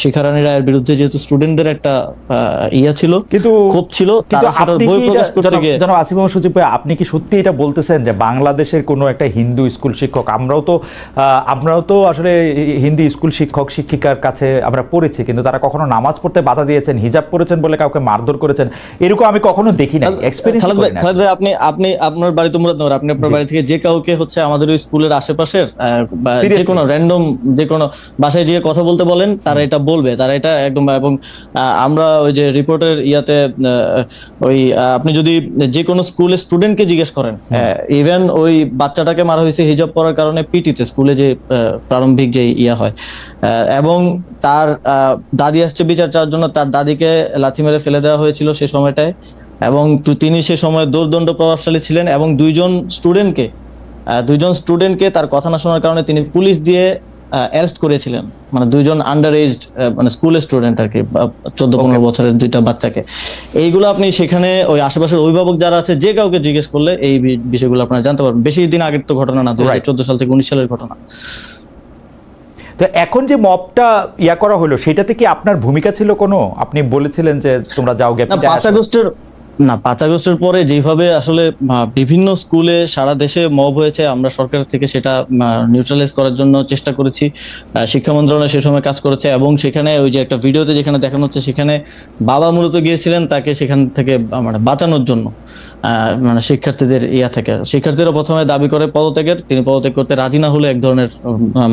শিখারানি রায়ের বিরুদ্ধে যেহেতু স্টুডেন্টদের একটা ইয়া ছিল, কিন্তু ক্ষোভ ছিল, তারা সেটা বই প্রকাশ করতে গিয়ে। জনাব আসিফ মোহাম্মদ সজীব ভাই, আপনি কি সত্যি এটা বলতেছেন যে বাংলাদেশের কোনো একটা হিন্দু স্কুল শিক্ষক, আমরাও তো আসলে হিন্দি স্কুল শিক্ষক শিক্ষিকার কাছে আমরা পড়েছি, কিন্তু তারা কখনো নামাজ পড়তে বাধা দিয়েছেন, হিজাব পরেছেন বলে কাউকে মারধর করেছেন, এরকম আমি কখনো দেখি না, এক্সপেরিয়েন্স করি না। খালেদ ভাই, আপনি আপনার বাড়ি তো মুরাদনগর, আপনি আপনার বাড়ি থেকে যে কাউকে হচ্ছে আমাদের ওই স্কুলের আশেপাশের যে কোনো র্যান্ডম যে কোনো বাসায় গিয়ে কথা বলতে বলেন, তারা এটা বলবে, তারা এটা একদম। এবং আমরা ওই যে রিপোর্টের ইয়াতে ওই আপনি যদি যে কোনো স্কুলের স্টুডেন্টকে জিজ্ঞেস করেন, ইভেন ওই বাচ্চাটাকে মারা হয়েছে হিজাব পরার কারণে পিটিতে, স্কুলে যে প্রারম্ভিক যে ইয়া হয়, এবং তার দাদি আসছে বিচার চাওয়ার জন্য, তার দাদিকে লাথি মেরে ফেলে দেওয়া হয়েছিল সে সময়টায়, এবং তিনি সে সময় দুর্দণ্ড প্রভাবশালী ছিলেন এবং 2জন স্টুডেন্টকে তার কথা না শোনার কারণে তিনি পুলিশ দিয়ে অ্যারেস্ট করেছিলেন, মানে 2জন আন্ডার এজড মানে স্কুলের স্টুডেন্ট আর কি, 14-15 বছরের 2টা বাচ্চাকে। এইগুলো আপনি সেখানে ওই আশেপাশের অভিভাবক যারা আছে যে কাউকে জিজ্ঞেস করলে এই বিষয়গুলো আপনারা জানতে পারবেন। বেশি দিন আগের তো ঘটনা না, 2014 সাল থেকে 19 সালের ঘটনা। তো এখন যে মবটা ইয়া করা হলো, সেটাতে কি আপনার ভূমিকা ছিল কোনো? আপনি বলেছিলেন যে তোমরা যাও গে। 5 আগস্টের পরে যেভাবে আসলে বিভিন্ন স্কুলে সারা দেশে মব হয়েছে, আমরা সরকার থেকে সেটা নিউট্রালাইজ করার জন্য চেষ্টা করেছি। শিক্ষা মন্ত্রণালয় সে সময় কাজ করেছে এবং সেখানে ওই যে একটা ভিডিওতে যেখানে দেখানো হচ্ছে, সেখানে বাবা মূলত গিয়েছিলেন তাকে সেখান থেকে মানে বাঁচানোর জন্য, মানে শিক্ষার্থীদের থেকে। শিক্ষার্থীরা প্রথমে দাবি করে পদত্যাগের, তিনি পদত্যাগ করতে রাজি না হলে এক ধরনের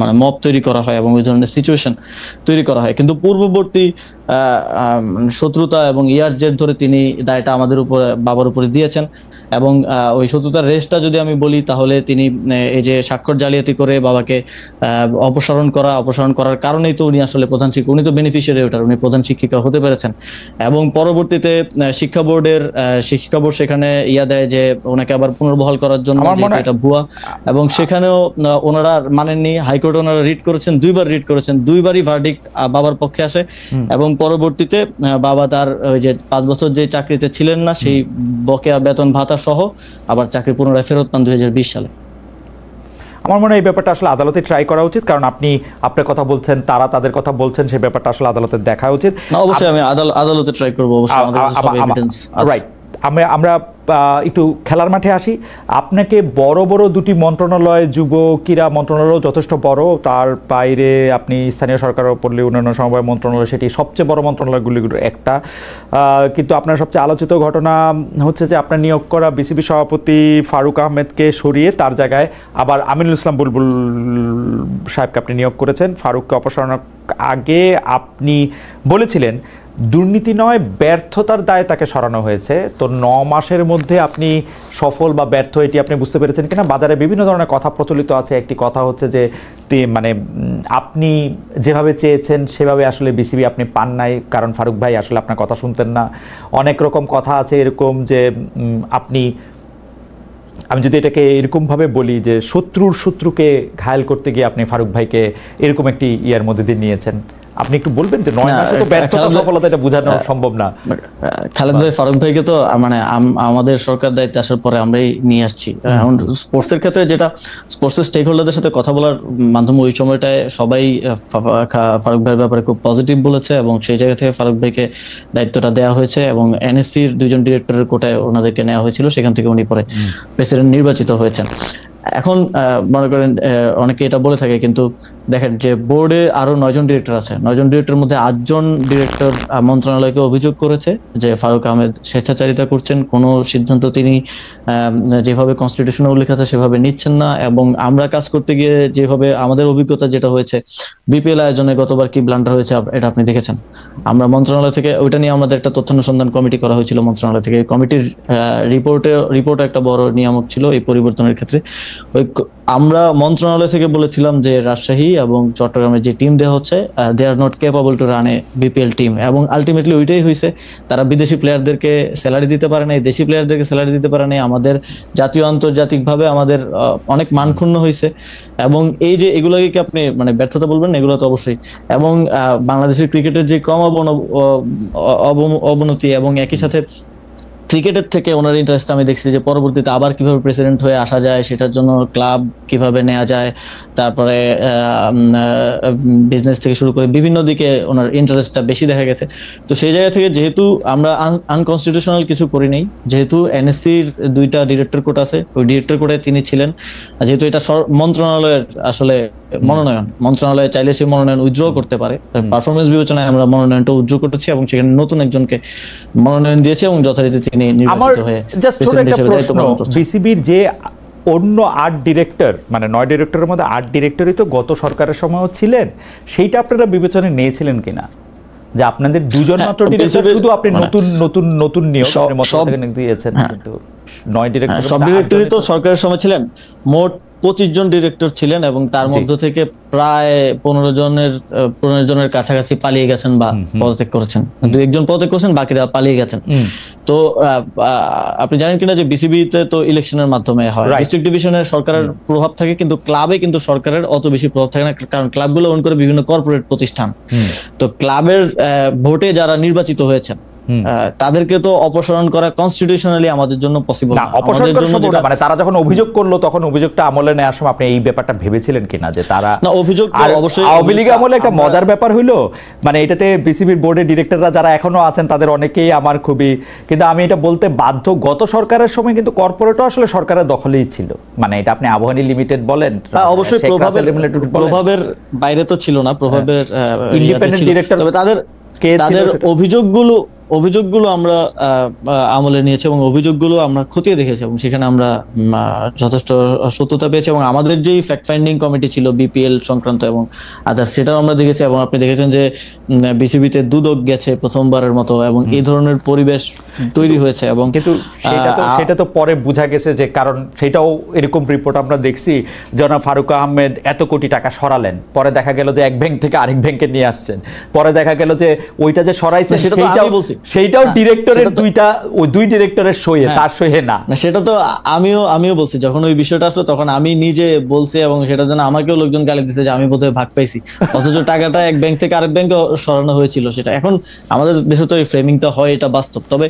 মানে মব তৈরি করা হয় এবং ওই ধরনের সিচুয়েশন তৈরি করা হয়। কিন্তু পূর্ববর্তী শত্রুতা এবং ইয়ার জের ধরে তিনি দায়টা আমাদের বাবার উপরে দিয়েছেন এবং ওই শত্রুতার রেশটা যদি আমি বলি, তাহলে তিনি এই যে স্বাক্ষর জালিয়াতি করে বাবাকে অপসারণ করার কারণেই তো উনি আসলে প্রধান শিক্ষক, উনি তো বেনিফিশিয়ারি ওটার, উনি প্রধান শিক্ষিকা হতে পেরেছেন। এবং পরবর্তীতে শিক্ষা বোর্ড সেখানে ইয়া দেয় যে ওনাকে আবার পুনর্বহাল করার জন্য, এটা ভুয়া, এবং সেখানেও ওনারা মানেননি। হাইকোর্টে ওনারা রিট করেছেন, 2বার রিট করেছেন, 2বারই ভার্ডিক্ট বাবার পক্ষে আসে, এবং পরবর্তীতে বাবা তার ওই যে 5 বছর যে চাকরিতে ছিলেন না সেই বকেয়া বেতন ভাতা সহ আবার চাকরি পুনরায় ফেরত পান 2020 সালে। আমার মনে হয় এই ব্যাপারটা আসলে আদালতে ট্রাই করা উচিত, কারণ আপনি আপনার কথা বলছেন, তারা তাদের কথা বলছেন, সেই ব্যাপারটা আসলে আদালতে দেখা উচিত। অবশ্যই আমি আদালতে ট্রাই করব, অবশ্যই আমাদের সব এভিডেন্স আছে। রাইট, আমরা একটু খেলার মাঠে আসি। আপনাকে বড় বড় 2টি মন্ত্রণালয়, যুব ক্রীড়া মন্ত্রণালয় যথেষ্ট বড়, তার বাইরে আপনি স্থানীয় সরকার ও পল্লী উন্নয়ন সমবায় মন্ত্রণালয়, সেটি সবচেয়ে বড় মন্ত্রণালয়গুলির একটা। কিন্তু আপনার সবচেয়ে আলোচিত ঘটনা হচ্ছে যে আপনার নিয়োগ করা বিসিবি সভাপতি ফারুক আহমেদকে সরিয়ে তার জায়গায় আবার আমিনুল ইসলাম বুলবুল সাহেবকে আপনি নিয়োগ করেছেন। ফারুককে অপসারণের আগে আপনি বলেছিলেন দুর্নীতি নয়, ব্যর্থতার দায়ে তাকে সরানো হয়েছে। তো 9 মাসের মধ্যে আপনি সফল বা ব্যর্থ এটি আপনি বুঝতে পেরেছেন কিনা? বাজারে বিভিন্ন ধরনের কথা প্রচলিত আছে। একটি কথা হচ্ছে যে মানে আপনি যেভাবে চেয়েছেন সেভাবে আসলে বিসিবি আপনি পান নাই, কারণ ফারুক ভাই আসলে আপনার কথা শুনতেন না। অনেক রকম কথা আছে এরকম যে আমি যদি এটাকে এরকমভাবে বলি যে শত্রুকে ঘায়েল করতে গিয়ে আপনি ফারুক ভাইকে এরকম একটি ইয়ার মধ্যে দিয়ে নিয়েছেন। আপনি একটু বলবেন যে 9 মাসে তো ব্যর্থতা সফলতা এটা বোঝানো সম্ভব না। খালেদ ভাই, ফারুক ভাইকে তো মানে আমাদের সরকার দায়িত্বে আসার পরে আমরাই নিয়ে আসছি। এখন স্পোর্টসের ক্ষেত্রে যেটা স্পোর্টসের স্টেক হোল্ডারদের সাথে কথা বলার মাধ্যমে ওই সময়টায় সবাই ফারুক ভাইয়ের ব্যাপারে খুব পজিটিভ বলেছে, এবং সেই জায়গা থেকে ফারুক ভাইকে দায়িত্বটা দেওয়া হয়েছে, এবং এনএসসির 2জন ডিরেক্টরের কোটায় ওনাদেরকে নেওয়া হয়েছিল, সেখান থেকে উনি পরে প্রেসিডেন্ট নির্বাচিত হয়েছেন। এখন মনে করেন অনেকে এটা বলে থাকে, কিন্তু দেখেন যে বোর্ডে আরো 9 জন ডিরেক্টর আছে, 9 জন ডিরেক্টরের মধ্যে 8 জন ডিরেক্টর মন্ত্রণালয়কে অভিযোগ করেছে যে ফারুক আহমেদ স্বেচ্ছাচারিতা করছেন, কোনো সিদ্ধান্ত তিনি যেভাবে কনস্টিটিউশনে উল্লেখ আছে সেভাবে নিচ্ছেন না, এবং আমরা কাজ করতে গিয়ে যেভাবে আমাদের অভিজ্ঞতা যেটা হয়েছে বিপিএল আয়োজনে গতবার কি ব্লান্ডার হয়েছে এটা আপনি দেখেছেন। আমরা মন্ত্রণালয় থেকে ওইটা নিয়ে আমাদের একটা তথ্যানুসন্ধান কমিটি করা হয়েছিল মন্ত্রণালয় থেকে। কমিটির রিপোর্ট একটা বড় নিয়ামক ছিল এই পরিবর্তনের ক্ষেত্রে। আমরা মন্ত্রণালয় থেকে বলেছিলাম যে রাজশাহী এবং চট্টগ্রামের যে টিম দেওয়া হচ্ছে, they are not capable to run a BPL team, এবং আলটিমেটলি ওইটাই হয়েছে। তারা বিদেশি প্লেয়ারদেরকে স্যালারি দিতে পারে নাই, দেশি প্লেয়ারদেরকে স্যালারি দিতে পারে নাই, আমাদের জাতীয় আন্তর্জাতিকভাবে আমাদের অনেক মান ক্ষুণ্ণ হয়েছে। এবং এই যে এগুলোকে কি আপনি মানে ব্যর্থতা বলবেন? এগুলো তো অবশ্যই। এবং বাংলাদেশের ক্রিকেটের যে ক্রম অবনতি, এবং একই সাথে ক্রিকেটের থেকে ওনার ইন্টারেস্ট আমি দেখছি যে পরবর্তীতে আবার কিভাবে প্রেসিডেন্ট হয়ে আসা যায়, সেটার জন্য ক্লাব কিভাবে নেওয়া যায়, তারপরে বিজনেস থেকে শুরু করে বিভিন্ন দিকে ওনার ইন্টারেস্টটা বেশি দেখা গেছে। তো সেই জায়গা থেকে যেহেতু আমরা আনকনস্টিটিউশনাল কিছু করি নাই, যেহেতু এনএসসির 2টা ডিরেক্টর কোড আছে, ওই ডিরেক্টর কোডে তিনি ছিলেন, যেহেতু এটা মন্ত্রণালয়ের আসলে মনোনয়ন, মন্ত্রণালয় চাইলে সেই মনোনয়ন উইথড্র করতে পারে, পারফরমেন্স বিবেচনায় আমরা মনোনয়নটা উইথড্র করেছি, এবং সেখানে নতুন একজনকে মনোনয়ন দিয়েছি, এবং যথারীতি তিনি নির্বাচিত হয়ে প্রেসিডেন্ট হিসেবে দায়িত্ব পালন করছেন। বিসিবির যে অন্য 8 ডিরেক্টর, মানে 9 ডিরেক্টরের মধ্যে 8 ডিরেক্টরই তো গত সরকারের সময়ও ছিলেন, সেইটা আপনারা বিবেচনায় নিয়েছিলেন কিনা? যে আপনাদের 2 জন মাত্র ডিরেক্টর, শুধু আপনি নতুন নিয়োগ দিয়েছেন, কিন্তু 9 ডিরেক্টর, সব ডিরেক্টরই তো সরকারের সময় ছিলেন। মোট 25 জন ডিরেক্টর ছিলেন, এবং তার মধ্য থেকে প্রায় 15 জনের কাছাকাছি পালিয়ে গেছেন বা পদত্যাগ করেছেন। 2-1 জন পদত্যাগ করেছেন, বাকিরা পালিয়ে গেছেন। তো আপনি জানেন কিনা যে বিসিবিতে তো ইলেকশনের মাধ্যমে হয়, ডিস্ট্রিক্ট ডিভিশনের সরকারের প্রভাব থাকে, কিন্তু ক্লাবে কিন্তু সরকারের অত বেশি প্রভাব থাকে না, কারণ ক্লাবগুলো ওন করে বিভিন্ন কর্পোরেট প্রতিষ্ঠান। তো ক্লাবের ভোটে যারা নির্বাচিত হয়েছেন তাদেরকে তো অপসারণ করা কনস্টিটিউশনালি আমাদের জন্য পসিবল না। আমাদের জন্য মানে তারা যখন অভিযোগ করলো তখন অভিযোগটা আমলে নেওয়ার সময় আপনি এই ব্যাপারটা ভেবেছিলেন কিনা যে তারা না? অভিযোগ অবশ্যই আওয়ামী লীগ আমলে একটা মজার ব্যাপার হইলো, মানে এটাতে বিসিবির বোর্ডের ডিরেক্টররা যারা এখনো আছেন তাদের অনেকেই আমার খুবই, কিন্তু আমি এটা বলতে বাধ্য, গত সরকারের সময় কিন্তু কর্পোরেটও আসলে সরকারের দখলেই ছিল। মানে এটা আপনি আবহানী লিমিটেড বলেন, অবশ্যই প্রভাবের বাইরে তো ছিল না, প্রভাবের ইন্ডিপেন্ডেন্ট ডিরেক্টর, তবে তাদের অভিযোগগুলো আমরা আমলে নিয়েছি, এবং অভিযোগগুলো আমরা খতিয়ে দেখেছি, এবং সেখানে আমরা যথেষ্ট সত্যতা পেয়েছি, এবং আমাদের যেই ফ্যাক্ট ফাইন্ডিং কমিটি ছিল বিপিএল সংক্রান্ত এবং আদার্স, সেটাও আমরা দেখেছি। এবং আপনি দেখেছেন যে বিসিবিতে দুদক গেছে প্রথমবারের মতো, এবং এই ধরনের পরিবেশ তৈরি হয়েছে। এবং কিন্তু সেটা তো পরে বোঝা গেছে যে, কারণ সেটাও এরকম রিপোর্ট আমরা দেখছি, জনাব ফারুক আহমেদ এত কোটি টাকা সরালেন, পরে দেখা গেল যে এক ব্যাংক থেকে আরেক ব্যাংকে নিয়ে আসছেন, পরে দেখা গেল যে ওইটা যে সরাইছে সেইটাও ডিরেক্টরের দুই ডিরেক্টরের সইয়ে, তার সইয়ে না। সেটা তো আমিও বলছি, যখন ওই বিষয়টা আসলো তখন আমি নিজে বলছি, এবং সেটার জন্য আমাকেও লোকজন গালি দিচ্ছে যে আমি বোধহয় ভাগ পাইছি, অথচ টাকাটা এক ব্যাংক থেকে আরেক ব্যাংকে সরানো হয়েছিল। সেটা এখন আমাদের দেশে তো এই ফ্রেমিংটা হয়, এটা বাস্তব। তবে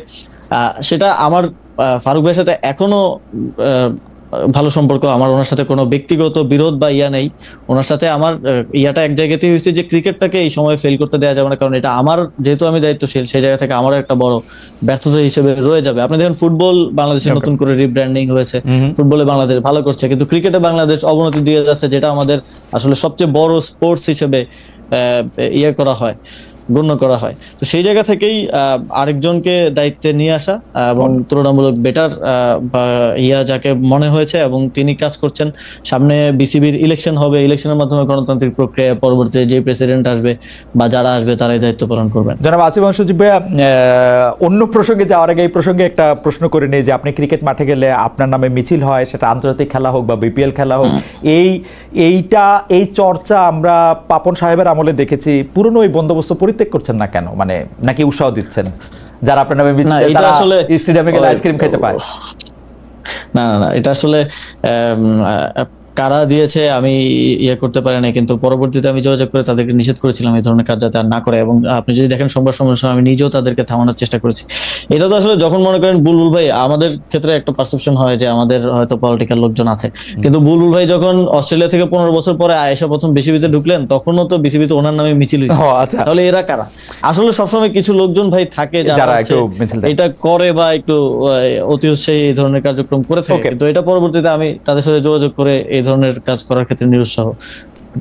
সেটা আমার ফারুক ভাইয়ের সাথে এখনো ভালো সম্পর্ক, আমার ওনার সাথে কোনো ব্যক্তিগত বিরোধ বা ইয়া নেই। ওনার সাথে আমার ইয়াটা এক জায়গাতেই হয়েছে যে ক্রিকেটটাকে এই সময় ফেল করতে দেওয়া যাবে না, কারণ এটা আমার, যেহেতু আমি দায়িত্বশীল, সেই জায়গা থেকে আমারও একটা বড় ব্যর্থতা হিসেবে রয়ে যাবে। আপনি দেখেন ফুটবল বাংলাদেশে নতুন করে রিব্র্যান্ডিং হয়েছে, ফুটবলে বাংলাদেশ ভালো করছে, কিন্তু ক্রিকেটে বাংলাদেশ অবনতি দিয়ে যাচ্ছে, যেটা আমাদের আসলে সবচেয়ে বড় স্পোর্টস হিসেবে করা হয়, গণ্য করা হয়। তো সেই জায়গা থেকেই আরেকজনকে দায়িত্বে নিয়ে আসা এবং তুলনামূলক বেটার যাকে মনে হয়েছে, এবং তিনি কাজ করছেন। সামনে বিসিবির ইলেকশন হবে, ইলেকশনের মাধ্যমে গণতান্ত্রিক প্রক্রিয়া, পরবর্তীতে যে প্রেসিডেন্ট আসবে বা যারা আসবে তারাই দায়িত্ব পালন করবেন। জনাব আসিফ সজীব ভাইয়া, অন্য প্রসঙ্গে যাওয়ার আগে এই প্রসঙ্গে একটা প্রশ্ন করে নেই যে, আপনি ক্রিকেট মাঠে গেলে আপনার নামে মিছিল হয়, সেটা আন্তর্জাতিক খেলা হোক বা বিপিএল খেলা হোক, এই চর্চা আমরা পাপন সাহেবের আমলে দেখেছি। পুরনো ওই বন্দোবস্ত পরিত্যাগ করছেন না কেন? মানে নাকি উৎসাহ দিচ্ছেন যারা আপনার নামে মিছিল, তারা স্টেডিয়ামে গেলে আইসক্রিম খেতে পায়? না, এটা আসলে কারা দিয়েছে আমি করতে পারি না, কিন্তু পরবর্তীতে আমি যোগাযোগ করে তাদেরকে নিষেধ করেছিলাম এই ধরনের কাজ যাতে আর না করে। এবং আপনি যদি দেখেন সংবাদ সম্মেলন আমি নিজেও তাদেরকে থামানোর চেষ্টা করেছি। এটা তো আসলে যখন মনে করেন বুলবুল ভাই, আমাদের ক্ষেত্রে একটা পারসেপশন হয় যে আমাদের হয়তো পলিটিক্যাল লোকজন আছে, কিন্তু বুলবুল ভাই যখন অস্ট্রেলিয়া থেকে 15 বছর পরে আয়েশা প্রথম বিসিবিতে ঢুকলেন, তখনও তো বিসিবিতে ওনার নামে মিছিল হয়েছে। তাহলে এরা কারা? আসলে সবসময় কিছু লোকজন ভাই থাকে যারা এটা করে বা একটু অতি উৎসাহী এই ধরনের কার্যক্রম করে থাকে। তো এটা পরবর্তীতে আমি তাদের সাথে যোগাযোগ করে এই ধরনের কাজ করার ক্ষেত্রে নিরুৎসাহ।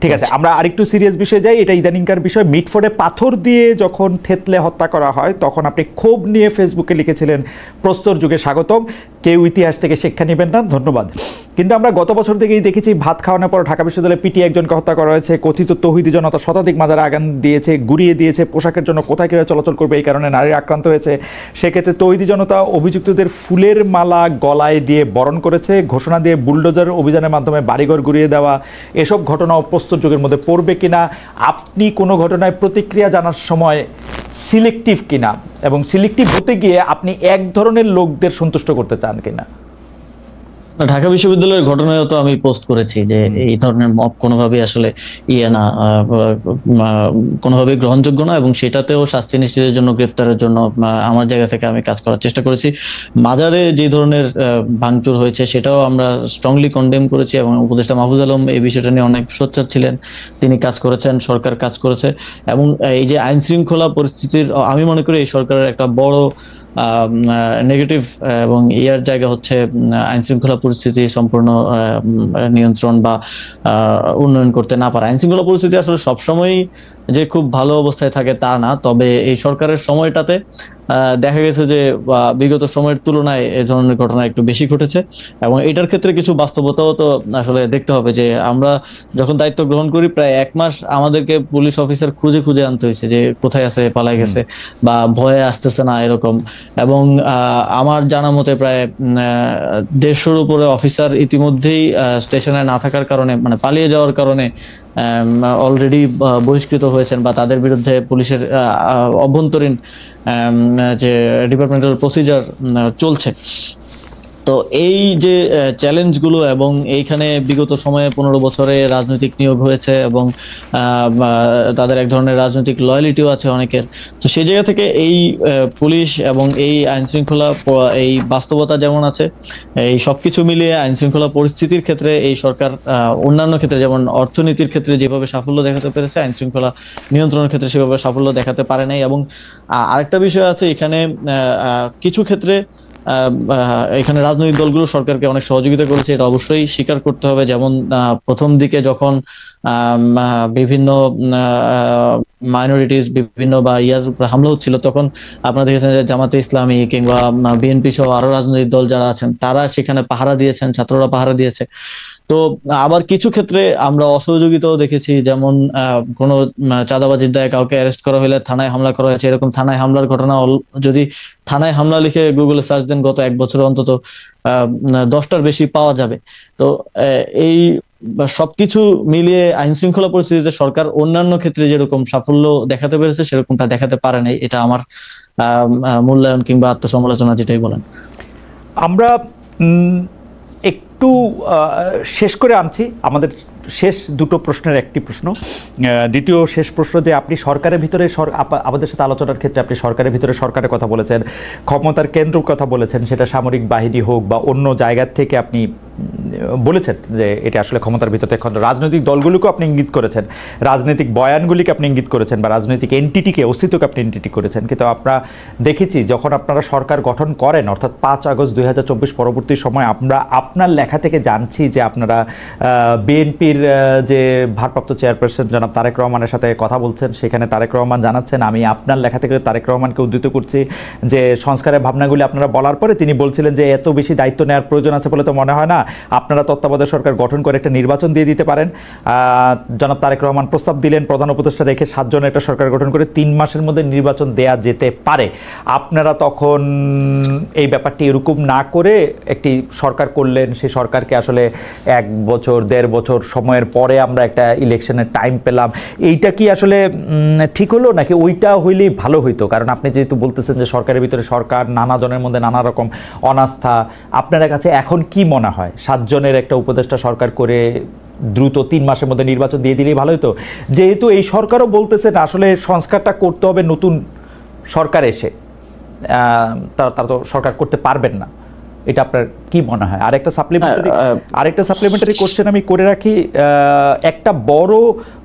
ঠিক আছে, আমরা আরেকটু সিরিয়াস বিষয়ে যাই। এটা ইদানিংকার বিষয়। মিটফোর্ডে পাথর দিয়ে যখন থেতলে হত্যা করা হয়, তখন আপনি ক্ষোভ নিয়ে ফেসবুকে লিখেছিলেন, প্রস্তর যুগে স্বাগতম, কেউ ইতিহাস থেকে শিক্ষা নেবেন না, ধন্যবাদ। কিন্তু আমরা গত বছর থেকেই দেখেছি ভাত খাওয়ানোর পর ঢাকা বিশ্ববিদ্যালয়ে পিটিয়ে একজনকে হত্যা করা হয়েছে, কথিত তৌহিদি জনতা শতাধিক মাজারে আগুন দিয়েছে, গুড়িয়ে দিয়েছে, পোশাকের জন্য কোথায় কীভাবে চলাচল করবে এই কারণে নারীরা আক্রান্ত হয়েছে। সেক্ষেত্রে তৌহিদি জনতা অভিযুক্তদের ফুলের মালা গলায় দিয়ে বরণ করেছে, ঘোষণা দিয়ে বুলডোজার অভিযানের মাধ্যমে বাড়িঘর গুড়িয়ে দেওয়া। এসব ঘটনা প্রস্তর যুগের মধ্যে পড়বে কিনা? আপনি কোনো ঘটনায় প্রতিক্রিয়া জানার সময় সিলেক্টিভ কিনা, এবং সিলেক্টিভ হতে গিয়ে আপনি এক ধরনের লোকদের সন্তুষ্ট করতে চান কিনা? ঢাকা বিশ্ববিদ্যালয়ের ঘটনায়ও তো আমি পোস্ট করেছি যে এই ধরনের মব কোনোভাবেই আসলে কোনোভাবেই গ্রহণযোগ্য না, এবং সেটাতেও শাস্তি নিশ্চিতের জন্য, গ্রেফতারের জন্য আমার জায়গা থেকে আমি কাজ করার চেষ্টা করেছি। মাজারে যে ধরনের ভাঙচুর হয়েছে সেটাও আমরা স্ট্রংলি কন্ডেম করেছি, এবং উপদেষ্টা মাহফুজ আলম এই বিষয়টা নিয়ে অনেক সোচ্চার ছিলেন, তিনি কাজ করেছেন, সরকার কাজ করেছে। এবং এই যে আইন শৃঙ্খলা পরিস্থিতির, আমি মনে করি এই সরকারের একটা বড় নেগেটিভ এবং ইয়ার জায়গা হচ্ছে আইন শৃঙ্খলা পরিস্থিতি সম্পূর্ণ নিয়ন্ত্রণ বা উন্নয়ন করতে না পারা। আইন শৃঙ্খলা পরিস্থিতি আসলে সবসময়ই যে খুব ভালো অবস্থায় থাকে তা না, তবে এই সরকারের সময়টাতে দেখা গেছে যে বিগত সময়ের তুলনায় এই ধরনের ঘটনা একটু বেশি ঘটেছে। এবং এটার ক্ষেত্রে কিছু বাস্তবতাও তো আসলে দেখতে হবে যে আমরা যখন দায়িত্ব গ্রহণ করি প্রায় 1 মাস আমাদেরকে পুলিশ অফিসার খুঁজে খুঁজে আনতে হয়েছে যে কোথায় আছে, পালায় গেছে বা ভয়ে আসতেছে না এরকম। এবং আমার জানা মতে প্রায় 150-র উপরে অফিসার ইতিমধ্যেই স্টেশনে না থাকার কারণে, মানে পালিয়ে যাওয়ার কারণে অলরেডি বহিষ্কৃত হয়েছেন, বা তাদের বিরুদ্ধে পুলিশের অভ্যন্তরীণ যে ডিপার্টমেন্টাল প্রসিজার চলছে। তো এই যে চ্যালেঞ্জগুলো, এবং এইখানে বিগত সময়ে 15 বছরে রাজনৈতিক নিয়োগ হয়েছে, এবং তাদের এক ধরনের রাজনৈতিক লয়ালিটিও আছে অনেকের। তো সেই জায়গা থেকে এই পুলিশ এবং এই আইন শৃঙ্খলা, এই বাস্তবতা যেমন আছে, এই সবকিছু মিলিয়ে আইন শৃঙ্খলা পরিস্থিতির ক্ষেত্রে এই সরকার অন্যান্য ক্ষেত্রে, যেমন অর্থনীতির ক্ষেত্রে যেভাবে সাফল্য দেখাতে পেরেছে, আইন শৃঙ্খলা নিয়ন্ত্রণের ক্ষেত্রে সেভাবে সাফল্য দেখাতে পারে নাই। এবং আরেকটা বিষয় আছে এখানে, কিছু ক্ষেত্রে এখানে রাজনৈতিক দলগুলো সরকারকে অনেক সহযোগিতা করেছে, এটা অবশ্যই স্বীকার করতে হবে। যেমন প্রথম দিকে যখন বিভিন্ন মাইনরিটিস বিভিন্ন বা ইয়ার উপর হামলা হচ্ছিল, তখন আপনারা দেখেছেন যে জামাতে ইসলামী কিংবা বিএনপি সহ আরো রাজনৈতিক দল যারা আছেন তারা সেখানে পাহারা দিয়েছেন, ছাত্ররা পাহারা দিয়েছে। তো আবার কিছু ক্ষেত্রে আমরা অসহযোগিতাও দেখেছি, যেমন কোনো চাঁদাবাজির দায়ে কাউকে অ্যারেস্ট করা হলে থানায় হামলা করা হয়েছে। এরকম থানায় হামলার ঘটনা যদি থানায় হামলা লিখে গুগলে সার্চ দেন গত এক বছরে অন্তত 10টার বেশি পাওয়া যাবে। তো এই সবকিছু মিলিয়ে আইন শৃঙ্খলা পরিস্থিতিতে সরকার অন্যান্য ক্ষেত্রে যেরকম সাফল্য দেখাতে পেরেছে সেরকমটা দেখাতে পারে নাই, এটা আমার মূল্যায়ন কিংবা আত্মসমালোচনা যেটাই বলেন। আমরা একটু শেষ করে আনছি আমাদের শেষ দুটো প্রশ্নের একটি প্রশ্ন। দ্বিতীয় শেষ প্রশ্ন যে আপনি সরকারের ভিতরে আমাদের সাথে আলোচনার ক্ষেত্রে আপনি সরকারের ভিতরে সরকারের কথা বলেছেন, ক্ষমতার কেন্দ্র কথা বলেছেন, সেটা সামরিক বাহিনী হোক বা অন্য জায়গার থেকে আপনি বলেছেন যে এটা আসলে ক্ষমতার ভিতরে। এখন রাজনৈতিক দলগুলোকে আপনি ইঙ্গিত করেছেন, রাজনৈতিক বয়ানগুলিকে আপনি ইঙ্গিত করেছেন, বা রাজনৈতিক এন্টিটিকে অস্তিত্বকে আপনি এন্টিটি করেছেন। কিন্তু আমরা দেখেছি যখন আপনারা সরকার গঠন করেন, অর্থাৎ 5 আগস্ট 2024 পরবর্তী সময় আমরা আপনার লেখা থেকে জানছি যে আপনারা বিএনপির যে ভারপ্রাপ্ত চেয়ারপারসন জনাব তারেক রহমানের সাথে কথা বলছেন। সেখানে তারেক রহমান জানাচ্ছেন, আমি আপনার লেখা থেকে তারেক রহমানকে উদ্ধৃত করছি, যে সংস্কারের ভাবনাগুলি আপনারা বলার পরে তিনি বলছিলেন যে এত বেশি দায়িত্ব নেওয়ার প্রয়োজন আছে বলে তো মনে হয় না, আপনারা তত্ত্বাবধায়ক সরকার গঠন করে একটা নির্বাচন দিয়ে দিতে পারেন। জনাব তারেক রহমান প্রস্তাব দিলেন প্রধান উপদেষ্টা রেখে 7 জনের একটা সরকার গঠন করে 3 মাসের মধ্যে নির্বাচন দেয়া যেতে পারে। আপনারা তখন এই ব্যাপারটি এরকম না করে একটি সরকার করলেন, সেই সরকারকে আসলে 1 বছর 1.5 বছর সময়ের পরে আমরা একটা ইলেকশনের টাইম পেলাম। এইটা কি আসলে ঠিক হলো, নাকি ওইটা হইলেই ভালো হইতো? কারণ আপনি যেহেতু বলতেছেন যে সরকারের ভিতরে সরকার, নানা জনের মধ্যে নানা রকম অনাস্থা, আপনার কাছে এখন কি মনে হয় 7 জনের একটা উপদেষ্টা সরকার করে দ্রুত 3 মাসের মধ্যে নির্বাচন দিয়ে দিলেই ভালো হতো? যেহেতু এই সরকারও বলতেছেন আসলে সংস্কারটা করতে হবে নতুন সরকার এসে, তারা তো সরকার করতে পারবেন না, এটা আপনার কি মনে হয়? আরেকটা সাপ্লিমেন্টারি কোশ্চেন আমি করে রাখি। একটা বড়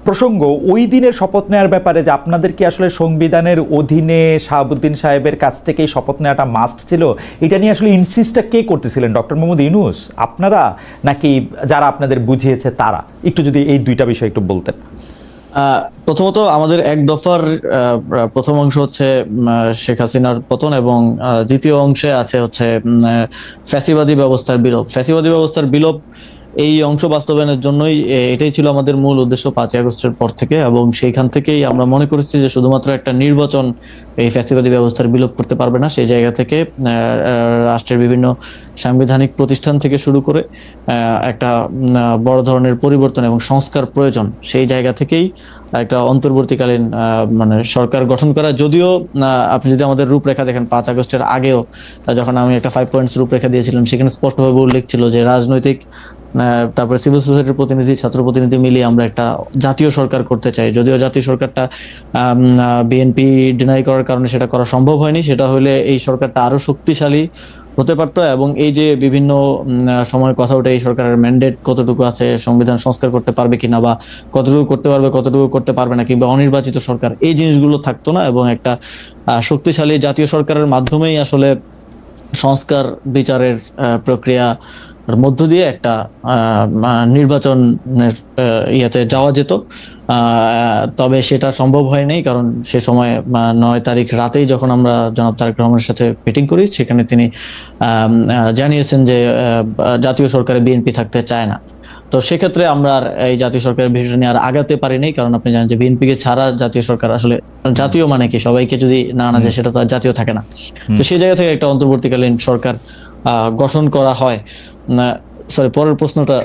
প্রসঙ্গ ওই দিনের শপথ নেওয়ার ব্যাপারে, যে আপনাদের কি আসলে সংবিধানের অধীনে শাহাবুদ্দিন সাহেবের কাছ থেকেই শপথ নেওয়াটা মাস্ট ছিল? এটা নিয়ে আসলে ইনসিস্টটা কে করতেছিলেন, ডক্টর মোহাম্মদ ইউনূস আপনারা, নাকি যারা আপনাদের বুঝিয়েছে তারা? একটু যদি এই দুইটা বিষয় একটু বলতেন। প্রথমত আমাদের এক দফার প্রথম অংশ হচ্ছে শেখ হাসিনার পতন, এবং দ্বিতীয় অংশে আছে হচ্ছে ফ্যাসিবাদী ব্যবস্থার বিলোপ। ফ্যাসিবাদী ব্যবস্থার বিলোপ এই অংশ বাস্তবায়নের জন্যই এটাই ছিল আমাদের মূল উদ্দেশ্য 5 আগস্টের পর থেকে, এবং সেইখান থেকেই আমরা মনে করেছি যে শুধুমাত্র একটা নির্বাচন এই ফ্যাসিবাদী ব্যবস্থার বিলোপ করতে পারবে না। সেই জায়গা থেকে রাষ্ট্রের বিভিন্ন সাংবিধানিক প্রতিষ্ঠান থেকে শুরু করে একটা বড় ধরনের পরিবর্তন এবং সংস্কার প্রয়োজন। সেই জায়গা থেকেই একটা অন্তর্বর্তীকালীন মানে সরকার গঠন করা। যদিও আপনি যদি আমাদের রূপরেখা দেখেন 5 আগস্টের আগেও যখন আমি একটা 5 পয়েন্টস রূপরেখা দিয়েছিলাম, সেখানে স্পষ্টভাবে উল্লেখ ছিল যে রাজনৈতিক, তারপরে সিভিল সোসাইটির প্রতিনিধি, ছাত্র প্রতিনিধি মিলিয়ে আমরা একটা জাতীয় সরকার করতে চাই। যদিও জাতীয় সরকারটা বিএনপি ডিনাই করার কারণে সেটা করা সম্ভব হয়নি, সেটা হলে এই সরকারটা আরো শক্তিশালী হতে পারতো। এবং এই যে বিভিন্ন সময় কথা ওঠে এই সরকারের ম্যান্ডেট কতটুকু আছে, সংবিধান সংস্কার করতে পারবে কিনা, বা কতটুকু করতে পারবে কতটুকু করতে পারবে না, কিংবা অনির্বাচিত সরকার, এই জিনিসগুলো থাকতো না। এবং একটা শক্তিশালী জাতীয় সরকারের মাধ্যমেই আসলে সংস্কার বিচারের প্রক্রিয়া মধ্য দিয়ে একটা নির্বাচনের ইয়াতে যাওয়া যেত। তবে সেটা সম্ভব হয়নি, কারণ সে সময় 9 তারিখ রাতেই যখন আমরা জনাব তারেক রহমানের সাথে মিটিং করি, সেখানে তিনি জানিয়েছেন যে জাতীয় সরকারে বিএনপি থাকতে চায় না। তো সেক্ষেত্রে আমরা আর এই জাতীয় সরকারের বিষয়টা নিয়ে আর আগাতে পারিনি, কারণ আপনি জানেন যে বিএনপিকে ছাড়া জাতীয় সরকার আসলে জাতীয় মানে কি, সবাইকে যদি না আনা যায় সেটা তো আর জাতীয় থাকে না। তো সেই জায়গা থেকে একটা অন্তর্বর্তীকালীন সরকার গঠন করা হয়। সরি, পরের প্রশ্নটা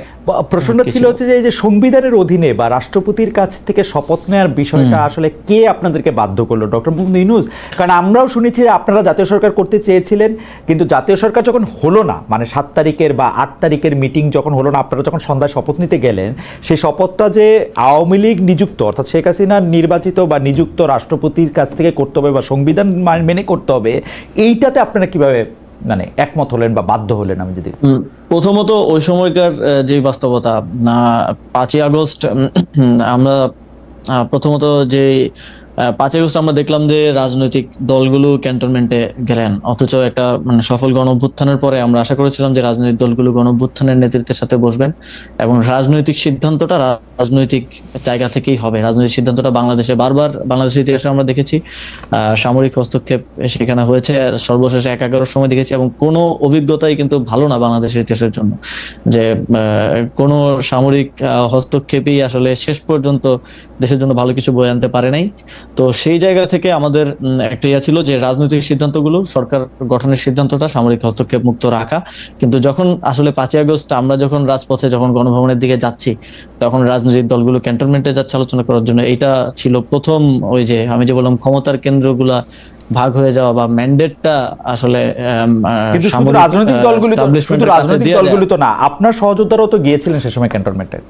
ছিল হচ্ছে যে এই যে সংবিধানের অধীনে বা রাষ্ট্রপতির কাছ থেকে শপথ নেওয়ার বিষয়টা আসলে কে আপনাদেরকে বাধ্য করলো, ডক্টর মোহাম্মদ ইউনূস? কারণ আমরাও শুনেছি যে আপনারা জাতীয় সরকার করতে চেয়েছিলেন, কিন্তু জাতীয় সরকার যখন হলো না, মানে 7 তারিখের বা 8 তারিখের মিটিং যখন হলো না, আপনারা যখন সন্ধ্যায় শপথ নিতে গেলেন, সেই শপথটা যে আওয়ামী লীগ নিযুক্ত, অর্থাৎ শেখ হাসিনার নির্বাচিত বা নিযুক্ত রাষ্ট্রপতির কাছ থেকে করতে হবে বা সংবিধান মেনে করতে হবে, এইটাতে আপনারা কিভাবে মানে একমত হলেন বা বাধ্য হলেন? আমি যদি প্রথমত ওই সময়কার যে বাস্তবতা, 5 আগস্ট আমরা প্রথমত যে 5 আগস্ট আমরা দেখলাম যে রাজনৈতিক দলগুলো ক্যান্টনমেন্টে গেলেন, অথচ একটা মানে সফল গণ অভ্যুত্থানের পরে আমরা আশা করেছিলাম যে রাজনৈতিক দলগুলো গণ অভ্যুত্থানের নেতৃত্বের সাথে বসবেন এবং রাজনৈতিক সিদ্ধান্তটা রাজনৈতিক জায়গা থেকেই হবে। রাজনৈতিক সিদ্ধান্তটা বাংলাদেশে বারবার বাংলাদেশের ইতিহাসে আমরা দেখেছি সামরিক হস্তক্ষেপ সেখানে হয়েছে, সর্বশেষ 11-11 সময় দেখেছি, এবং কোনো অভিজ্ঞতাই কিন্তু ভালো না বাংলাদেশের ইতিহাসের জন্য, যে কোনো সামরিক হস্তক্ষেপই আসলে শেষ পর্যন্ত দেশের জন্য ভালো কিছু বয়ে আনতে পারে নাই। তো সেই জায়গা থেকে আমাদের একটা ইয়া ছিল যে রাজনৈতিক সিদ্ধান্তগুলো, সরকার গঠনের সিদ্ধান্তটা সামরিক হস্তক্ষেপ মুক্ত রাখা। কিন্তু যখন আসলে 5 আগস্ট আমরা যখন রাজপথে যখন গণভবনের দিকে যাচ্ছি, তখন রাজনৈতিক দলগুলো ক্যান্টনমেন্টে যাচ্ছে আলোচনা করার জন্য। এইটা ছিল প্রথম, ওই যে আমি যে বললাম ক্ষমতার কেন্দ্রগুলা ভাগ হয়ে যাওয়া বা ম্যান্ডেটটা আসলে রাজনৈতিক দলগুলি তো না, আপনার সহযোদ্ধারাও তো গিয়েছিলেন সে সময় ক্যান্টনমেন্টে।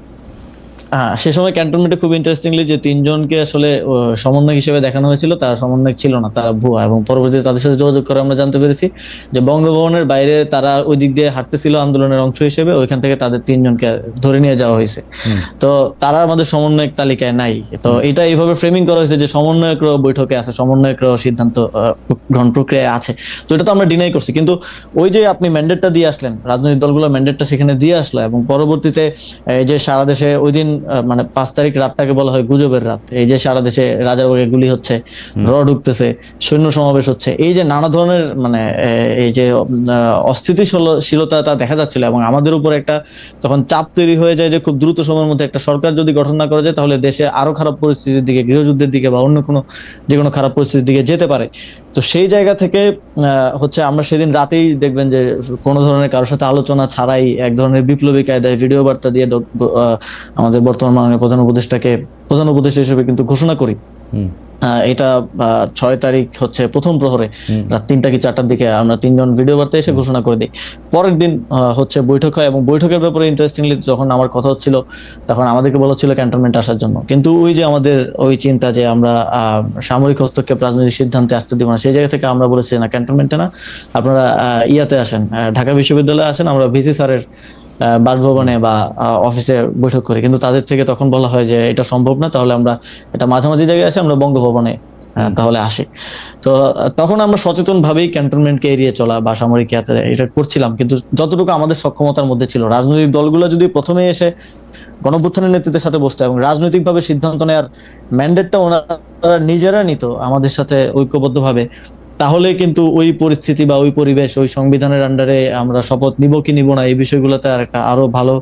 হ্যাঁ, সে সময় ক্যান্টনমেন্টে খুব ইন্টারেস্টিংলি যে 3 জনকে আসলে সমন্বয়ক হিসেবে দেখানো হয়েছিল, তারা সমন্বয়ক ছিল না, তারা ভুয়া। এবং পরবর্তীতে তাদের সাথে যোগাযোগ করে আমরা জানতে পেরেছি যে বঙ্গভবনের বাইরে তারা ওই দিক দিয়ে হাঁটতেছিল আন্দোলনের অংশ হিসেবে, ওইখান থেকে তাদের 3 জনকে ধরে নিয়ে যাওয়া হয়েছে। তো তারা আমাদের সমন্বয়ক তালিকায় নাই। তো এটা এইভাবে ফ্রেমিং করা হয়েছে যে সমন্বয়করাও বৈঠকে আছে, সমন্বয়করাও সিদ্ধান্ত গ্রহণ প্রক্রিয়ায় আছে। তো এটা তো আমরা ডিনাই করছি। কিন্তু ওই যে আপনি ম্যান্ডেটটা দিয়ে আসলেন, রাজনৈতিক দলগুলো ম্যান্ডেটটা সেখানে দিয়ে আসলো, এবং পরবর্তীতে এই যে সারা দেশে ওই দিন মানে 5 তারিখ রাতটাকে বলা হয় গুজবের রাত। এই যে সারা দেশে রাজারবাগে গুলি হচ্ছে, ঢুকতেছে, সৈন্য সমাবেশ হচ্ছে, এই যে নানা ধরনের মানে এই যে অস্থিতিশীলতা দেখা যাচ্ছিল, এবং আমাদের উপর একটা তখন চাপ তৈরি হয়ে যায় যে খুব দ্রুত সময়ের মধ্যে একটা সরকার যদি গঠন না করা যায় তাহলে দেশে আরো খারাপ পরিস্থিতির দিকে, গৃহযুদ্ধের দিকে বা অন্য কোনো যে কোনো খারাপ পরিস্থিতির দিকে যেতে পারে। তো সেই জায়গা থেকে হচ্ছে আমরা সেদিন রাতেই দেখবেন যে কোনো ধরনের কারোর সাথে আলোচনা ছাড়াই এক ধরনের বিপ্লবী কায়দায় ভিডিও বার্তা দিয়ে আমাদের বর্তমান মাননীয় প্রধান উপদেষ্টা হিসেবে কিন্তু ঘোষণা করি। এটা 6 তারিখ হচ্ছে প্রথম প্রহরে রাত 3টা কি 4টার দিকে আমরা 3 জন ভিডিও বার্তা এসে ঘোষণা করে দিই। পরের দিন হচ্ছে বৈঠক হয়, এবং বৈঠকের ব্যাপারে ইন্টারেস্টিংলি যখন আমার কথা হচ্ছিল তখন আমাদেরকে বলা হচ্ছিল ক্যান্টনমেন্টে আসার জন্য। কিন্তু ওই যে আমাদের ওই চিন্তা যে আমরা সামরিক হস্তক্ষেপ রাজনৈতিক সিদ্ধান্তে আসতে দিব না, সেই জায়গা থেকে আমরা বলেছি না, ক্যান্টনমেন্টে না, আপনারা ইয়াতে আসেন, ঢাকা বিশ্ববিদ্যালয়ে আসেন, আমরা ভিসি স্যারের বাসভবনে বা অফিসে বৈঠক করি। কিন্তু তাদের থেকে তখন বলা হয় যে এটা সম্ভব না, তাহলে আমরা এটা মাঝামাঝি জায়গায় আসি, আমরা বঙ্গভবনে তাহলে আসি। তো তখন আমরা সচেতন ভাবেই ক্যান্টনমেন্টকে এড়িয়ে চলা বা সামরিক এটা করছিলাম। কিন্তু যতটুকু আমাদের সক্ষমতার মধ্যে ছিল, রাজনৈতিক দলগুলো যদি প্রথমে এসে গণঅভ্যুত্থানের নেতৃত্বের সাথে বসতো এবং রাজনৈতিকভাবে সিদ্ধান্ত নেওয়ার ম্যান্ডেটটা ওনারা নিজেরা নিত আমাদের সাথে ঐক্যবদ্ধভাবে, তাহলে কিন্তু ওই পরিস্থিতি বা ওই পরিবেশ, ওই সংবিধানের আন্ডারে আমরা শপথ নিব কি নিব না, এই বিষয়গুলোতে আরো ভালো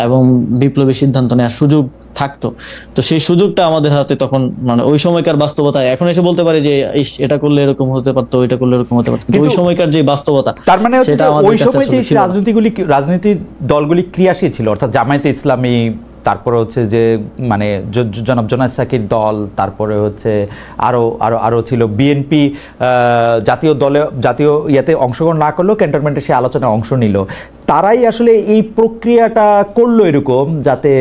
এবং বিপ্লবী সিদ্ধান্ত নেওয়ার সুযোগ থাকতো। তো সেই সুযোগটা আমাদের হাতে তখন মানে ওই সময়কার বাস্তবতায় এখন এসে বলতে পারি যে এটা করলে এরকম হতে পারতো, ওইটা করলে এরকম হতে পারতো, ওই সময়কার যে বাস্তবতা, তার মানে ওই সময় যে রাজনৈতিক দলগুলি ক্রিয়াশীল ছিল, অর্থাৎ জামায়াতে ইসলামী, তারপরে হচ্ছে যে মানে জনাব জোনায়েদ সাকির দল, তারপরে হচ্ছে আরো ছিল বিএনপি, জাতীয় ইয়াতে অংশগ্রহণ না করলেও ক্যান্টনমেন্টে সে আলোচনায় অংশ নিল। তারাই আসলে এই প্রক্রিয়াটা করলো এরকম, যাতে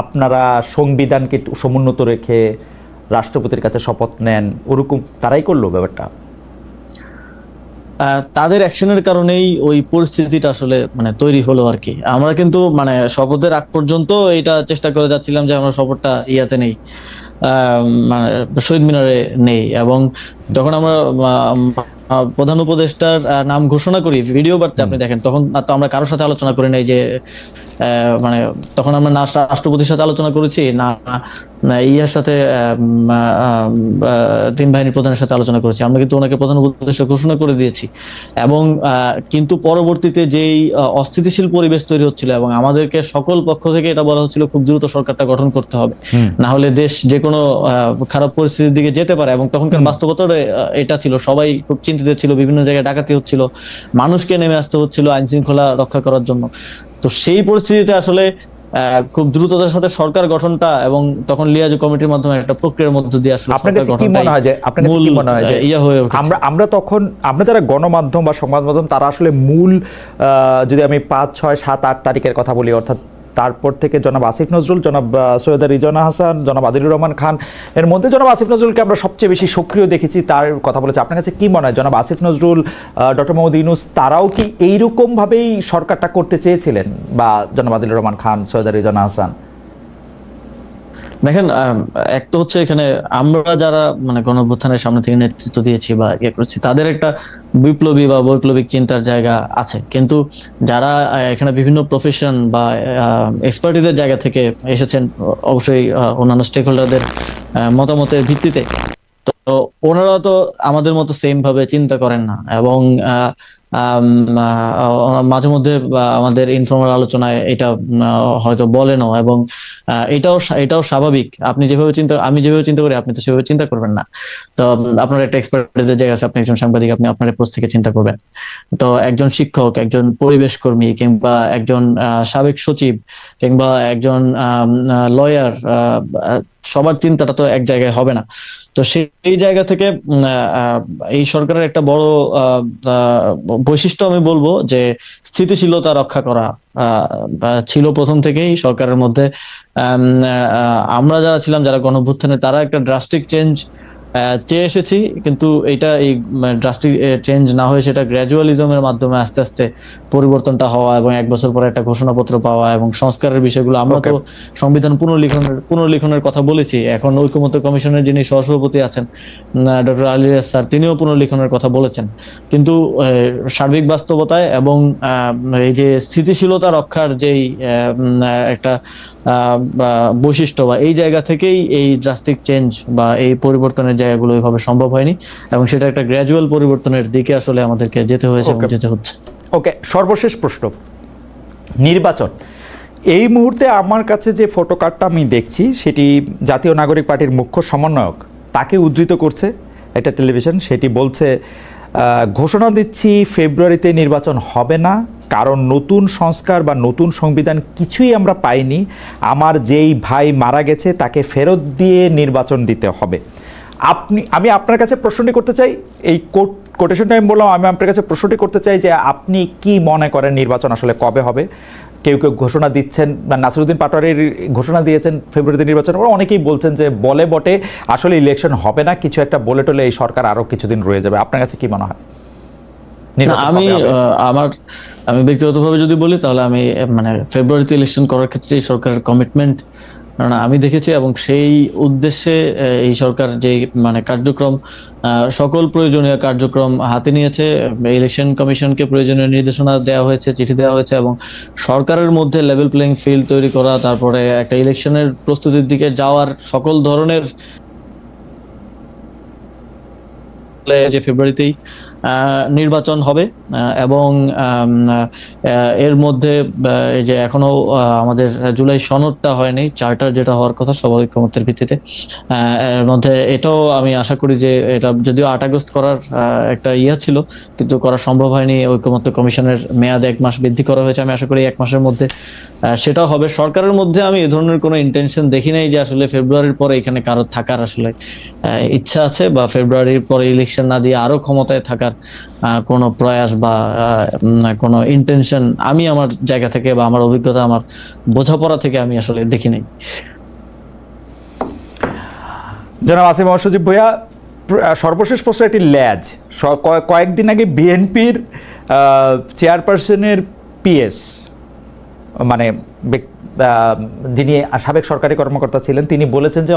আপনারা সংবিধানকে সমুন্নত রেখে রাষ্ট্রপতির কাছে শপথ নেন, ওরকম তারাই করলো ব্যাপারটা। তাদের অ্যাকশনের কারণেই ওই পরিস্থিতিটা আসলে মানে তৈরি হলো আর কি। আমরা কিন্তু মানে শপথের আগ পর্যন্ত এটা চেষ্টা করে যাচ্ছিলাম যে আমরা শপথটা ইয়াতে নেই, মানে শহীদ মিনারে নেই। এবং যখন আমরা প্রধান উপদেষ্টার নাম ঘোষণা করি ভিডিও বার্তা আপনি দেখেন, তখন তো আমরা কারোর সাথে আলোচনা করি নাই যে মানে তখন আমরা না রাষ্ট্রপতির সাথে আলোচনা করেছি, না ইয়ার সাথে 3 বাহিনীর প্রধানের সাথে আলোচনা করেছি। আমরা কিন্তু ওনাকে প্রধান উপদেষ্টা ঘোষণা করে দিয়েছি। এবং কিন্তু পরবর্তীতে যেই অস্থিতিশীল পরিবেশ তৈরি হচ্ছিল এবং আমাদেরকে সকল পক্ষ থেকে এটা বলা হচ্ছিল খুব দ্রুত সরকারটা গঠন করতে হবে, না হলে দেশ যে কোনো খারাপ পরিস্থিতির দিকে যেতে পারে। এবং তখনকার বাস্তবতাটা এটা ছিল, সবাই খুব চিন্তিত ছিল, বিভিন্ন জায়গায় ডাকাতি হচ্ছিল, মানুষকে নেমে আসতে হচ্ছিল আইন শৃঙ্খলা রক্ষা করার জন্য। তো সেই পরিস্থিতিতে আসলে খুব দ্রুততার সাথে সরকার গঠনটা এবং তখন লিয়াজু কমিটির মাধ্যমে একটা প্রক্রিয়ার মধ্য দিয়ে আসলে আমরা যারা গণমাধ্যম বা সংবাদ মাধ্যম তারা আসলে মূল, যদি আমি 5, 6, 7, 8 তারিখের কথা বলি, অর্থাৎ তারপর থেকে জনাব আসিফ নজরুল, জনাব সৈয়দা রিজওয়ানা হাসান, জনাব আদিলুর রহমান খান, এর মধ্যে জনাব আসিফ নজরুলকে আমরা সবচেয়ে বেশি সক্রিয় দেখেছি, তার কথা বলেছে। আপনার কাছে কি মনে হয় জনাব আসিফ নজরুল, ডক্টর মোহাম্মদ ইউনূস তারাও কি এইরকম ভাবেই সরকারটা করতে চেয়েছিলেন, বা জনাব আদিলুর রহমান খান, সৈয়দা রিজওয়ানা হাসান? দেখেন, এক তো হচ্ছে এখানে আমরা যারা মানে গণঅভ্যুত্থানের সামনে থেকে নেতৃত্ব দিয়েছি বা ইয়ে করেছি, তাদের একটা বিপ্লবী বা বৈপ্লবিক চিন্তার জায়গা আছে, কিন্তু যারা এখানে বিভিন্ন প্রফেশন বা এক্সপার্টিজের জায়গা থেকে এসেছেন, অবশ্যই অন্যান্য স্টেক হোল্ডারদের মতামতের ভিত্তিতে, তো ওনারা তো আমাদের মতো সেম ভাবে চিন্তা করেন না, এবং মাঝে মধ্যে আমাদের ইনফর্মাল আলোচনায় এটা হয়তো বলেনও, এবং এটাও স্বাভাবিক। আমি যেভাবে চিন্তা করি আপনি তো সেভাবে চিন্তা করবেন না। তো আপনার একটা এক্সপার্টিজের জায়গা আছে, আপনি একজন সাংবাদিক, আপনি আপনার পোস্ট থেকে চিন্তা করবেন। তো একজন শিক্ষক, একজন পরিবেশ কর্মী, কিংবা একজন সাবেক সচিব, কিংবা একজন লয়ার, সবার চিন্তাটা তো এক জায়গায় হবে না। তো সেই জায়গা থেকে এই সরকারের একটা বড় বৈশিষ্ট্য আমি বলবো যে স্থিতিশীলতা রক্ষা করা ছিল প্রথম থেকেই সরকারের মধ্যে। আমরা যারা ছিলাম, যারা গণঅভ্যুত্থানে, তারা একটা ড্রাস্টিক চেঞ্জ চেয়ে এসেছি, কিন্তু এই ড্রাস্টিক চেঞ্জ না হয়ে সেটা গ্র্যাজুয়ালিজমের মাধ্যমে আস্তে আস্তে পরিবর্তনটা হওয়া, এবং 1 বছর পরে একটা ঘোষণাপত্র পাওয়া, এবং সংস্কারের বিষয়গুলো আমরা তো সংবিধান পুনর্লিখনের কথা বলেছি। এখন ঐকমত্য কমিশনের যিনি সহসভাপতি আছেন ডক্টর আলী রিয়াজ স্যার, তিনিও পুনর্লিখনের কথা বলেছেন। কিন্তু সার্বিক বাস্তবতায় এবং এই যে স্থিতিশীলতা রক্ষার যেই একটা বৈশিষ্ট্য, বা এই জায়গা থেকেই এই ড্রাস্টিক চেঞ্জ বা এই পরিবর্তনের জায়গাগুলো এইভাবে সম্ভব হয়নি, এবং সেটা একটা গ্র্যাজুয়াল পরিবর্তনের দিকে আসলে আমাদেরকে যেতে হয়েছে এবং যেতে হচ্ছে। ওকে, সর্বশেষ প্রশ্ন, নির্বাচন। এই মুহূর্তে আমার কাছে যে ফটো কার্ডটা আমি দেখছি, সেটি জাতীয় নাগরিক পার্টির মুখ্য সমন্বয়ক তাকে উদ্ধৃত করছে একটা টেলিভিশন। সেটি বলছে, ঘোষণা দিচ্ছি ফেব্রুয়ারিতে নির্বাচন হবে না, কারণ নতুন সংস্কার বা নতুন সংবিধান কিছুই আমরা পাইনি। আমার যেই ভাই মারা গেছে তাকে ফেরত দিয়ে নির্বাচন দিতে হবে। আমি আপনার কাছে প্রশ্নটি করতে চাই, এই কোটেশনটা আমি বললাম, আমি আপনার কাছে প্রশ্নটি করতে চাই যে আপনি কি মনে করেন নির্বাচন আসলে কবে হবে? কেউ কেউ ঘোষণা দিচ্ছেন, নাসিরউদ্দিন পাটোয়ারির ঘোষণা দিয়েছেন ফেব্রুয়ারিতে নির্বাচন, অনেকেই বলছেন যে বলে বটে আসলে ইলেকশন হবে না, কিছু একটা বলে টলে এই সরকার আরো কিছুদিন রয়ে যাবে। আপনার কাছে কি মনে হয়? আমি ব্যক্তিগতভাবে যদি বলি, তাহলে আমি মানে ফেব্রুয়ারিতে ইলেকশন করার ক্ষেত্রে সরকারের কমিটমেন্ট আমি দেখেছি, এবং সেই উদ্দেশ্যে এই সরকার যে মানে কার্যক্রম, সকল প্রয়োজনীয় কার্যক্রম হাতে নিয়েছে। ইলেকশন কমিশনকে প্রয়োজনীয় নির্দেশনা দেওয়া হয়েছে, চিঠি দেওয়া হয়েছে, এবং সরকারের মধ্যে লেভেল প্লেইং ফিল্ড তৈরি করা, তারপরে একটা ইলেকশনের প্রস্তুতির দিকে যাওয়ার সকল ধরনের, যে ফেব্রুয়ারিতেই নির্বাচন হবে। এবং এর মধ্যে যে এখনো আমাদের জুলাই সনদটা হয়নি, চার্টার যেটা হওয়ার কথা সবার ঐকমত্যের ভিত্তিতে, এর মধ্যে এটাও আমি আশা করি যে এটা যদিও 8 আগস্ট করার একটা ইয়ে ছিল, কিন্তু করা সম্ভব হয়নি। ঐকমত্য কমিশনের মেয়াদ 1 মাস বৃদ্ধি করা হয়েছে, আমি আশা করি 1 মাসের মধ্যে সেটাও হবে। সরকারের মধ্যে আমি এই ধরনের কোনো ইন্টেনশন দেখি নাই যে আসলে ফেব্রুয়ারির পরে এখানে কারো থাকার আসলে ইচ্ছা আছে, বা ফেব্রুয়ারির পরে ইলেকশন না দিয়ে আরো ক্ষমতায় থাকার কোনো প্রয়াস বা কোনো ইন্টেনশন আমি আমার জায়গা থেকে বা আমার অভিজ্ঞতা, আমার বোঝাপড়া থেকে আমি আসলে দেখি নাই। জনাব আসিফ মোহাম্মদ সজীব ভূঁইয়া, সর্বশেষ প্রশ্ন একটি ল্যাজ। কয়েকদিন আগে বিএনপির চেয়ারপারসনের পিএস, মানে যিনি সাবেক সরকারি কর্মকর্তা ছিলেন, তিনি বলেছেন যে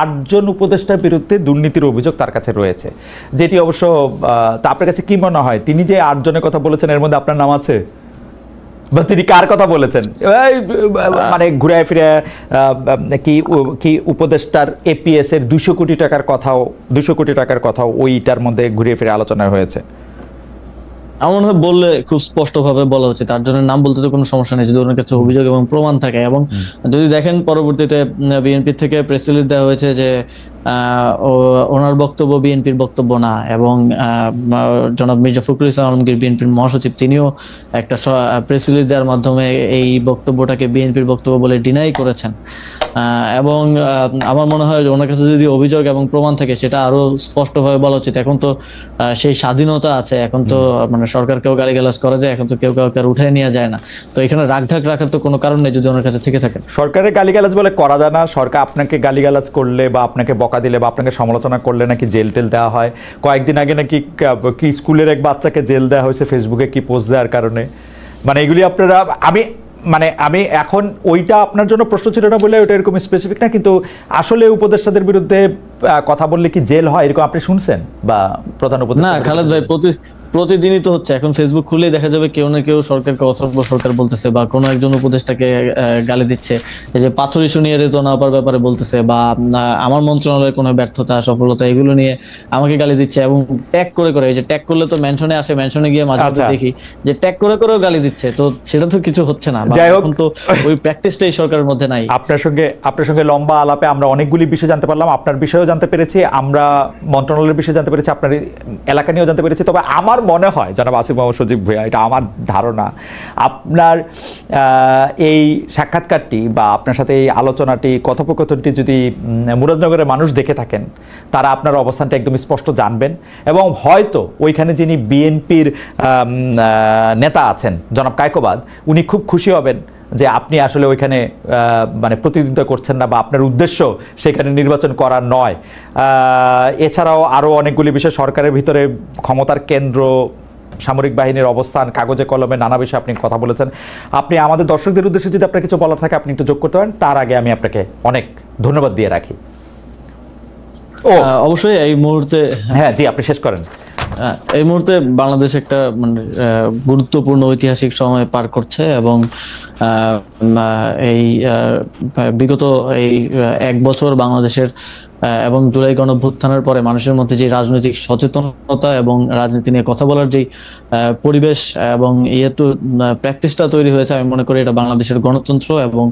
8 জন উপদেষ্টার বিরুদ্ধে দুর্নীতির অভিযোগ তার কাছে রয়েছে, যেটি অবশ্য তা আপনার কাছে কি মনে হয়? তিনি যে 8 জনের কথা বলেছেন এর মধ্যে আপনার নাম আছে, বা তিনি কার কথা বলেছেন? মানে ঘুরে ফিরে কি উপদেষ্টার এপিএস এর 200 কোটি টাকার কথাও ওইটার মধ্যে ঘুরে ফিরে আলোচনা হয়েছে। আমার মনে হয় বললে খুব স্পষ্টভাবে বলা উচিত, তার জন্য নাম বলতে তো কোনো সমস্যা নেই যদি ওনার কাছে অভিযোগ এবং প্রমাণ থাকে। এবং যদি দেখেন পরবর্তীতে বিএনপি থেকে প্রেস রিলিজ দেওয়া হয়েছে যে ওনার বক্তব্য বিএনপির বক্তব্য না, এবং জনাব মির্জা ফখরুল ইসলাম আলমগীর বিএনপির মহাসচিব, তিনিও একটা প্রেস রিলিজ দেওয়ার মাধ্যমে এই বক্তব্যটাকে বিএনপির বক্তব্য বলে ডিনাই করেছেন। এবং আমার মনে হয় ওনার কাছে যদি অভিযোগ এবং প্রমাণ থাকে সেটা আরো স্পষ্টভাবে বলা উচিত। এখন তো সেই স্বাধীনতা আছে, এখন তো মানে সরকারকেও গালিগালাজ করা যায়, এখন তো কেউ কাউকে উঠায় নেওয়া যায় না। তো এখানে রাগঢাক রাখার তো কোনো কারণ নেই যদি ওনার কাছে থেকে থাকে। সরকারের গালিগালাজ বলে করা যায় না। সরকার আপনাকে গালিগালাজ করলে বা আপনাকে বকা দিলে বা আপনাকে সমালোচনা করলে নাকি জেল টেল দেওয়া হয়। কয়েকদিন আগে নাকি কি স্কুলের এক বাচ্চাকে জেল দেওয়া হয়েছে ফেসবুকে কি পোস্ট দেওয়ার কারণে। মানে এগুলি আপনারা, আমি মানে আমি এখন ওইটা আপনার জন্য প্রশ্ন ছিল না বলে ওটা এরকম স্পেসিফিক না, কিন্তু আসলে উপদেষ্টাদের বিরুদ্ধে কথা বললে কি জেল হয় এরকম আপনি শুনছেন বা প্রধান না উপদেষ্টা? খালেদ ভাই, প্রতিদিনই তো হচ্ছে। এখন ফেসবুক খুলেই দেখা যাবে কেউ না কেউ সরকারকে অথর্ব সরকার বলতেছে, বা কোনো একজন উপদেষ্টাকে গালি দিচ্ছে। এই যে পাথর ইস্যু নিয়ে রেজন আপার ব্যাপারে বলতেছে, বা আমার মন্ত্রণালয়ের কোনো ব্যর্থতা সফলতা এগুলো নিয়ে আমাকে গালি দিচ্ছে, এবং ট্যাগ করে করে, এই যে ট্যাগ করলে তো মেনশনে আসে, মেনশনে গিয়ে মাঝে মাঝে দেখি যে ট্যাগ করে করেও গালি দিচ্ছে। তো সেটা তো কিছু হচ্ছে না, এখন তো ওই প্র্যাকটিসটাই সরকারের মধ্যে নাই। আপনার সঙ্গে লম্বা আলাপে আমরা অনেকগুলি বিষয় জানতে পারলাম, আপনার বিষয়েও জানতে পেরেছি, আমরা মন্ত্রণালয়ের বিষয়ে জানতে পেরেছি, আপনার এলাকা নিয়েও জানতে পেরেছি। তবে আমার মনে হয় জনাব আসিফ মোহাম্মদ সজীব ভূঁইয়া, এটা আমার ধারণা, আপনার এই সাক্ষাৎকারটি বা আপনার সাথে এই আলোচনাটি, কথোপকথনটি যদি মুরাদনগরের মানুষ দেখে থাকেন, তারা আপনার অবস্থানটা একদম স্পষ্ট জানবেন, এবং হয়তো ওইখানে যিনি বিএনপির নেতা আছেন জনাব কায়কোবাদ, উনি খুব খুশি হবেন যে আপনি আসলে ওইখানে মানে প্রতিদ্বন্দ্বিতা করছেন না, বা আপনার উদ্দেশ্য সেখানে নির্বাচন করা নয়। এছাড়াও আরও অনেকগুলি বিষয়, সরকারের ভিতরে ক্ষমতার কেন্দ্র, সামরিক বাহিনীর অবস্থান, কাগজে কলমে নানা বিষয়ে আপনি কথা বলেছেন। আপনি আমাদের দর্শকদের উদ্দেশ্যে যদি আপনার কিছু বলার থাকে আপনি একটু যোগ করতে পারেন, তার আগে আমি আপনাকে অনেক ধন্যবাদ দিয়ে রাখি। অবশ্যই এই মুহূর্তে, হ্যাঁ জি, আপনি শেষ করেন। এই মুহূর্তে বাংলাদেশ একটা মানে গুরুত্বপূর্ণ ঐতিহাসিক সময় পার করছে, এবং এই বিগত এই 1 বছর বাংলাদেশের এবং জুলাই গণঅভ্যুত্থানের পরে মানুষের মধ্যে যে রাজনৈতিক সচেতনতা এবং রাজনীতি নিয়ে কথা বলার যে পরিবেশ এবং তো প্র্যাকটিসটা তৈরি হয়েছে, আমি মনে করি এটা বাংলাদেশের গণতন্ত্র এবং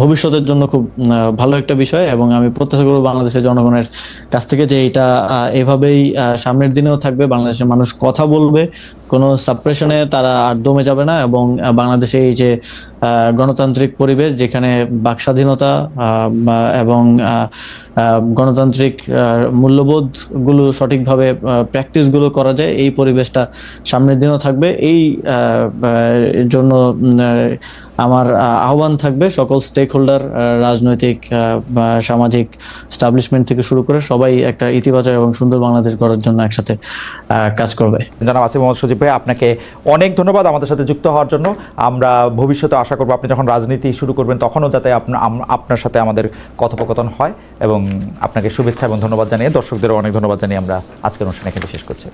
ভবিষ্যতের জন্য খুব ভালো একটা বিষয়। এবং আমি প্রত্যাশা করব বাংলাদেশের জনগণের কাছ থেকে যে এটা এভাবেই সামনের দিনেও থাকবে, বাংলাদেশের মানুষ কথা বলবে, কোনো সাপ্রেশনে তারা আর দমে যাবে না, এবং বাংলাদেশে এই যে গণতান্ত্রিক পরিবেশ, যেখানে বাক স্বাধীনতা এবং গণতান্ত্রিক মূল্যবোধ গুলো সঠিকভাবে প্র্যাকটিস গুলো করা যায়, এই পরিবেশটা সামনের দিনও থাকবে। এই জন্য আমার আহ্বান থাকবে সকল স্টেক হোল্ডার, রাজনৈতিক সামাজিক স্টাবলিশমেন্ট থেকে শুরু করে সবাই একটা ইতিবাচক এবং সুন্দর বাংলাদেশ গড়ার জন্য একসাথে কাজ করবে। জনাব আসিফ মোহাম্মদ সজীব ভাই, আপনাকে অনেক ধন্যবাদ আমাদের সাথে যুক্ত হওয়ার জন্য। আমরা ভবিষ্যতে আশা করবো আপনি যখন রাজনীতি শুরু করবেন তখনও যাতে আপনার সাথে আমাদের কথোপকথন হয়, এবং আপনাকে শুভেচ্ছা এবং ধন্যবাদ জানিয়ে, দর্শকদেরও অনেক ধন্যবাদ জানিয়ে আমরা আজকের অনুষ্ঠান এখানে শেষ করছি।